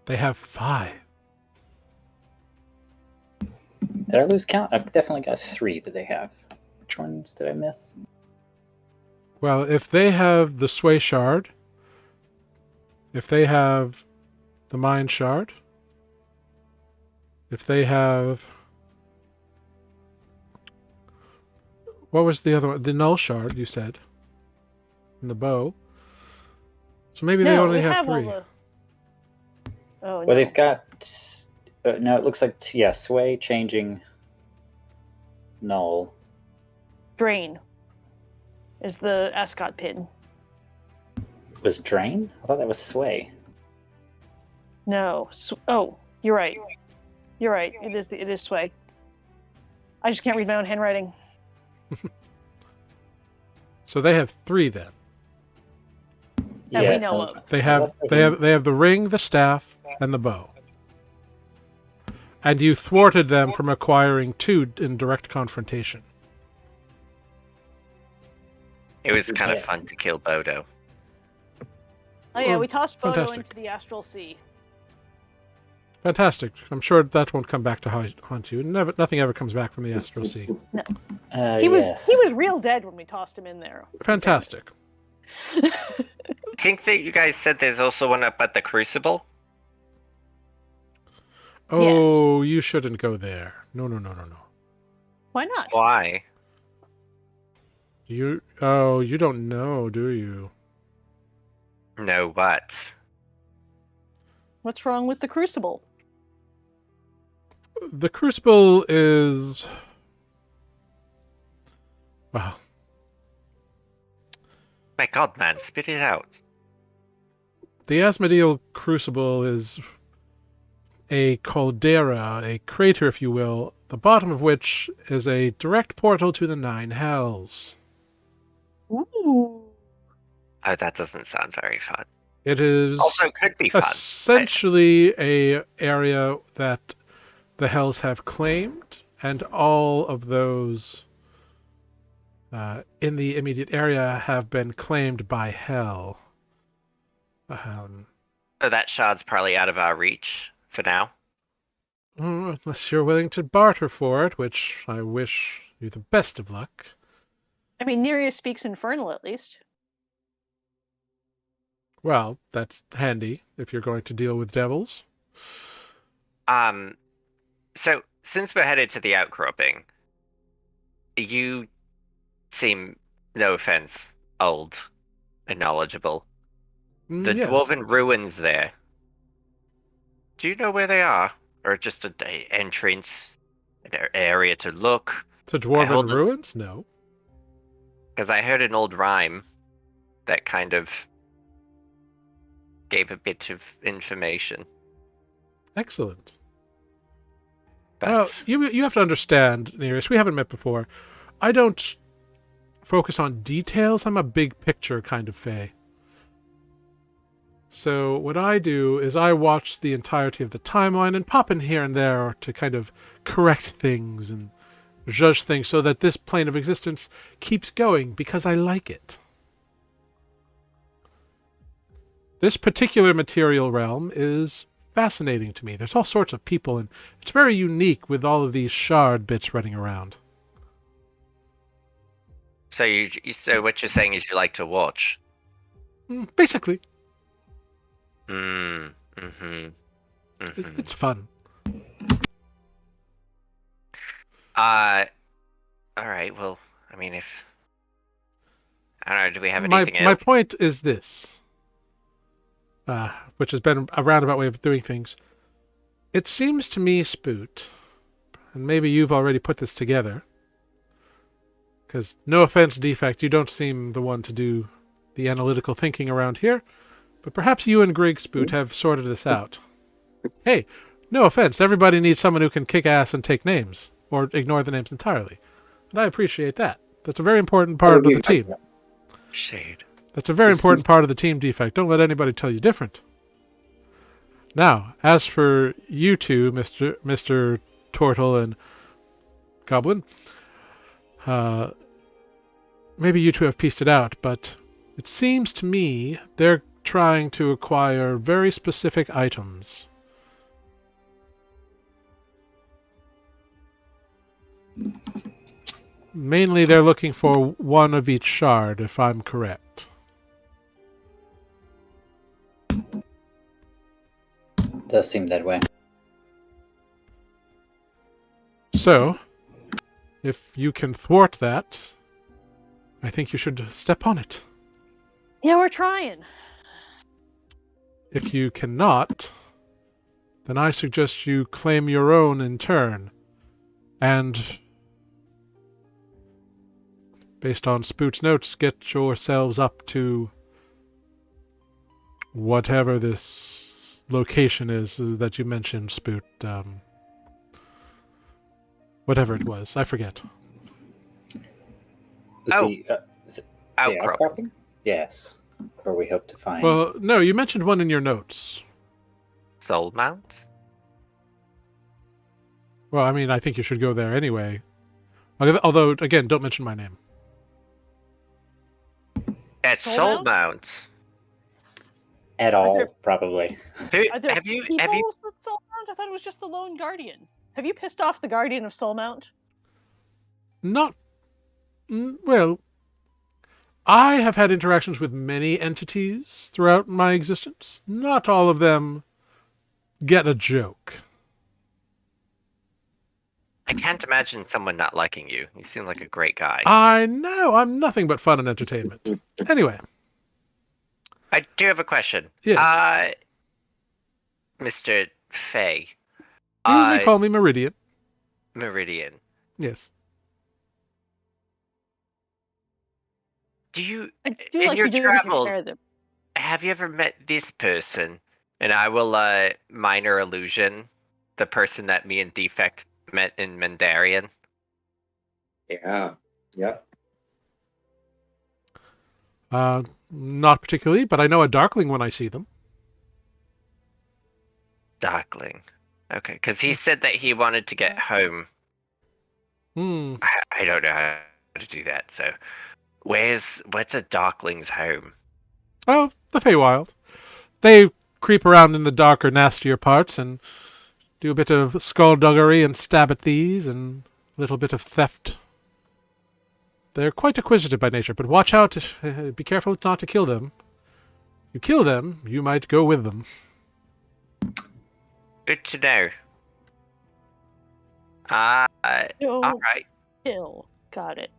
Speaker 1: They have 5.
Speaker 5: Did I lose count? I've definitely got 3 that they have. Which ones did I miss?
Speaker 1: Well, if they have the Sway Shard, if they have the Mind Shard, if they have... What was the other one? The Null Shard, you said. And the bow. So maybe they only have 3.
Speaker 2: Oh,
Speaker 5: Well,
Speaker 2: no.
Speaker 5: they've got... no, it looks like, yeah, Sway changing Null.
Speaker 2: Drain is the Ascot pin.
Speaker 5: Was Drain? I thought that was Sway.
Speaker 2: No. Oh, you're right. You're right. It is Sway. I just can't read my own handwriting.
Speaker 1: So they have 3 then.
Speaker 2: That we know of.
Speaker 1: They have the ring, the staff, and the bow. And you thwarted them from acquiring 2 in direct confrontation.
Speaker 4: It was kind of fun to kill Bodo.
Speaker 2: Oh yeah, we tossed Bodo
Speaker 1: Fantastic.
Speaker 2: into the Astral Sea.
Speaker 1: Fantastic. I'm sure that won't come back to haunt you. Nothing ever comes back from the Astral Sea.
Speaker 2: He was real dead when we tossed him in there.
Speaker 1: Fantastic.
Speaker 4: I think that you guys said there's also one up at the Crucible.
Speaker 1: Oh, you shouldn't go there. No.
Speaker 2: Why not?
Speaker 4: Why?
Speaker 1: You don't know, do you?
Speaker 4: No, what?
Speaker 2: What's wrong with the Crucible?
Speaker 1: The Crucible is... Well...
Speaker 4: My god, man, spit it out.
Speaker 1: The Asmodeal Crucible is a caldera, a crater, if you will, the bottom of which is a direct portal to the 9 hells.
Speaker 2: Ooh.
Speaker 4: Oh, that doesn't sound very fun.
Speaker 1: It is
Speaker 4: Also, could be fun.
Speaker 1: essentially a area that the hells have claimed, and all of those in the immediate area have been claimed by hell.
Speaker 4: So that shard's probably out of our reach for now.
Speaker 1: Unless you're willing to barter for it, which I wish you the best of luck.
Speaker 2: I mean, Nereus speaks Infernal at least.
Speaker 1: Well, that's handy if you're going to deal with devils.
Speaker 4: So since we're headed to the Outcropping, you seem, no offense, old and knowledgeable. The
Speaker 1: Yes.
Speaker 4: dwarven ruins there. Do you know where they are? Or just an entrance, an area to look?
Speaker 1: The Dwarven
Speaker 4: hold it-
Speaker 1: Ruins? No.
Speaker 4: Because I heard an old rhyme that kind of gave a bit of information.
Speaker 1: Excellent.
Speaker 4: But
Speaker 1: Well, you have to understand, Nereus, we haven't met before. I don't focus on details. I'm a big picture kind of fae. So what I do is I watch the entirety of the timeline and pop in here and there to kind of correct things and judge things so that this plane of existence keeps going because I like it. This particular material realm is fascinating to me. There's all sorts of people, and it's very unique with all of these shard bits running around.
Speaker 4: so so what you're saying is you like to watch.
Speaker 1: Basically, it's fun.
Speaker 4: All right. Well, I mean, if I don't know, do we have
Speaker 1: My
Speaker 4: anything else?
Speaker 1: point is this, which has been a roundabout way of doing things. It seems to me, Spoot, and maybe you've already put this together, because no offense, Defect, you don't seem the one to do the analytical thinking around here, but perhaps you and Greg Spoot have sorted this out. Hey, no offense, everybody needs someone who can kick ass and take names, or ignore the names entirely. And I appreciate that. That's a very important part of the team.
Speaker 4: Shade.
Speaker 1: That's a very important part of the team, Defect. Don't let anybody tell you different. Now, as for you two, Mr. Turtle and Goblin, maybe you two have pieced it out, but it seems to me they're trying to acquire very specific items. Mainly they're looking for one of each shard, if I'm correct.
Speaker 5: Does seem that way.
Speaker 1: So, if you can thwart that, I think you should step on it.
Speaker 2: Yeah, we're trying.
Speaker 1: If you cannot, then I suggest you claim your own in turn. And, based on Spoot's notes, get yourselves up to whatever this location is that you mentioned, Spoot. Whatever it was. I forget.
Speaker 5: Is it the
Speaker 4: Outcropping.
Speaker 5: outcropping? Yes. Where we hope to find.
Speaker 1: Well, no, you mentioned one in your notes.
Speaker 4: Soul Mount.
Speaker 1: Well, I mean, I think you should go there anyway. Although, again, don't mention my name.
Speaker 4: At
Speaker 2: Soul
Speaker 4: Soul
Speaker 2: Mount?
Speaker 4: Mount.
Speaker 5: At
Speaker 2: Are
Speaker 5: all,
Speaker 2: there-
Speaker 5: probably.
Speaker 2: Are there
Speaker 4: Have you
Speaker 2: people at Soul Mount? I thought it was just the lone guardian. Have you pissed off the guardian of Soul Mount?
Speaker 1: Not. Well, I have had interactions with many entities throughout my existence. Not all of them get a joke.
Speaker 4: I can't imagine someone not liking you. You seem like a great guy.
Speaker 1: I know, I'm nothing but fun and entertainment. Anyway,
Speaker 4: I do have a question.
Speaker 1: yes.
Speaker 4: Mr. Fay.
Speaker 1: You may call me Meridian.
Speaker 4: Meridian.
Speaker 1: Yes.
Speaker 4: Do you,
Speaker 2: I do
Speaker 4: in
Speaker 2: like
Speaker 4: your
Speaker 2: you do
Speaker 4: travels,
Speaker 2: compare them.
Speaker 4: have you ever met this person? And I will minor illusion the person that me and Defect met in Mandarian.
Speaker 3: Yeah. Yep.
Speaker 1: Not particularly, but I know a Darkling when I see them.
Speaker 4: Darkling. Okay, because he said that he wanted to get home. I don't know how to do that, so what's a Darkling's home?
Speaker 1: Oh, the Feywild. They creep around in the darker, nastier parts and do a bit of skullduggery and stab at thieves and a little bit of theft. They're quite acquisitive by nature, but watch out. Be careful not to kill them. If you kill them, you might go with them.
Speaker 4: Good to know.
Speaker 2: No,
Speaker 4: Alright.
Speaker 2: kill. Got it.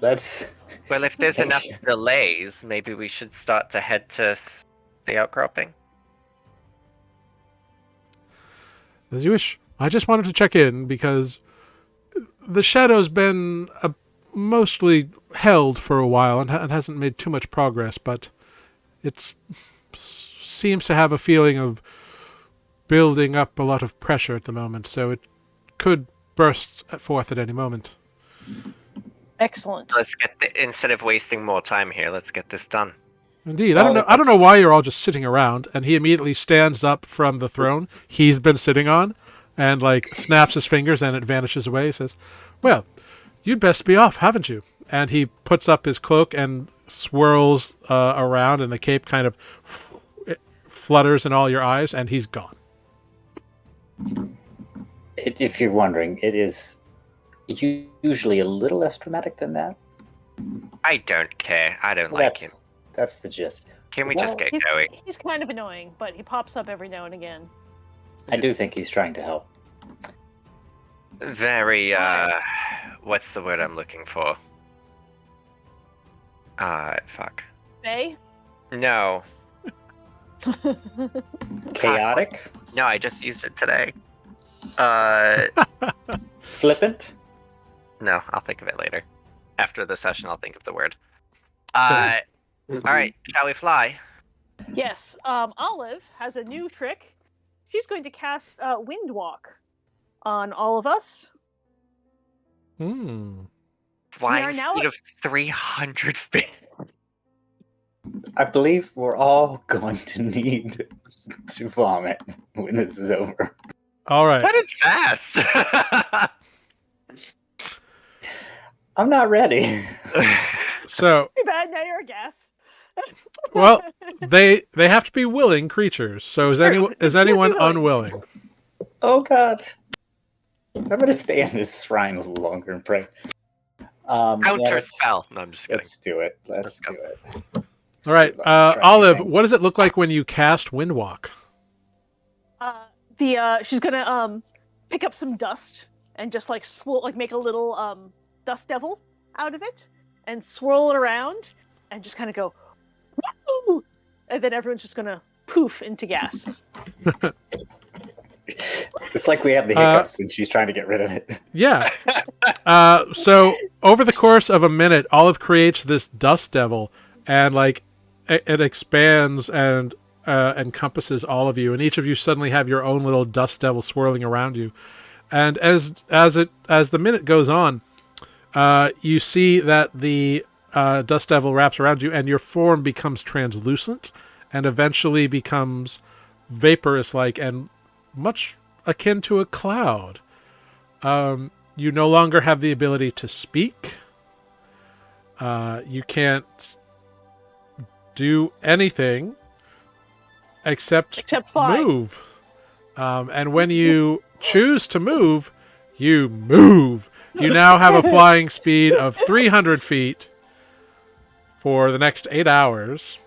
Speaker 5: Let's.
Speaker 4: Well, if there's enough delays, maybe we should start to head to the outcropping.
Speaker 1: As you wish. I just wanted to check in because the Shadow's been mostly held for a while and hasn't made too much progress, but it seems to have a feeling of building up a lot of pressure at the moment, so it could burst forth at any moment.
Speaker 2: Excellent.
Speaker 4: Let's instead of wasting more time here, let's get this done.
Speaker 1: Indeed. I don't know why you're all just sitting around. And he immediately stands up from the throne he's been sitting on and, snaps his fingers and it vanishes away. He says, well, you'd best be off, haven't you? And he puts up his cloak and swirls around, and the cape kind of flutters in all your eyes, and he's gone.
Speaker 5: If you're wondering, it is usually a little less dramatic than that.
Speaker 4: I don't care. I don't like him.
Speaker 5: That's the gist.
Speaker 4: Can we just get going?
Speaker 2: He's kind of annoying, but he pops up every now and again.
Speaker 5: I do think he's trying to help.
Speaker 4: Very, what's the word I'm looking for? Fuck.
Speaker 2: Bay?
Speaker 4: No.
Speaker 5: Chaotic?
Speaker 4: No, I just used it today.
Speaker 5: Flippant?
Speaker 4: No, I'll think of it later. After the session, I'll think of the word. Alright, shall we fly?
Speaker 2: Yes. Olive has a new trick. She's going to cast Wind Walk on all of us.
Speaker 4: Flying speed of 300 feet.
Speaker 5: I believe we're all going to need to vomit when this is over.
Speaker 1: All right.
Speaker 4: That is fast.
Speaker 5: I'm not ready.
Speaker 1: So,
Speaker 2: Too bad, now you're a guest.
Speaker 1: well, they have to be willing creatures. So is anyone unwilling?
Speaker 5: Oh God. I'm going to stay in this shrine a little longer and pray.
Speaker 4: Counter spell. No, I'm just kidding.
Speaker 5: Let's do it. Let's do it.
Speaker 1: All right. Olive, what does it look like when you cast Windwalk?
Speaker 2: She's gonna pick up some dust and just make a little dust devil out of it and swirl it around and just kind of go, woo! And then everyone's just gonna poof into gas.
Speaker 5: It's like we have the hiccups and she's trying to get rid of it.
Speaker 1: Yeah. So over the course of a minute, Olive creates this dust devil, and it expands and encompasses all of you, and each of you suddenly have your own little dust devil swirling around you. And as the minute goes on, you see that the dust devil wraps around you, and your form becomes translucent, and eventually becomes vaporous-like and much akin to a cloud. You no longer have the ability to speak. You can't do anything except
Speaker 2: fly.
Speaker 1: move. And when you choose to move, you move. You now have a flying speed of 300 feet for the next 8 hours.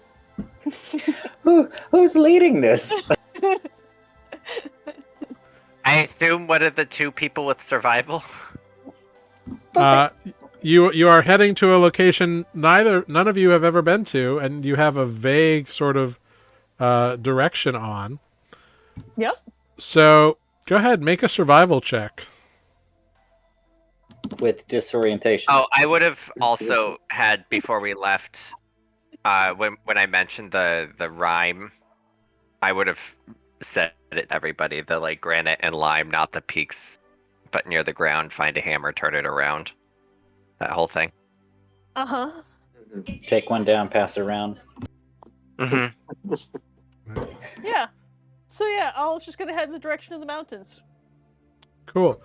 Speaker 5: Who's leading this?
Speaker 4: I assume one of the two people with survival.
Speaker 1: You are heading to a location none of you have ever been to, and you have a vague sort of direction on.
Speaker 2: Yep.
Speaker 1: So go ahead, make a survival check.
Speaker 5: With disorientation.
Speaker 4: Oh, I would have also had before we left. When I mentioned the rhyme, I would have said it to everybody. The granite and lime, not the peaks, but near the ground. Find a hammer, turn it around. That whole thing.
Speaker 2: Uh-huh.
Speaker 5: Take one down, pass it around.
Speaker 4: Mm-hmm.
Speaker 2: Yeah. So yeah, Olive's just gonna head in the direction of the mountains.
Speaker 1: Cool.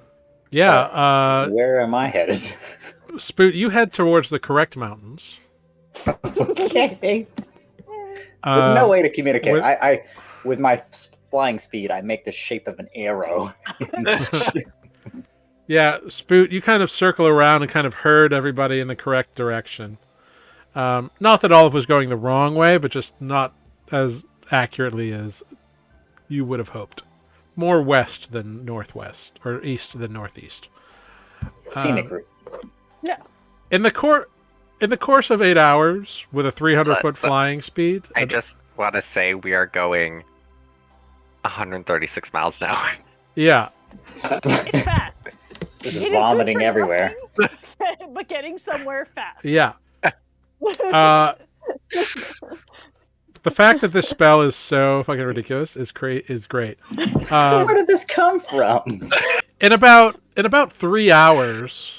Speaker 1: Yeah.
Speaker 5: Where am I headed?
Speaker 1: Spoot, you head towards the correct mountains.
Speaker 5: Okay. No way to communicate. With my flying speed, I make the shape of an arrow.
Speaker 1: Yeah, Spoot, you kind of circle around and kind of herd everybody in the correct direction. Not that Olive was going the wrong way, but just not as accurately as you would have hoped. More west than northwest, or east than northeast.
Speaker 5: Scenic route.
Speaker 2: Yeah.
Speaker 1: In the course of 8 hours, with a 300-foot flying speed...
Speaker 4: I just want to say we are going 136 miles an hour.
Speaker 1: Yeah.
Speaker 2: It's fast.
Speaker 5: Just vomiting everywhere.
Speaker 2: But getting somewhere fast.
Speaker 1: Yeah. The fact that this spell is so fucking ridiculous is great.
Speaker 5: Where did this come from?
Speaker 1: In about 3 hours,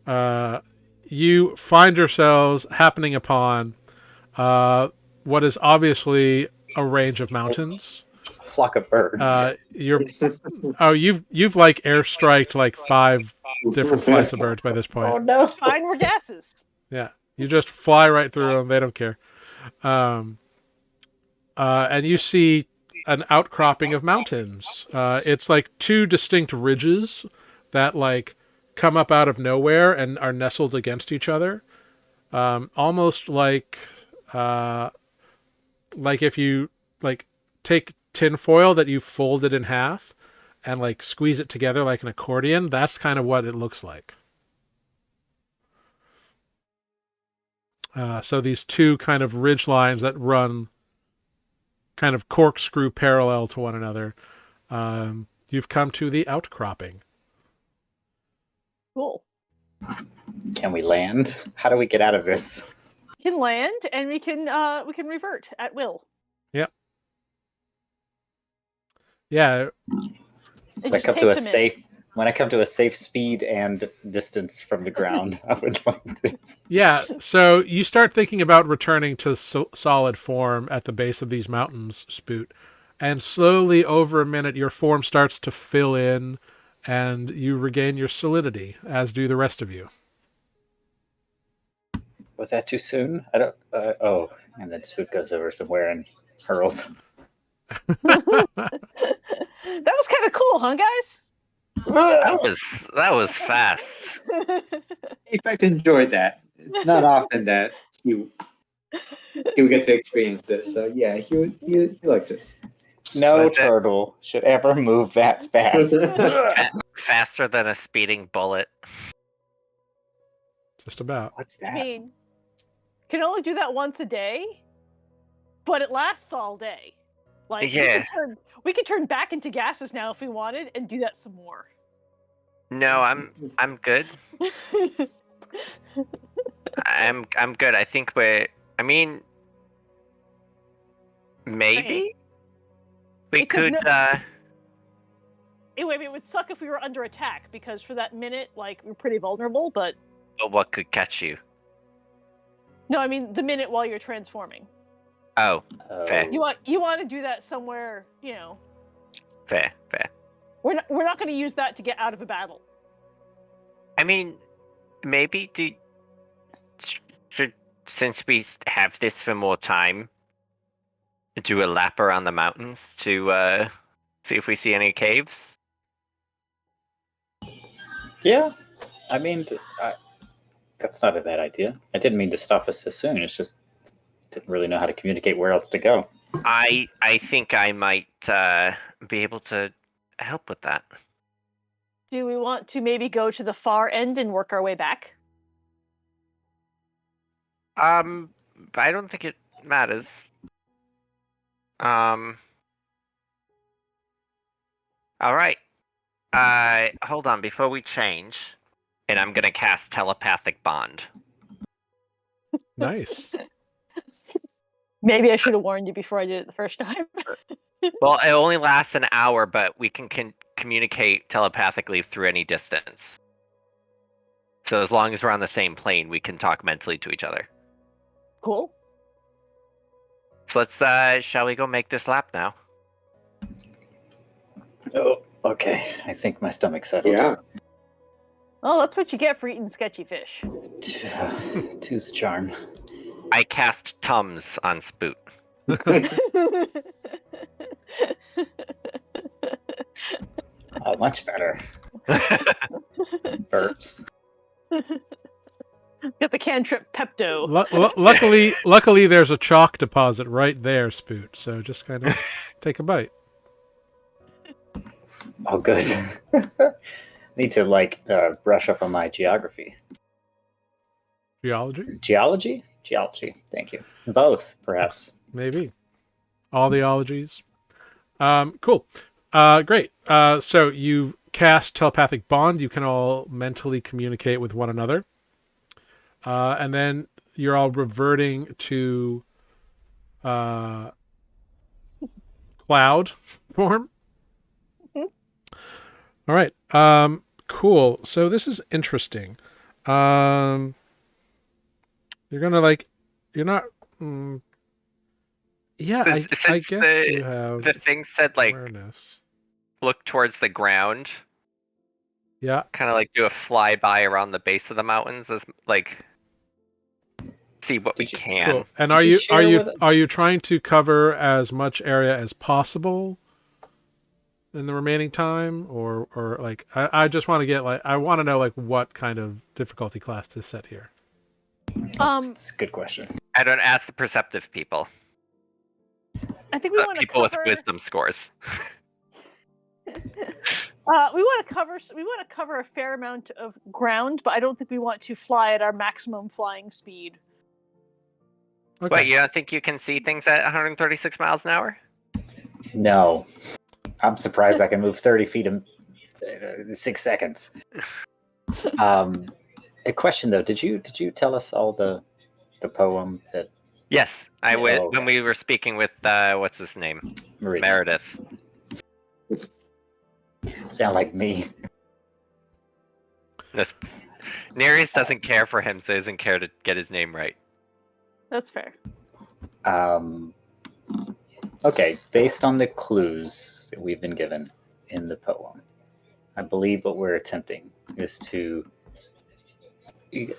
Speaker 1: you find yourselves happening upon what is obviously a range of mountains.
Speaker 5: A flock of birds.
Speaker 1: You've like airstriked like 5 different flights of birds by this point.
Speaker 5: Oh no!
Speaker 2: It's fine, we're gases.
Speaker 1: Yeah, you just fly right through them. They don't care. And you see an outcropping of mountains. It's like 2 distinct ridges that like come up out of nowhere and are nestled against each other. Almost like if you like take tinfoil that you folded in half and like squeeze it together like an accordion. That's kind of what it looks like. So these 2 kind of ridge lines that run kind of corkscrew parallel to one another. You've come to the outcropping.
Speaker 2: Cool.
Speaker 5: Can we land? How do we get out of this?
Speaker 2: We can land and we can revert at will.
Speaker 1: Yep. Yeah.
Speaker 5: When I come to a safe speed and distance from the ground, I would like to.
Speaker 1: Yeah, so you start thinking about returning to solid form at the base of these mountains, Spoot. And slowly, over a minute, your form starts to fill in, and you regain your solidity, as do the rest of you.
Speaker 5: Was that too soon? I don't. And then Spoot goes over somewhere and hurls.
Speaker 2: That was kind of cool, huh, guys?
Speaker 4: That was fast.
Speaker 3: In fact, enjoyed that. It's not often that he would get to experience this. So yeah, he likes this.
Speaker 5: No turtle should ever move that fast.
Speaker 4: Faster than a speeding bullet.
Speaker 1: Just about.
Speaker 5: What's that?
Speaker 2: I mean, can only do that once a day, but it lasts all day. Like
Speaker 4: Yeah.
Speaker 2: we could turn back into gases now if we wanted and do that some more.
Speaker 4: No, I'm good. I'm good. I think maybe we could
Speaker 2: Anyway, it would suck if we were under attack because for that minute, like, we're pretty vulnerable, but
Speaker 4: what could catch you?
Speaker 2: no, I mean the minute while you're transforming.
Speaker 4: Oh, fair.
Speaker 2: You want to do that somewhere,
Speaker 4: Fair.
Speaker 2: We're not going to use that to get out of a battle.
Speaker 4: I mean, maybe since we have this for more time, do a lap around the mountains to see if we see any caves.
Speaker 5: Yeah, I mean, that's not a bad idea. I didn't mean to stop us so soon. It's just didn't really know how to communicate where else to go.
Speaker 4: I think I might be able to help with that.
Speaker 2: Do we want to maybe go to the far end and work our way back?
Speaker 4: I don't think it matters. All right. Hold on before we change, and I'm gonna cast telepathic bond.
Speaker 1: Nice.
Speaker 2: Maybe I should have warned you before I did it the first time.
Speaker 4: Well, it only lasts an hour, but we can communicate telepathically through any distance. So as long as we're on the same plane, we can talk mentally to each other.
Speaker 2: Cool.
Speaker 4: So let's, shall we go make this lap now?
Speaker 5: Oh, okay. I think my stomach's settled.
Speaker 3: Yeah.
Speaker 2: Well, that's what you get for eating sketchy fish.
Speaker 5: Two's charm.
Speaker 4: I cast Tums on Spoot.
Speaker 5: Oh, much better. Burps.
Speaker 2: Got the cantrip Pepto.
Speaker 1: Luckily, there's a chalk deposit right there, Spoot. So just kind of take a bite.
Speaker 5: Oh, good. Need to brush up on my geography.
Speaker 1: Geology?
Speaker 5: Geology? Geology. Thank you. Both, perhaps.
Speaker 1: Maybe. All the ologies. Cool. Great. So you cast telepathic bond. You can all mentally communicate with one another. And then you're all reverting to cloud form.
Speaker 2: Mhm.
Speaker 1: All right. Cool. So this is interesting. You're gonna like. You're not. Yeah, I
Speaker 4: Since
Speaker 1: guess you have
Speaker 4: the thing said like
Speaker 1: awareness.
Speaker 4: look towards the ground,
Speaker 1: Yeah.
Speaker 4: kind of like do a flyby around the base of the mountains as like see what we
Speaker 5: Did you-
Speaker 4: can.
Speaker 1: Cool. And
Speaker 5: Did
Speaker 1: are
Speaker 5: you
Speaker 1: you
Speaker 5: share with it?
Speaker 1: are you trying to cover as much area as possible in the remaining time, or like I just want to get like I want to know like what kind of difficulty class to set here.
Speaker 5: That's a good question.
Speaker 4: I don't ask the perceptive people.
Speaker 2: I think we
Speaker 4: So
Speaker 2: want to
Speaker 4: people
Speaker 2: cover.
Speaker 4: with wisdom scores.
Speaker 2: We want to cover. We want to cover a fair amount of ground, but I don't think we want to fly at our maximum flying speed.
Speaker 1: Okay.
Speaker 4: What, you don't think you can see things at 136 miles an hour?
Speaker 5: No, I'm surprised I can move 30 feet in 6 seconds. A question though: Did you tell us all the poem that
Speaker 4: Yes, I
Speaker 2: Yeah.
Speaker 4: would.
Speaker 5: Oh, okay.
Speaker 4: When we were speaking with what's his name,
Speaker 5: Meridian
Speaker 4: Meredith.
Speaker 5: sound like me?
Speaker 4: This Nereus doesn't care for him, so he doesn't care to get his name right.
Speaker 2: That's fair.
Speaker 5: Okay, based on the clues that we've been given in the poem, I believe what we're attempting is to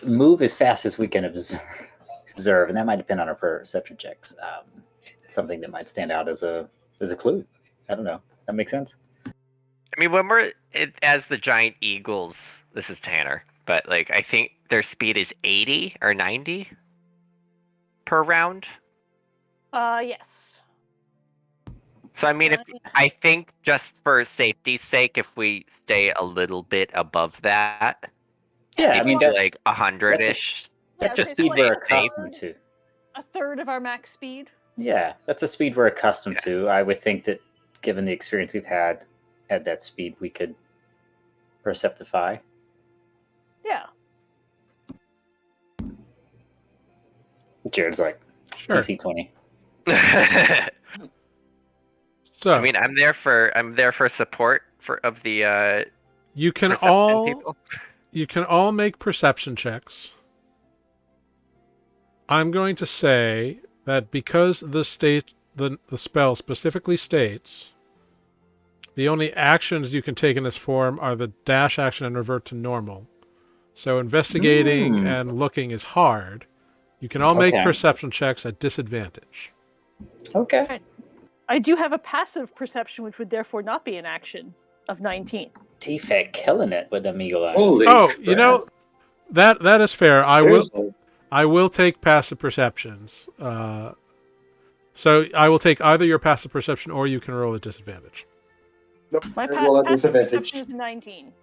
Speaker 5: move as fast as we can observe, and that might depend on our perception checks. Something that might stand out as a clue. I don't know. That makes sense.
Speaker 4: I mean, when we're as the giant eagles, this is Tanner, but like I think their speed is 80 or 90 per round.
Speaker 2: Yes.
Speaker 4: So I mean, if I think just for safety's sake, if we stay a little bit above that,
Speaker 5: Yeah, I
Speaker 4: maybe
Speaker 5: mean
Speaker 4: do
Speaker 5: that,
Speaker 4: like 100-ish.
Speaker 5: that's a
Speaker 2: so
Speaker 5: speed
Speaker 2: like
Speaker 5: we're
Speaker 2: a
Speaker 5: accustomed
Speaker 2: third-
Speaker 5: to.
Speaker 2: A third of our max speed.
Speaker 5: Yeah, that's a speed we're accustomed to. I would think that, given the experience we've had at that speed, we could perceptify.
Speaker 2: Yeah.
Speaker 5: Jared's like
Speaker 1: Sure.
Speaker 5: DC 20.
Speaker 1: So
Speaker 4: I mean, I'm there for support of the
Speaker 1: you can
Speaker 4: perception people.
Speaker 1: all make perception checks. I'm going to say that because the spell specifically states the only actions you can take in this form are the dash action and revert to normal. So investigating and looking is hard. You can all make
Speaker 5: Okay.
Speaker 1: perception checks at disadvantage.
Speaker 5: Okay.
Speaker 2: I do have a passive perception, which would therefore not be an action of 19.
Speaker 5: T-Fat killing it with them eagle eyes.
Speaker 3: Holy
Speaker 1: Oh,
Speaker 3: crap.
Speaker 1: you know, that is fair.
Speaker 3: Seriously.
Speaker 1: I will take passive perceptions. So I will take either your passive perception or you can roll at disadvantage.
Speaker 3: Nope.
Speaker 2: My
Speaker 3: Roll at
Speaker 2: passive
Speaker 3: disadvantage.
Speaker 2: perception is 19.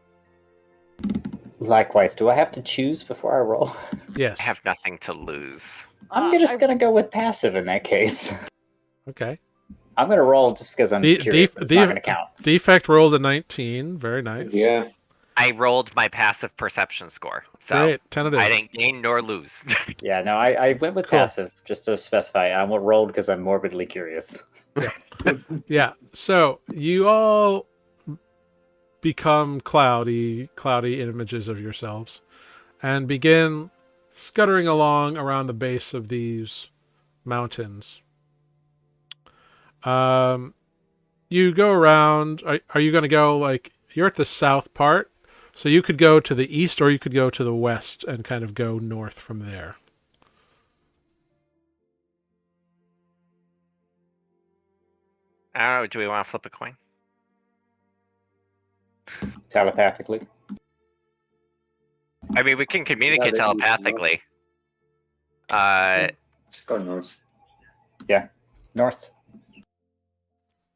Speaker 5: Likewise, do I have to choose before I roll?
Speaker 1: Yes.
Speaker 4: I have nothing to lose.
Speaker 5: I'm just going to go with passive in that case.
Speaker 1: Okay.
Speaker 5: I'm going to roll just because I'm curious, but it's not going to count.
Speaker 1: Defect rolled a 19. Very nice.
Speaker 3: Yeah.
Speaker 4: I rolled my passive perception score, so
Speaker 1: Great. 10 it is.
Speaker 4: I didn't gain nor lose.
Speaker 5: Yeah, no, I went with
Speaker 1: Cool.
Speaker 5: passive just to specify. I rolled because I'm morbidly curious.
Speaker 1: Yeah. So you all become cloudy images of yourselves and begin scuttering along around the base of these mountains. You go around. Are you going to go like you're at the south part? So you could go to the east or you could go to the west and kind of go north from there.
Speaker 4: I don't know. Do we want to flip a coin?
Speaker 5: Telepathically.
Speaker 4: I mean, we can communicate
Speaker 3: Yeah, they can use
Speaker 4: telepathically.
Speaker 3: Let's go north.
Speaker 5: North.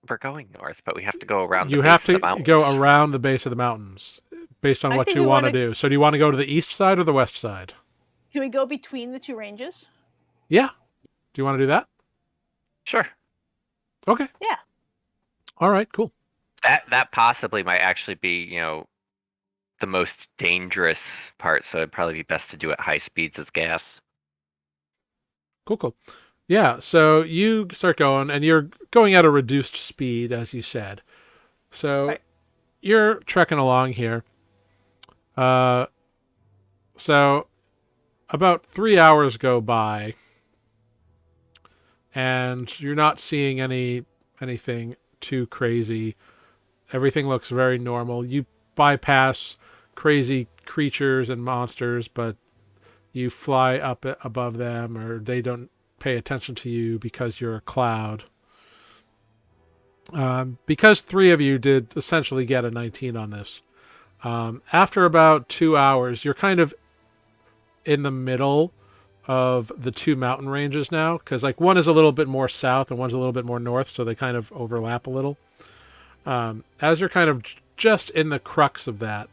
Speaker 4: We're going north, but we have to go around
Speaker 1: You
Speaker 4: the base
Speaker 1: have
Speaker 4: of
Speaker 1: to
Speaker 4: the mountains.
Speaker 1: go around the base of the mountains based on
Speaker 2: I
Speaker 1: what
Speaker 2: think
Speaker 1: you
Speaker 2: we
Speaker 1: want to
Speaker 2: wanna-
Speaker 1: do. So do you want to go to the east side or the west side?
Speaker 2: Can we go between the two ranges?
Speaker 1: Yeah. Do you want to do that?
Speaker 4: Sure.
Speaker 1: Okay.
Speaker 2: Yeah.
Speaker 1: All right, cool.
Speaker 4: That possibly might actually be, the most dangerous part, so it'd probably be best to do at high speeds as gas.
Speaker 1: Cool. Yeah, so you start going, and you're going at a reduced speed, as you said. So
Speaker 2: Right.
Speaker 1: you're trekking along here. So about 3 hours go by, and you're not seeing anything too crazy. Everything looks very normal. You bypass crazy creatures and monsters, but you fly up above them, or they don't pay attention to you because you're a cloud. Because three of you did essentially get a 19 on this. After about 2 hours, you're kind of in the middle of the two mountain ranges now, because like one is a little bit more south and one's a little bit more north, so they kind of overlap a little. As you're kind of just in the crux of that,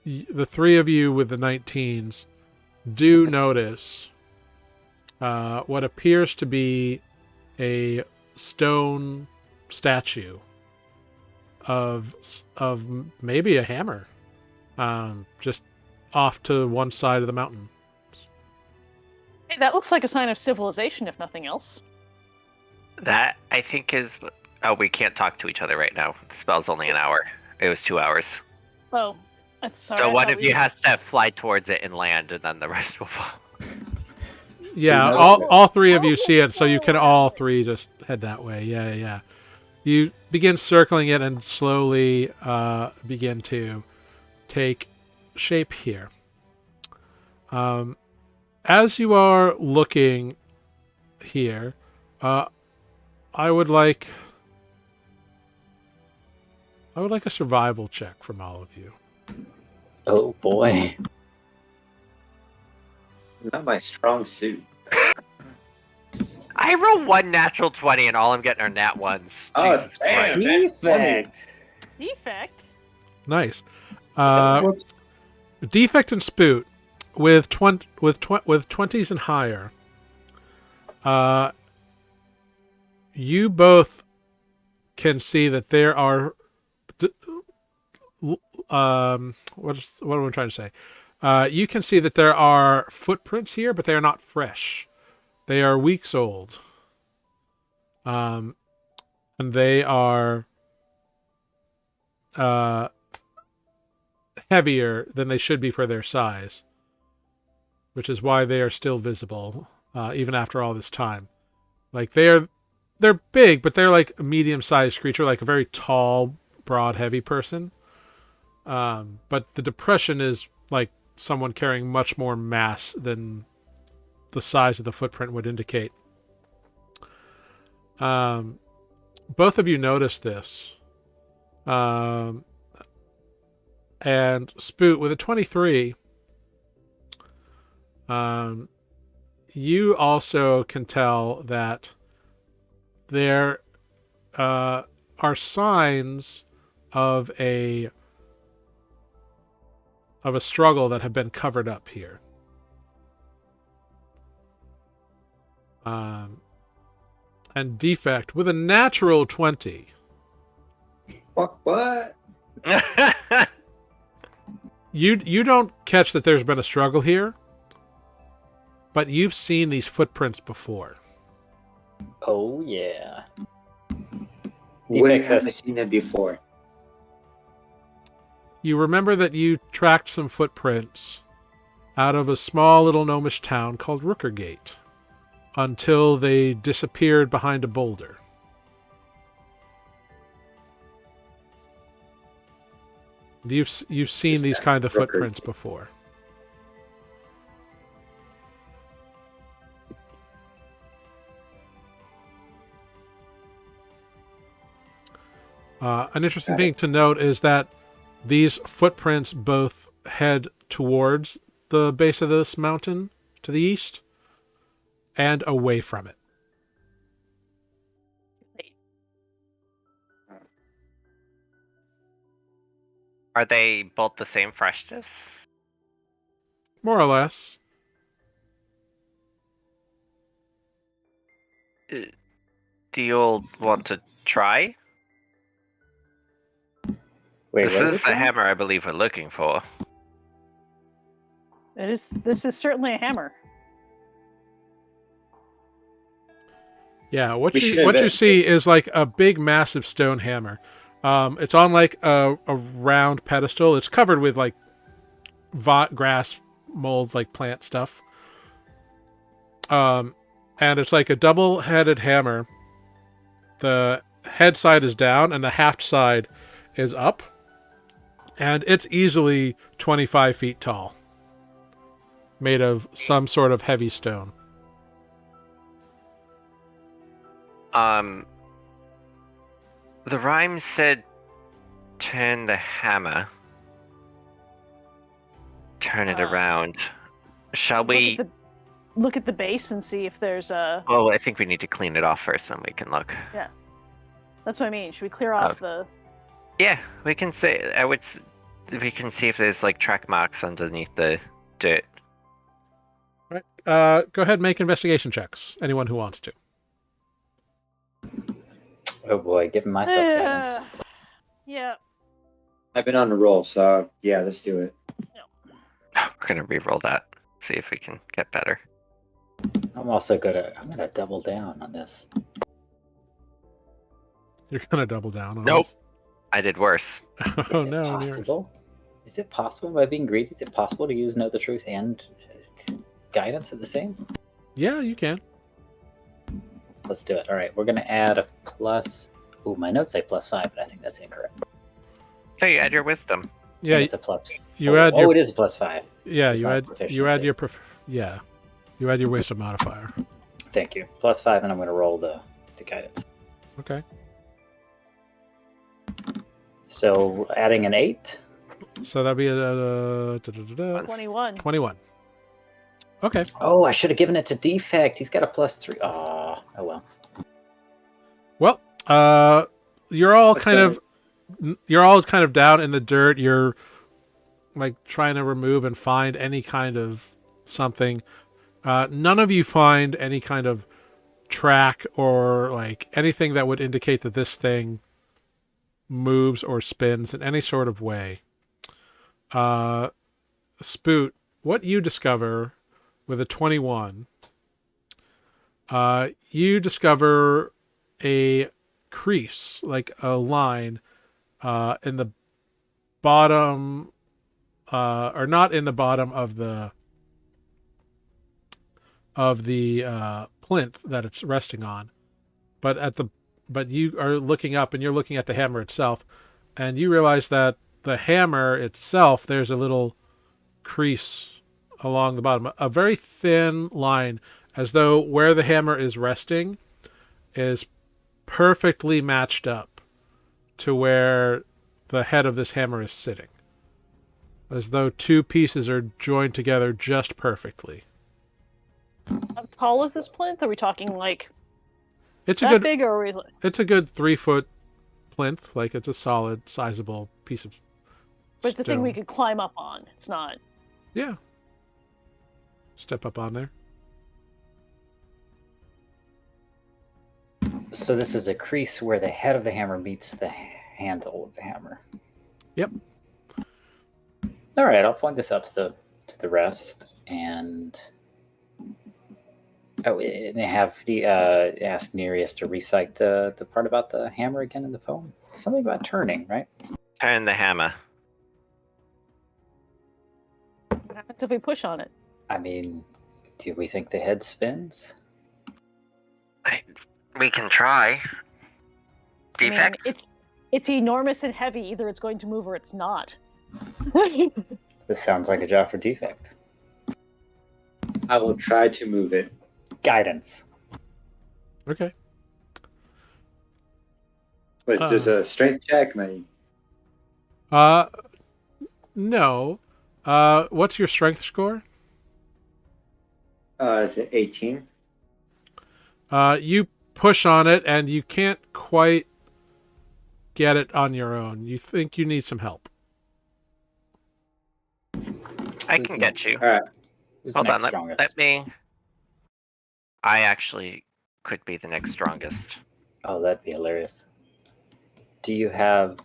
Speaker 1: the three of you with the 19s do notice what appears to be a stone statue of maybe a hammer, just off to one side of the mountain.
Speaker 2: Hey, that looks like a sign of civilization, if nothing else.
Speaker 4: That, I think, is... Oh, we can't talk to each other right now. The spell's only an hour. It was 2 hours.
Speaker 2: Oh, sorry.
Speaker 4: So
Speaker 2: I
Speaker 4: one
Speaker 2: thought
Speaker 4: of
Speaker 2: we
Speaker 4: you
Speaker 2: were-
Speaker 4: has to fly towards it and land, and then the rest will fall.
Speaker 1: Yeah,
Speaker 3: Who
Speaker 1: all,
Speaker 3: knows?
Speaker 1: all three of you see it, so you can all three just head that way. Yeah. You begin circling it and slowly begin to take shape here. As you are looking here, I would like a survival check from all of you.
Speaker 5: Oh boy.
Speaker 3: Not my strong suit.
Speaker 4: I roll one natural 20, and all I'm getting are nat ones.
Speaker 3: Oh,
Speaker 4: Jesus
Speaker 3: damn.
Speaker 4: Christ.
Speaker 5: Defect.
Speaker 2: Defect.
Speaker 1: Nice.
Speaker 3: Whoops.
Speaker 1: Defect and Spoot with 20s and higher. You both can see that there are what am I trying to say? You can see that there are footprints here, but they are not fresh. They are weeks old. And they are heavier than they should be for their size, which is why they are still visible even after all this time. Like they're big, but they're like a medium-sized creature, like a very tall, broad, heavy person. But the depression is like someone carrying much more mass than the size of the footprint would indicate. Both of you noticed this. And Spoot, with a 23, you also can tell that there are signs of a struggle that have been covered up here. And Defect, with a natural 20,
Speaker 3: What?
Speaker 1: you don't catch that there's been a struggle here, but you've seen these footprints before.
Speaker 5: Oh yeah.
Speaker 3: When
Speaker 5: Defect
Speaker 3: have I
Speaker 5: says
Speaker 3: seen it before?
Speaker 1: You remember that you tracked some footprints out of a small little gnomish town called Rookergate until they disappeared behind a boulder. You've seen
Speaker 3: Is
Speaker 1: these
Speaker 3: that
Speaker 1: kind of
Speaker 3: Rookergate?
Speaker 1: footprints before. An interesting thing to note is that these footprints both head towards the base of this mountain to the east and away from it.
Speaker 4: Are they both the same freshness?
Speaker 1: More or less.
Speaker 4: Do you all want to try?
Speaker 5: Wait,
Speaker 4: This
Speaker 5: what
Speaker 4: is the hammer I believe we're looking for.
Speaker 2: This is certainly a hammer.
Speaker 1: Yeah, what
Speaker 3: We
Speaker 1: you
Speaker 3: should
Speaker 1: what you see
Speaker 3: investigate.
Speaker 1: is like a big, massive stone hammer. It's on like a round pedestal. It's covered with like grass, mold, like plant stuff. And it's like a double-headed hammer. The head side is down, and the haft side is up, and it's easily 25 feet tall, made of some sort of heavy stone.
Speaker 4: The rhyme said, "Turn the hammer. Turn it around." Shall we?
Speaker 2: Look at the base and see if there's a.
Speaker 4: Well, I think we need to clean it off first, then we can look.
Speaker 2: Yeah, that's what I mean. Should we clear off the?
Speaker 4: Yeah, we can say. We can see if there's like track marks underneath the dirt.
Speaker 1: Right. Go ahead and make investigation checks. Anyone who wants to.
Speaker 5: Oh boy, giving myself guidance.
Speaker 2: Yeah.
Speaker 3: I've been on a roll, so yeah, let's do it.
Speaker 4: We're gonna re-roll that. See if we can get better.
Speaker 5: I'm gonna double down on this.
Speaker 1: You're gonna double down on
Speaker 4: Nope.
Speaker 1: this?
Speaker 4: I did worse.
Speaker 1: Oh
Speaker 5: Is it
Speaker 1: no,
Speaker 5: possible? Is it possible by being greedy? Is it possible to use know the truth and guidance at the same?
Speaker 1: Yeah, you can.
Speaker 5: Let's do it. All right, we're gonna add a plus. Ooh, my notes say +5, but I think that's incorrect.
Speaker 4: So you add your wisdom.
Speaker 1: Yeah,
Speaker 5: it's a plus.
Speaker 1: you
Speaker 5: 4.
Speaker 1: add
Speaker 5: Oh,
Speaker 1: your-
Speaker 5: it is a +5.
Speaker 1: yeah.
Speaker 5: It's
Speaker 1: You
Speaker 5: not
Speaker 1: add
Speaker 5: proficiency.
Speaker 1: your you add your wisdom modifier.
Speaker 5: Thank you. +5, and I'm gonna roll the guidance.
Speaker 1: Okay.
Speaker 5: So adding an 8.
Speaker 1: So that'd be a
Speaker 2: 21.
Speaker 1: 21. Okay.
Speaker 5: Oh, I should have given it to Defect. He's got a +3. Oh well.
Speaker 1: Well, you're all kind of down in the dirt. You're like trying to remove and find any kind of something. None of you find any kind of track or like anything that would indicate that this thing moves or spins in any sort of way. Spoot, what you discover with a 21, you discover a crease, like a line, in the bottom, or not in the bottom of the plinth that it's resting on, but you are looking up and you're looking at the hammer itself, and you realize that the hammer itself, there's a little crease along the bottom, a very thin line, as though where the hammer is resting is perfectly matched up to where the head of this hammer is sitting, as though two pieces are joined together just perfectly.
Speaker 2: How tall is this plinth? Are we talking like
Speaker 1: It's
Speaker 2: that big, or are we?
Speaker 1: It's a good 3-foot plinth. Like, it's a solid, sizable piece of
Speaker 2: But it's the thing
Speaker 1: stone.
Speaker 2: we could climb up on. It's not.
Speaker 1: Yeah. Step up on there.
Speaker 5: So this is a crease where the head of the hammer meets the handle of the hammer.
Speaker 1: Yep.
Speaker 5: All right, I'll point this out to the rest, and have the ask Nereus to recite the part about the hammer again in the poem. Something about turning, right?
Speaker 4: Turn the hammer.
Speaker 2: What happens if we push on it?
Speaker 5: I mean, do we think the head spins?
Speaker 4: We can try. Defect?
Speaker 2: I mean, it's enormous and heavy. Either it's going to move or it's not.
Speaker 5: This sounds like a job for Defect.
Speaker 3: I will try to move it.
Speaker 5: Guidance.
Speaker 1: Okay.
Speaker 3: Was this a strength check?
Speaker 1: No. What's your strength score?
Speaker 3: Is it 18?
Speaker 1: You push on it and you can't quite get it on your own. You think you need some help.
Speaker 4: I can get you.
Speaker 3: All right.
Speaker 5: Who's
Speaker 4: Hold
Speaker 5: the
Speaker 4: on,
Speaker 5: next strongest?
Speaker 4: let me. I actually could be the next strongest.
Speaker 5: Oh, that'd be hilarious. Do you have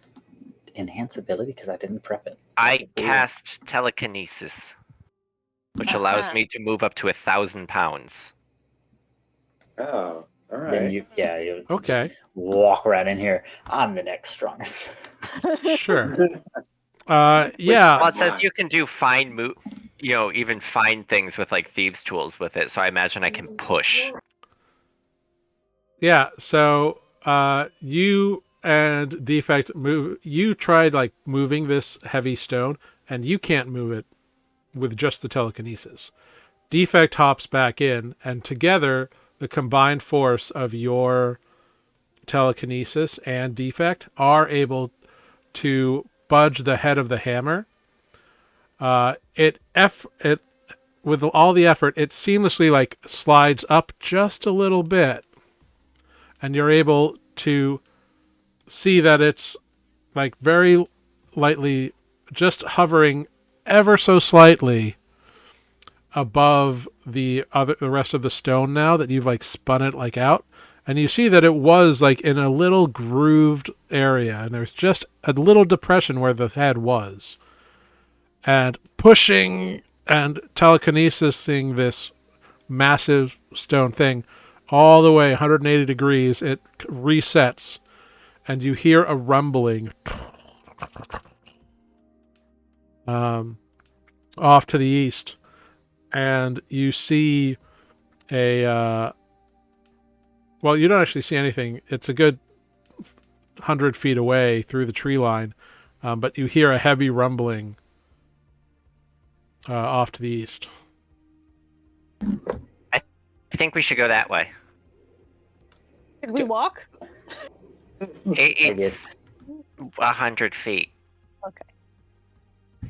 Speaker 5: enhance ability? Because I didn't prep it.
Speaker 4: I cast telekinesis, which allows me to move up to 1,000 pounds.
Speaker 3: Oh. All right.
Speaker 5: Then you
Speaker 1: Okay.
Speaker 5: just walk right in here. I'm the next strongest.
Speaker 1: Sure. Yeah.
Speaker 4: Well, it says you can do even fine things with like thieves' tools with it. So I imagine I can push.
Speaker 1: Yeah. So you and Defect move. You tried like moving this heavy stone, and you can't move it with just the telekinesis. Defect hops back in, and together, the combined force of your telekinesis and Defect are able to budge the head of the hammer. It with all the effort, it seamlessly like slides up just a little bit, and you're able to see that it's like very lightly, just hovering ever so slightly above the rest of the stone now that you've like spun it like out, and you see that it was like in a little grooved area, and there's just a little depression where the head was, and pushing and telekinesising this massive stone thing all the way 180 degrees, it resets, and you hear a rumbling off to the east, and you see a well, you don't actually see anything. It's a good 100 feet away through the tree line, but you hear a heavy rumbling off to the east.
Speaker 4: I think we should go that way.
Speaker 2: Did we walk?
Speaker 4: It's 100 feet.
Speaker 2: Okay.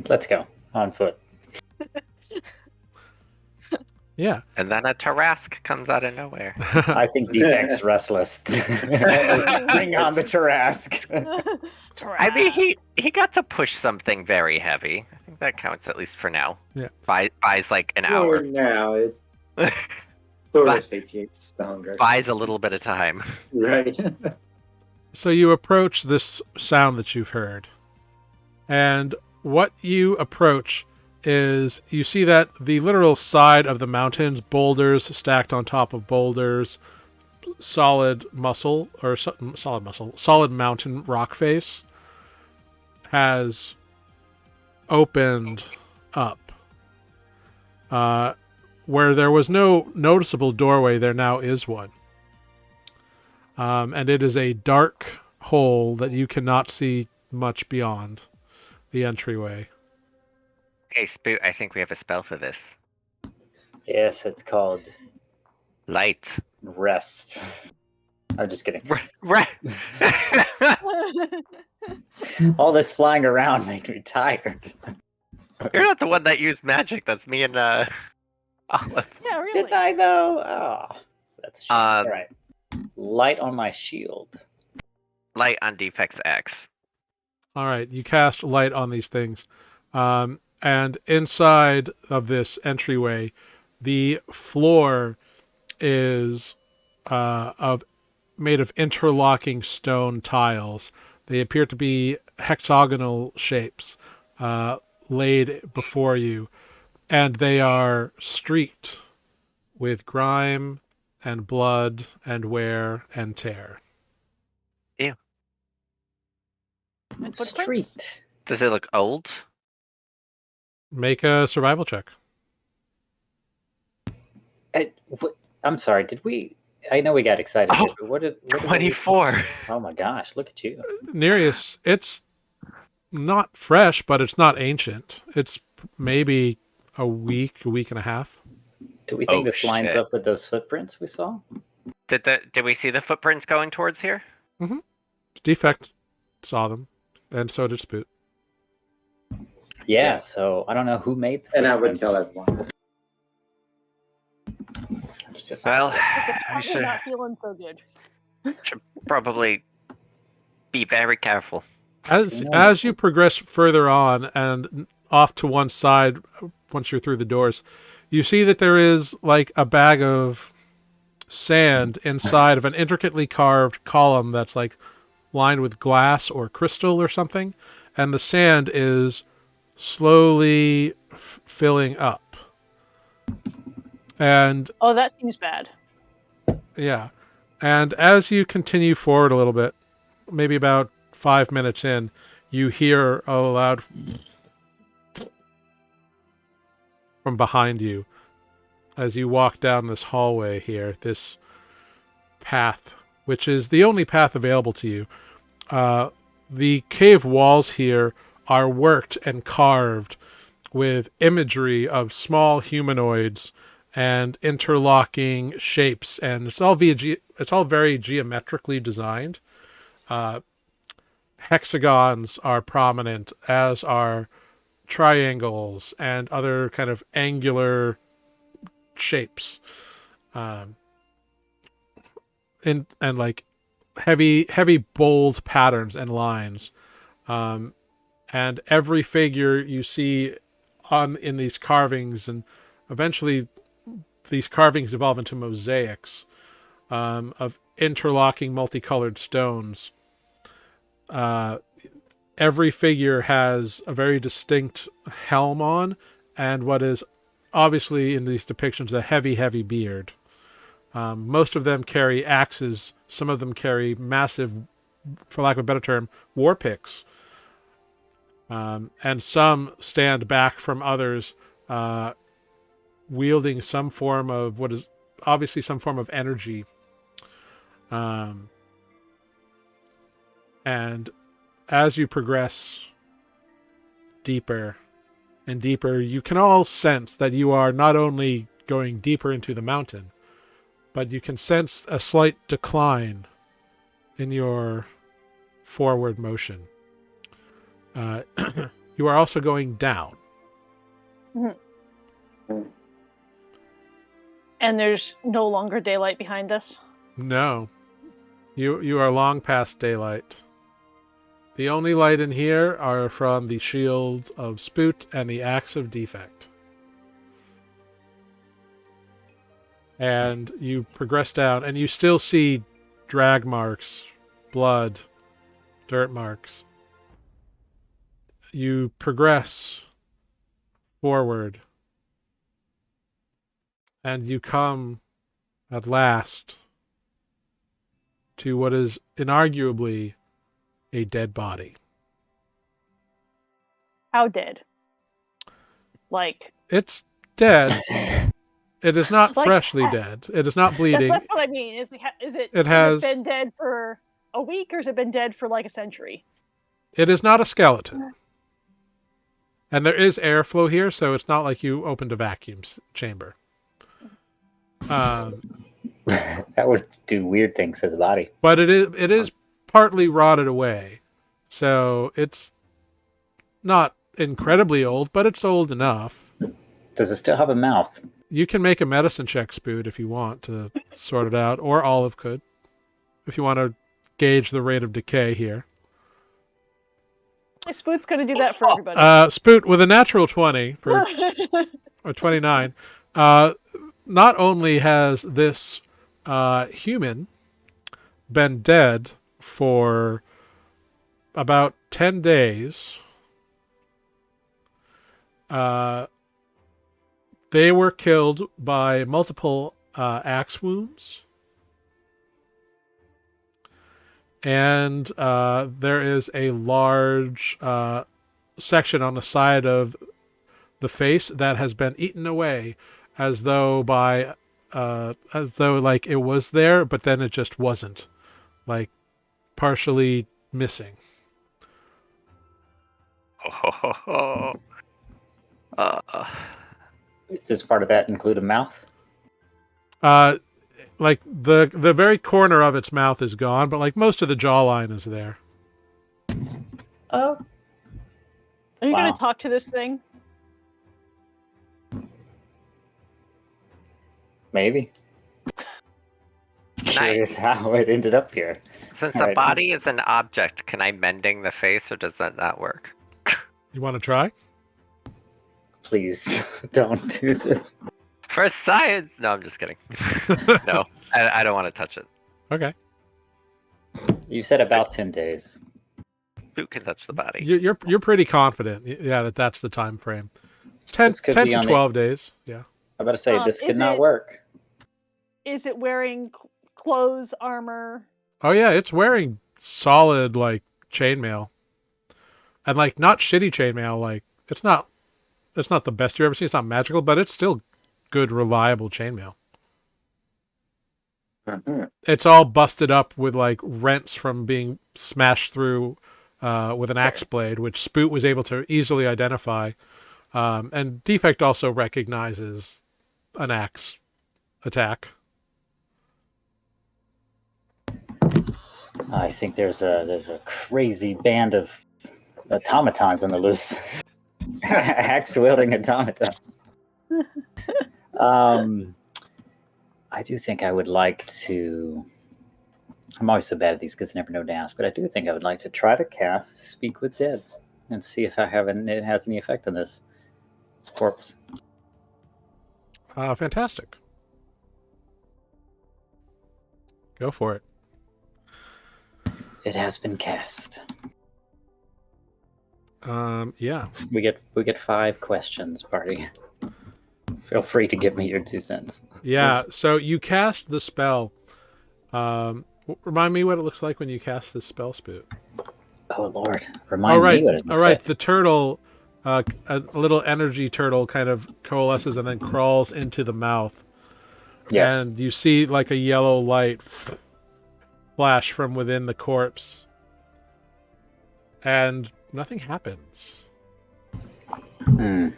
Speaker 5: Let's go on foot.
Speaker 1: Yeah.
Speaker 4: And then a Tarask comes out of nowhere.
Speaker 5: I think Defect's restless. Bring on the Tarask.
Speaker 4: I mean, he got to push something very heavy. I think that counts at least for now.
Speaker 1: Yeah.
Speaker 4: Buys like an
Speaker 3: For
Speaker 4: hour.
Speaker 3: now, it sort of satiates the hunger.
Speaker 4: Buys a little bit of time.
Speaker 3: Right.
Speaker 1: So you approach this sound that you've heard, and what you approach is you see that the literal side of the mountains, boulders stacked on top of boulders, solid mountain rock face has opened up. Where there was no noticeable doorway, there now is one. And it is a dark hole that you cannot see much beyond the entryway.
Speaker 4: Hey, Spoot, I think we have a spell for this.
Speaker 5: Yes, it's called
Speaker 4: Light.
Speaker 5: rest. I'm just kidding.
Speaker 4: Right.
Speaker 5: All this flying around makes me tired.
Speaker 4: You're not the one that used magic. That's me and Olive.
Speaker 2: Yeah, really.
Speaker 5: Didn't I though? Oh, that's a shame. All
Speaker 4: Um,
Speaker 5: right. Light on my shield.
Speaker 4: Light on Defects X.
Speaker 1: All right, you cast light on these things. And inside of this entryway, the floor is made of interlocking stone tiles. They appear to be hexagonal shapes laid before you, and they are streaked with grime and blood and wear and tear.
Speaker 2: And footprints?
Speaker 5: Street.
Speaker 4: Does it look old?
Speaker 1: Make a survival check.
Speaker 5: I'm sorry. Did we? I know we got excited.
Speaker 4: Oh,
Speaker 5: here, but what did
Speaker 4: 24.
Speaker 5: Oh my gosh! Look at you.
Speaker 1: Nereus, it's not fresh, but it's not ancient. It's maybe a week and a half.
Speaker 5: Do we think
Speaker 4: Oh,
Speaker 5: this lines
Speaker 4: shit.
Speaker 5: up with those footprints we saw?
Speaker 4: Did we see the footprints going towards here?
Speaker 1: Defect saw them, and so did Spoot.
Speaker 5: Yeah. So I don't know who made the
Speaker 3: And I would
Speaker 5: footprints.
Speaker 3: tell everyone.
Speaker 4: Well,
Speaker 2: So
Speaker 4: I
Speaker 2: probably
Speaker 4: should
Speaker 2: not feeling so good.
Speaker 4: probably be very careful.
Speaker 1: As you progress further on and off to one side, once you're through the doors, you see that there is like a bag of sand inside of an intricately carved column that's like lined with glass or crystal or something, and the sand is slowly filling up. And
Speaker 2: Oh, that seems bad.
Speaker 1: yeah, And as you continue forward a little bit, maybe about 5 minutes in, you hear a loud from behind you as you walk down this hallway here, this path, which is the only path available to you. The cave walls here are worked and carved with imagery of small humanoids and interlocking shapes, and it's all very geometrically designed. Hexagons are prominent, as are triangles and other kind of angular shapes, and like heavy bold patterns and lines, and every figure you see in these carvings, and eventually these carvings evolve into mosaics of interlocking multicolored stones. Every figure has a very distinct helm on, and what is obviously in these depictions a heavy beard. Most of them carry axes. Some of them carry massive, for lack of a better term, war picks. And some stand back from others, wielding some form of what is obviously some form of energy. And as you progress deeper and deeper, you can all sense that you are not only going deeper into the mountain, but you can sense a slight decline in your forward motion. You are also going down.
Speaker 2: And there's no longer daylight behind us?
Speaker 1: No. You are long past daylight. The only light in here are from the shield of Spoot and the axe of Defect. And you progress down, and you still see drag marks, blood, dirt marks. You progress forward, and you come at last to what is inarguably a dead body.
Speaker 2: How dead? Like,
Speaker 1: it's dead. It is not
Speaker 2: like,
Speaker 1: freshly dead. It is not bleeding.
Speaker 2: That's what I mean. Has it been dead for a week, or has it been dead for like a century?
Speaker 1: It is not a skeleton. And there is airflow here, so it's not like you opened a vacuum chamber.
Speaker 5: That would do weird things to the body.
Speaker 1: But it is partly rotted away. So it's not incredibly old, but it's old enough.
Speaker 5: Does it still have a mouth?
Speaker 1: You can make a medicine check, Spoot, if you want to sort it out, or Olive could, if you want to gauge the rate of decay here.
Speaker 2: Spoot's going to do that for everybody.
Speaker 1: Spoot, with a natural 20, or 29, not only has this human been dead for about 10 days, they were killed by multiple axe wounds. And there is a large section on the side of the face that has been eaten away, as though like it was there, but then it just wasn't, like partially missing.
Speaker 5: Does part of that include a mouth?
Speaker 1: Like the very corner of its mouth is gone, but like most of the jawline is there.
Speaker 5: Oh.
Speaker 2: Are you going to talk to this thing?
Speaker 5: Maybe. Curious how it ended up here.
Speaker 4: Since a body is an object, can I mending the face, or does that not work?
Speaker 1: You want to try?
Speaker 5: Please don't do this.
Speaker 4: For science? No, I'm just kidding. No, I don't want to touch it.
Speaker 1: Okay.
Speaker 5: You said about 10 days.
Speaker 4: Who can touch the body?
Speaker 1: You're pretty confident, yeah, that's the time frame. 10 to 12 days, yeah.
Speaker 5: I'm about to say, this could not work.
Speaker 2: Is it wearing clothes, armor.
Speaker 1: Oh yeah, it's wearing solid like chainmail, and like not shitty chainmail. Like it's not the best you've ever seen. It's not magical, but it's still good, reliable chainmail. It's all busted up with like rents from being smashed through with an axe blade, which Spoot was able to easily identify. And Defect also recognizes an axe attack.
Speaker 5: I think there's a crazy band of automatons on the loose. Axe wielding automatons. I do think I would like to. I'm always so bad at these because I never know to ask, but I do think I would like to try to cast Speak with Dead and see if it has any effect on this corpse.
Speaker 1: Fantastic. Go for it.
Speaker 5: It has been cast.
Speaker 1: Yeah.
Speaker 5: We get 5 questions, party. Feel free to give me your 2 cents.
Speaker 1: Yeah. So you cast the spell. Remind me what it looks like when you cast the spell, Spoot.
Speaker 5: Oh Lord, remind me what it looks
Speaker 1: All right.
Speaker 5: like.
Speaker 1: The turtle, a little energy turtle, kind of coalesces and then crawls into the mouth.
Speaker 5: Yes.
Speaker 1: And you see like a yellow light flash from within the corpse, and nothing happens.
Speaker 5: Hmm.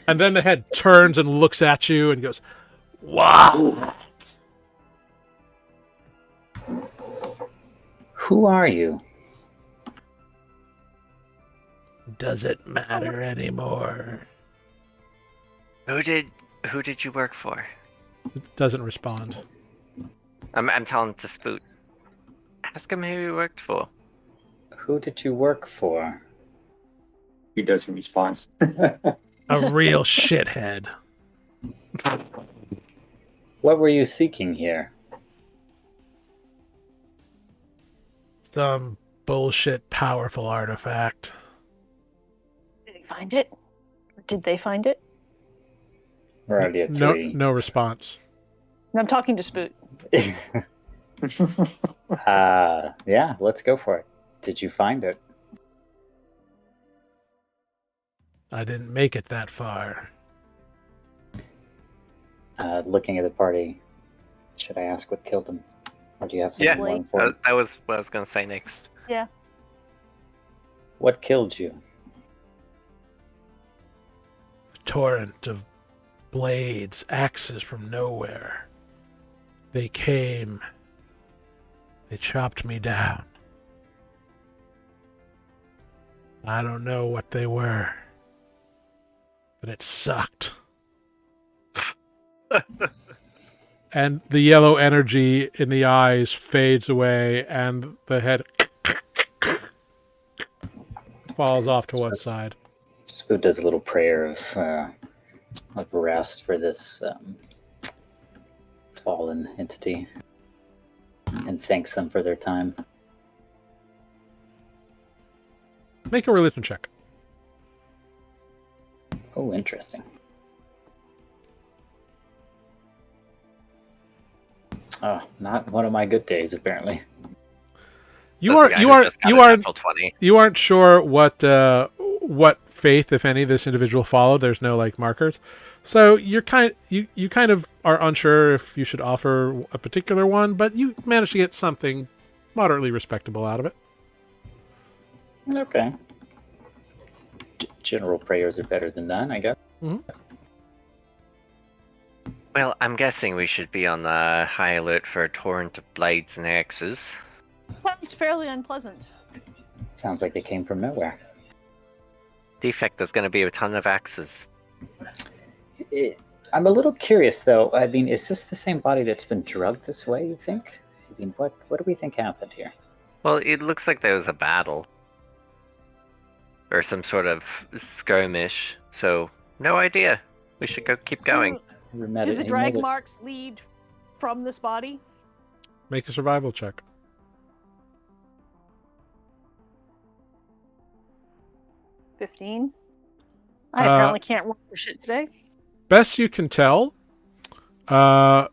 Speaker 1: And then the head turns and looks at you and goes, "Wow."
Speaker 5: Who are you?
Speaker 1: Does it matter anymore?
Speaker 4: Who did you work for?
Speaker 1: Doesn't respond.
Speaker 4: I'm telling to Spoot. Ask him who he worked for.
Speaker 5: Who did you work for?
Speaker 3: He doesn't respond.
Speaker 1: A real shithead.
Speaker 5: What were you seeking here?
Speaker 1: Some bullshit powerful artifact.
Speaker 2: Did he find it? Or did they find it?
Speaker 5: We're already at 3.
Speaker 1: No response.
Speaker 2: And I'm talking to Spoot.
Speaker 5: Yeah, let's go for it. Did you find it?
Speaker 1: I didn't make it that far.
Speaker 5: Looking at the party, should I ask what killed him? Or do you have something more important?
Speaker 4: That was what I was going to say next.
Speaker 2: Yeah.
Speaker 5: What killed you?
Speaker 1: A torrent of blades, axes from nowhere. They came. They chopped me down. I don't know what they were, but it sucked. And the yellow energy in the eyes fades away, and the head falls off to one side.
Speaker 5: Spoot does a little prayer of rest for this fallen entity and thanks them for their time.
Speaker 1: Make a religion check.
Speaker 5: Oh, interesting. Oh, not one of my good days, apparently.
Speaker 1: You aren't sure what faith, if any, this individual followed. There's no like markers, so you kind of are unsure if you should offer a particular one, but you managed to get something moderately respectable out of it.
Speaker 5: Okay. General prayers are better than none, I guess.
Speaker 1: Mm-hmm.
Speaker 4: Well, I'm guessing we should be on the high alert for a torrent of blades and axes.
Speaker 2: Sounds fairly unpleasant.
Speaker 5: Sounds like they came from nowhere.
Speaker 4: Defect, there's going to be a ton of axes.
Speaker 5: I'm a little curious, though. I mean, is this the same body that's been drugged this way, you think? I mean, what do we think happened here?
Speaker 4: Well, it looks like there was a battle. Or some sort of skirmish, so no idea. We should keep going.
Speaker 2: Do the drag marks lead from this body?
Speaker 1: Make a survival check.
Speaker 2: 15. I apparently can't roll for shit today.
Speaker 1: Best you can tell, the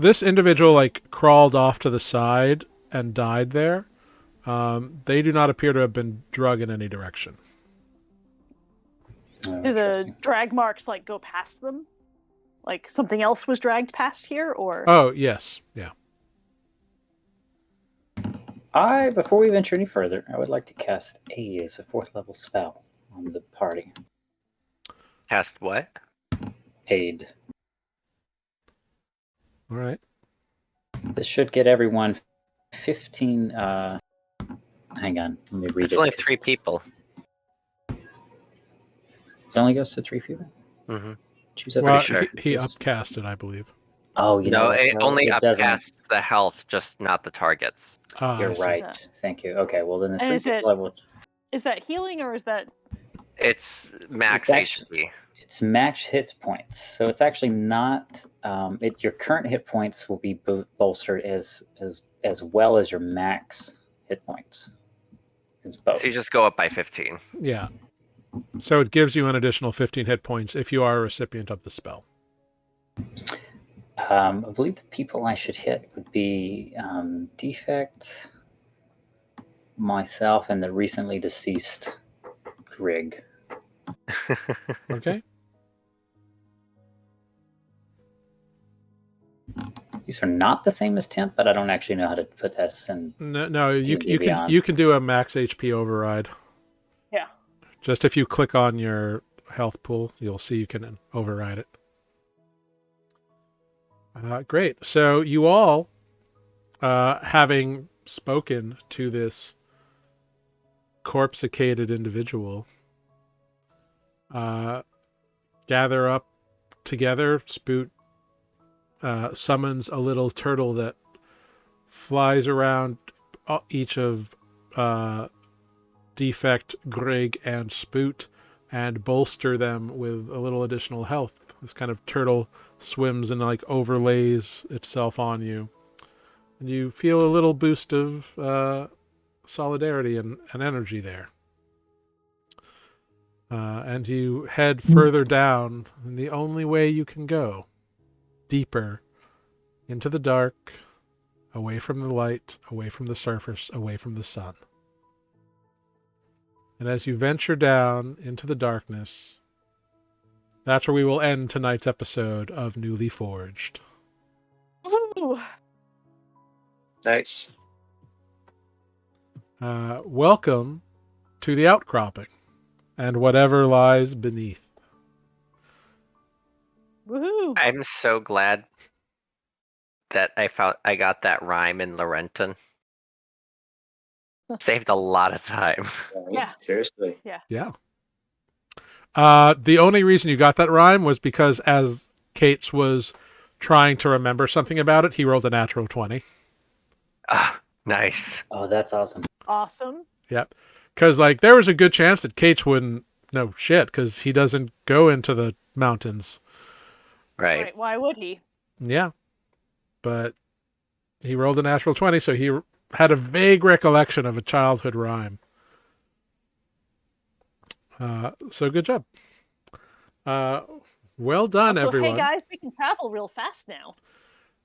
Speaker 1: this individual like crawled off to the side and died there. They do not appear to have been drug in any direction.
Speaker 5: Oh,
Speaker 2: Do the
Speaker 5: interesting.
Speaker 2: drag marks like go past them? Like something else was dragged past here, or
Speaker 1: Oh yes, yeah.
Speaker 5: Before we venture any further, I would like to cast Aid as a 4th level spell on the party.
Speaker 4: Cast what?
Speaker 5: Aid.
Speaker 1: All right.
Speaker 5: This should get everyone 15. Hang on, let me read
Speaker 4: It's
Speaker 5: it.
Speaker 4: only
Speaker 5: 'cause
Speaker 4: 3 people.
Speaker 5: It only goes to 3 people.
Speaker 4: Mm-hmm.
Speaker 5: Choose a
Speaker 1: Well,
Speaker 4: sure.
Speaker 1: he upcasted, I believe.
Speaker 5: Oh, you know
Speaker 4: No,
Speaker 5: what,
Speaker 4: it
Speaker 5: though?
Speaker 4: only
Speaker 5: It doesn't.
Speaker 4: upcasts the health, just not the targets.
Speaker 1: Ah,
Speaker 5: You're
Speaker 1: I see.
Speaker 5: right.
Speaker 2: Yeah.
Speaker 5: Thank you. Okay, well then the
Speaker 2: And
Speaker 5: 3
Speaker 2: is it-
Speaker 5: level.
Speaker 2: is that healing or is that?
Speaker 4: It's max
Speaker 5: It's actually-
Speaker 4: HP.
Speaker 5: It's max hit points, so it's actually not. Your current hit points will be bolstered as well as your max hit points. It's both.
Speaker 4: So you just go up by 15.
Speaker 1: Yeah. So it gives you an additional 15 hit points if you are a recipient of the spell.
Speaker 5: I believe the people I should hit would be Defect, myself, and the recently deceased Grig.
Speaker 1: Okay.
Speaker 5: These are not the same as temp, but I don't actually know how to put this in.
Speaker 1: No, you
Speaker 5: D&D Beyond.
Speaker 1: you can do a max HP override.
Speaker 2: Yeah.
Speaker 1: Just if you click on your health pool, you'll see you can override it. Great. So you all, having spoken to this corpsicated individual, gather up together. Spoot summons a little turtle that flies around each of Defect, Grig, and Spoot and bolster them with a little additional health. This kind of turtle swims and like overlays itself on you. And you feel a little boost of solidarity and energy there. And you head further down in the only way you can go. Deeper into the dark, away from the light, away from the surface, away from the sun. And as you venture down into the darkness, that's where we will end tonight's episode of Nuuli Forged.
Speaker 2: Ooh.
Speaker 3: Nice.
Speaker 1: Welcome to the Outcropping and whatever lies beneath.
Speaker 2: Woohoo!
Speaker 4: I'm so glad that I got that rhyme in Laurenton. Saved a lot of time.
Speaker 2: Yeah.
Speaker 3: Seriously.
Speaker 1: Yeah. The only reason you got that rhyme was because as Cates was trying to remember something about it, he rolled a natural 20.
Speaker 4: Ah, nice.
Speaker 5: Oh, that's awesome.
Speaker 2: Awesome.
Speaker 1: Yep. Because like there was a good chance that Cates wouldn't know shit because he doesn't go into the mountains.
Speaker 4: Right.
Speaker 2: Why would he?
Speaker 1: Yeah. But he rolled a natural 20, so he had a vague recollection of a childhood rhyme. So good job. Well done,
Speaker 2: So
Speaker 1: everyone.
Speaker 2: hey guys, we can travel real fast now.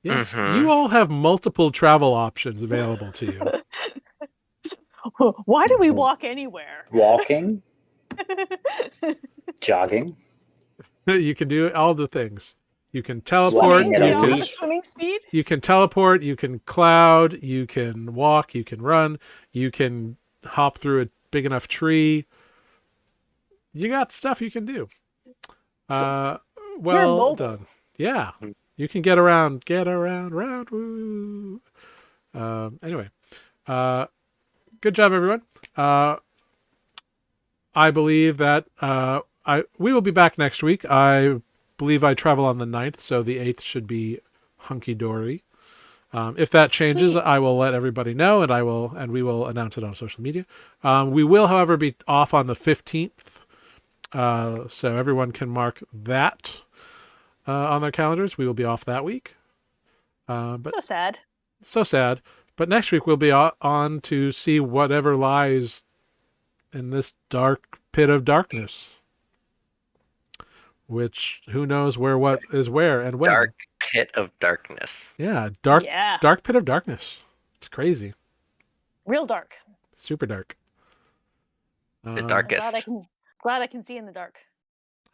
Speaker 1: Yes,
Speaker 4: Mhm.
Speaker 1: you all have multiple travel options available to you.
Speaker 2: Why do we walk anywhere?
Speaker 5: Walking, jogging,
Speaker 1: You can do all the things. You can teleport.
Speaker 5: Walking
Speaker 1: You
Speaker 5: at a
Speaker 2: Beyond
Speaker 1: can,
Speaker 2: the swimming speed?
Speaker 1: you can teleport. You can cloud. You can walk. You can run. You can hop through a big enough tree. You got stuff you can do. Well
Speaker 2: mobile.
Speaker 1: done. Yeah, you can get around. Round. Woo. Anyway, good job, everyone. I believe that we will be back next week. I believe I travel on the 9th, so the 8th should be hunky-dory. If that changes, I will let everybody know, and we will announce it on social media. We will, however, be off on the 15th, so everyone can mark that on their calendars. We will be off that week. But
Speaker 2: So sad.
Speaker 1: so sad. But next week we'll be on to see whatever lies in this dark pit of darkness. Which, who knows what is where and when.
Speaker 4: Dark pit of darkness.
Speaker 1: Yeah,
Speaker 2: Yeah.
Speaker 1: dark pit of darkness. It's crazy.
Speaker 2: Real dark.
Speaker 1: Super dark.
Speaker 4: The
Speaker 1: Um,
Speaker 4: darkest.
Speaker 2: Glad I can see in the dark.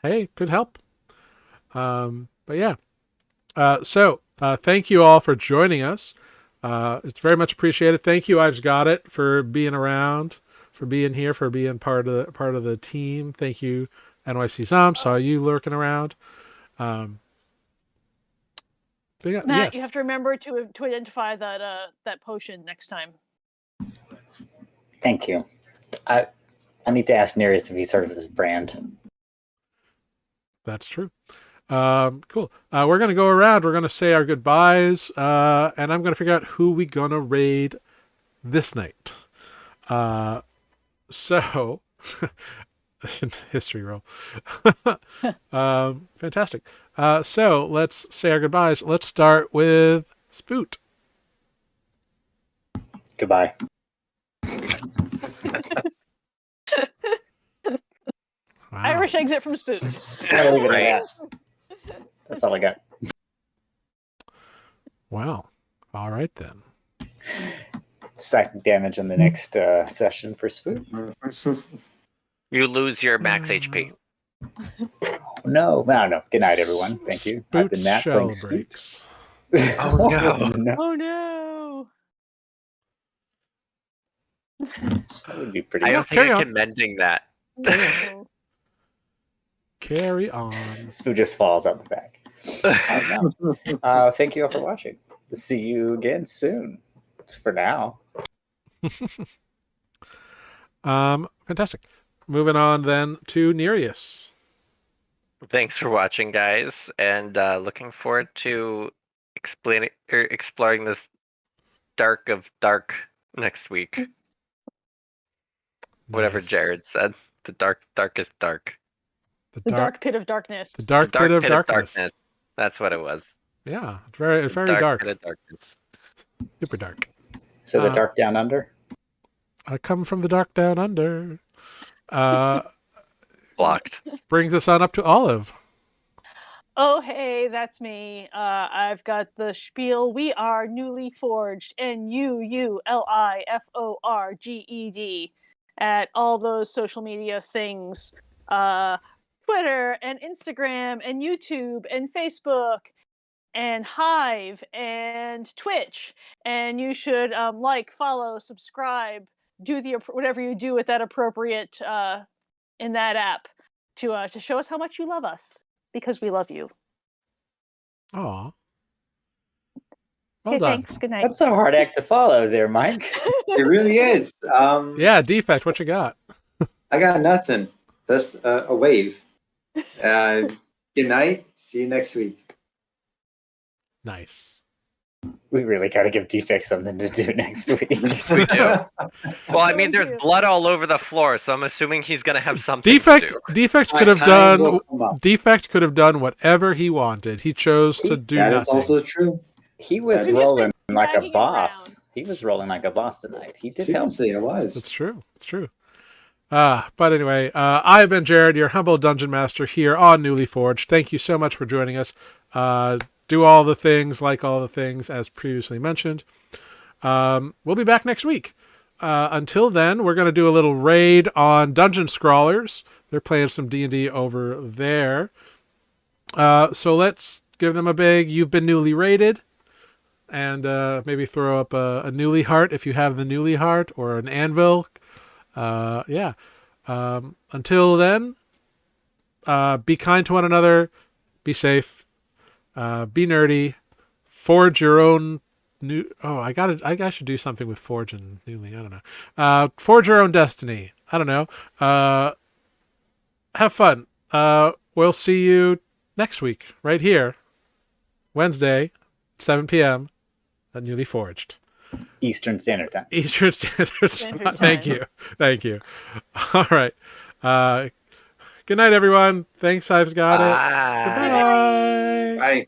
Speaker 1: Hey, could help. But yeah. So thank you all for joining us. It's very much appreciated. Thank you, I've Got It, for being around, for being here, for being part of the team. Thank you, NYC Zom. Saw you lurking around. But yeah,
Speaker 2: Matt,
Speaker 1: yes.
Speaker 2: you have to remember to identify that potion next time.
Speaker 5: Thank you. I need to ask Nereus if he's heard of this brand.
Speaker 1: That's true. Cool. We're going to go around. We're going to say our goodbyes. And I'm going to figure out who we going to raid this night. So history roll. Fantastic. So let's say our goodbyes. Let's start with Spoot.
Speaker 5: Goodbye.
Speaker 1: Wow.
Speaker 2: Irish exit from Spoot.
Speaker 5: I'll leave it
Speaker 4: Right.
Speaker 5: at that. That's all I got.
Speaker 1: Wow. All right then.
Speaker 5: Psychic damage in the next session for Spook.
Speaker 4: You lose your max HP.
Speaker 5: No. Good night, everyone. Thank you. I've
Speaker 1: Spoot
Speaker 5: been Matt
Speaker 1: shell
Speaker 5: playing Spook.
Speaker 1: breaks.
Speaker 4: Oh, no.
Speaker 5: No.
Speaker 2: Oh no.
Speaker 5: That would be pretty
Speaker 4: I
Speaker 5: good.
Speaker 4: don't think
Speaker 1: carry
Speaker 4: I
Speaker 1: on.
Speaker 4: can mending that.
Speaker 2: No.
Speaker 1: Carry on.
Speaker 5: Spook just falls out the back. Thank you all for watching. See you again soon. For now.
Speaker 1: Fantastic. Moving on then to Nereus.
Speaker 4: Thanks for watching, guys, and looking forward to exploring this dark of dark next week. Whatever
Speaker 1: Nice.
Speaker 4: Jared said. The darkest dark.
Speaker 2: The dark pit of darkness.
Speaker 1: The dark
Speaker 4: The dark
Speaker 1: pit of darkness.
Speaker 4: That's what it was.
Speaker 1: Yeah, it's very dark.
Speaker 4: Pit of darkness.
Speaker 1: Super dark.
Speaker 5: So the dark down under.
Speaker 1: I come from the dark down under.
Speaker 4: Blocked.
Speaker 1: Brings us on up to Olive.
Speaker 2: Oh, hey, that's me. I've got the spiel. We are Nuuli Forged, NUULIFORGED, at all those social media things. Twitter and Instagram and YouTube and Facebook and Hive and Twitch. And you should like, follow, subscribe, do whatever you do with that appropriate in that app to show us how much you love us. Because we love you.
Speaker 1: Aw. Well
Speaker 2: Okay,
Speaker 1: done.
Speaker 2: thanks. Good night.
Speaker 5: That's a hard act to follow there, Mike.
Speaker 3: It really is.
Speaker 1: Yeah, Defect, what you got?
Speaker 3: I got nothing. Just a wave. Good night. See you next week.
Speaker 1: Nice.
Speaker 5: We really got to give Defect something to do next week.
Speaker 4: We do. Well, I mean, there's blood all over the floor, so I'm assuming he's gonna have something
Speaker 1: Defect
Speaker 4: to do.
Speaker 1: Defect
Speaker 3: My
Speaker 1: could have
Speaker 3: time will
Speaker 1: done
Speaker 3: come up.
Speaker 1: Defect could have done whatever he wanted. He chose to do
Speaker 3: That
Speaker 1: nothing.
Speaker 3: is also true.
Speaker 5: He was
Speaker 3: He's
Speaker 5: rolling like a
Speaker 2: dragging it
Speaker 5: boss.
Speaker 2: around.
Speaker 5: He was rolling like a boss tonight. He did help.
Speaker 3: Seriously, it was.
Speaker 1: It's true. It's true. But anyway, I've been Jared, your humble dungeon master here on Nuuli Forged. Thank you so much for joining us. Do all the things, like all the things, as previously mentioned. We'll be back next week. Until then, we're going to do a little raid on Dungeon Scrawlers. They're playing some D&D over there. So let's give them a big, you've been newly rated. And maybe throw up a Nuuli heart if you have the Nuuli heart, or an anvil. Yeah. Until then, be kind to one another. Be safe. Be nerdy. Forge your own new. Oh, I should do something with Forge and Nuuli. I don't know. Forge your own destiny. I don't know. Have fun. We'll see you next week, right here, Wednesday, 7 p.m. at Nuuli Forged.
Speaker 5: Eastern Standard Time.
Speaker 1: Eastern Standard
Speaker 2: Standard
Speaker 1: Time. Thank
Speaker 2: Time.
Speaker 1: you. Thank you. All right. Good night, everyone. Thanks, I've got it.
Speaker 4: Bye.
Speaker 1: Goodbye.
Speaker 3: Bye.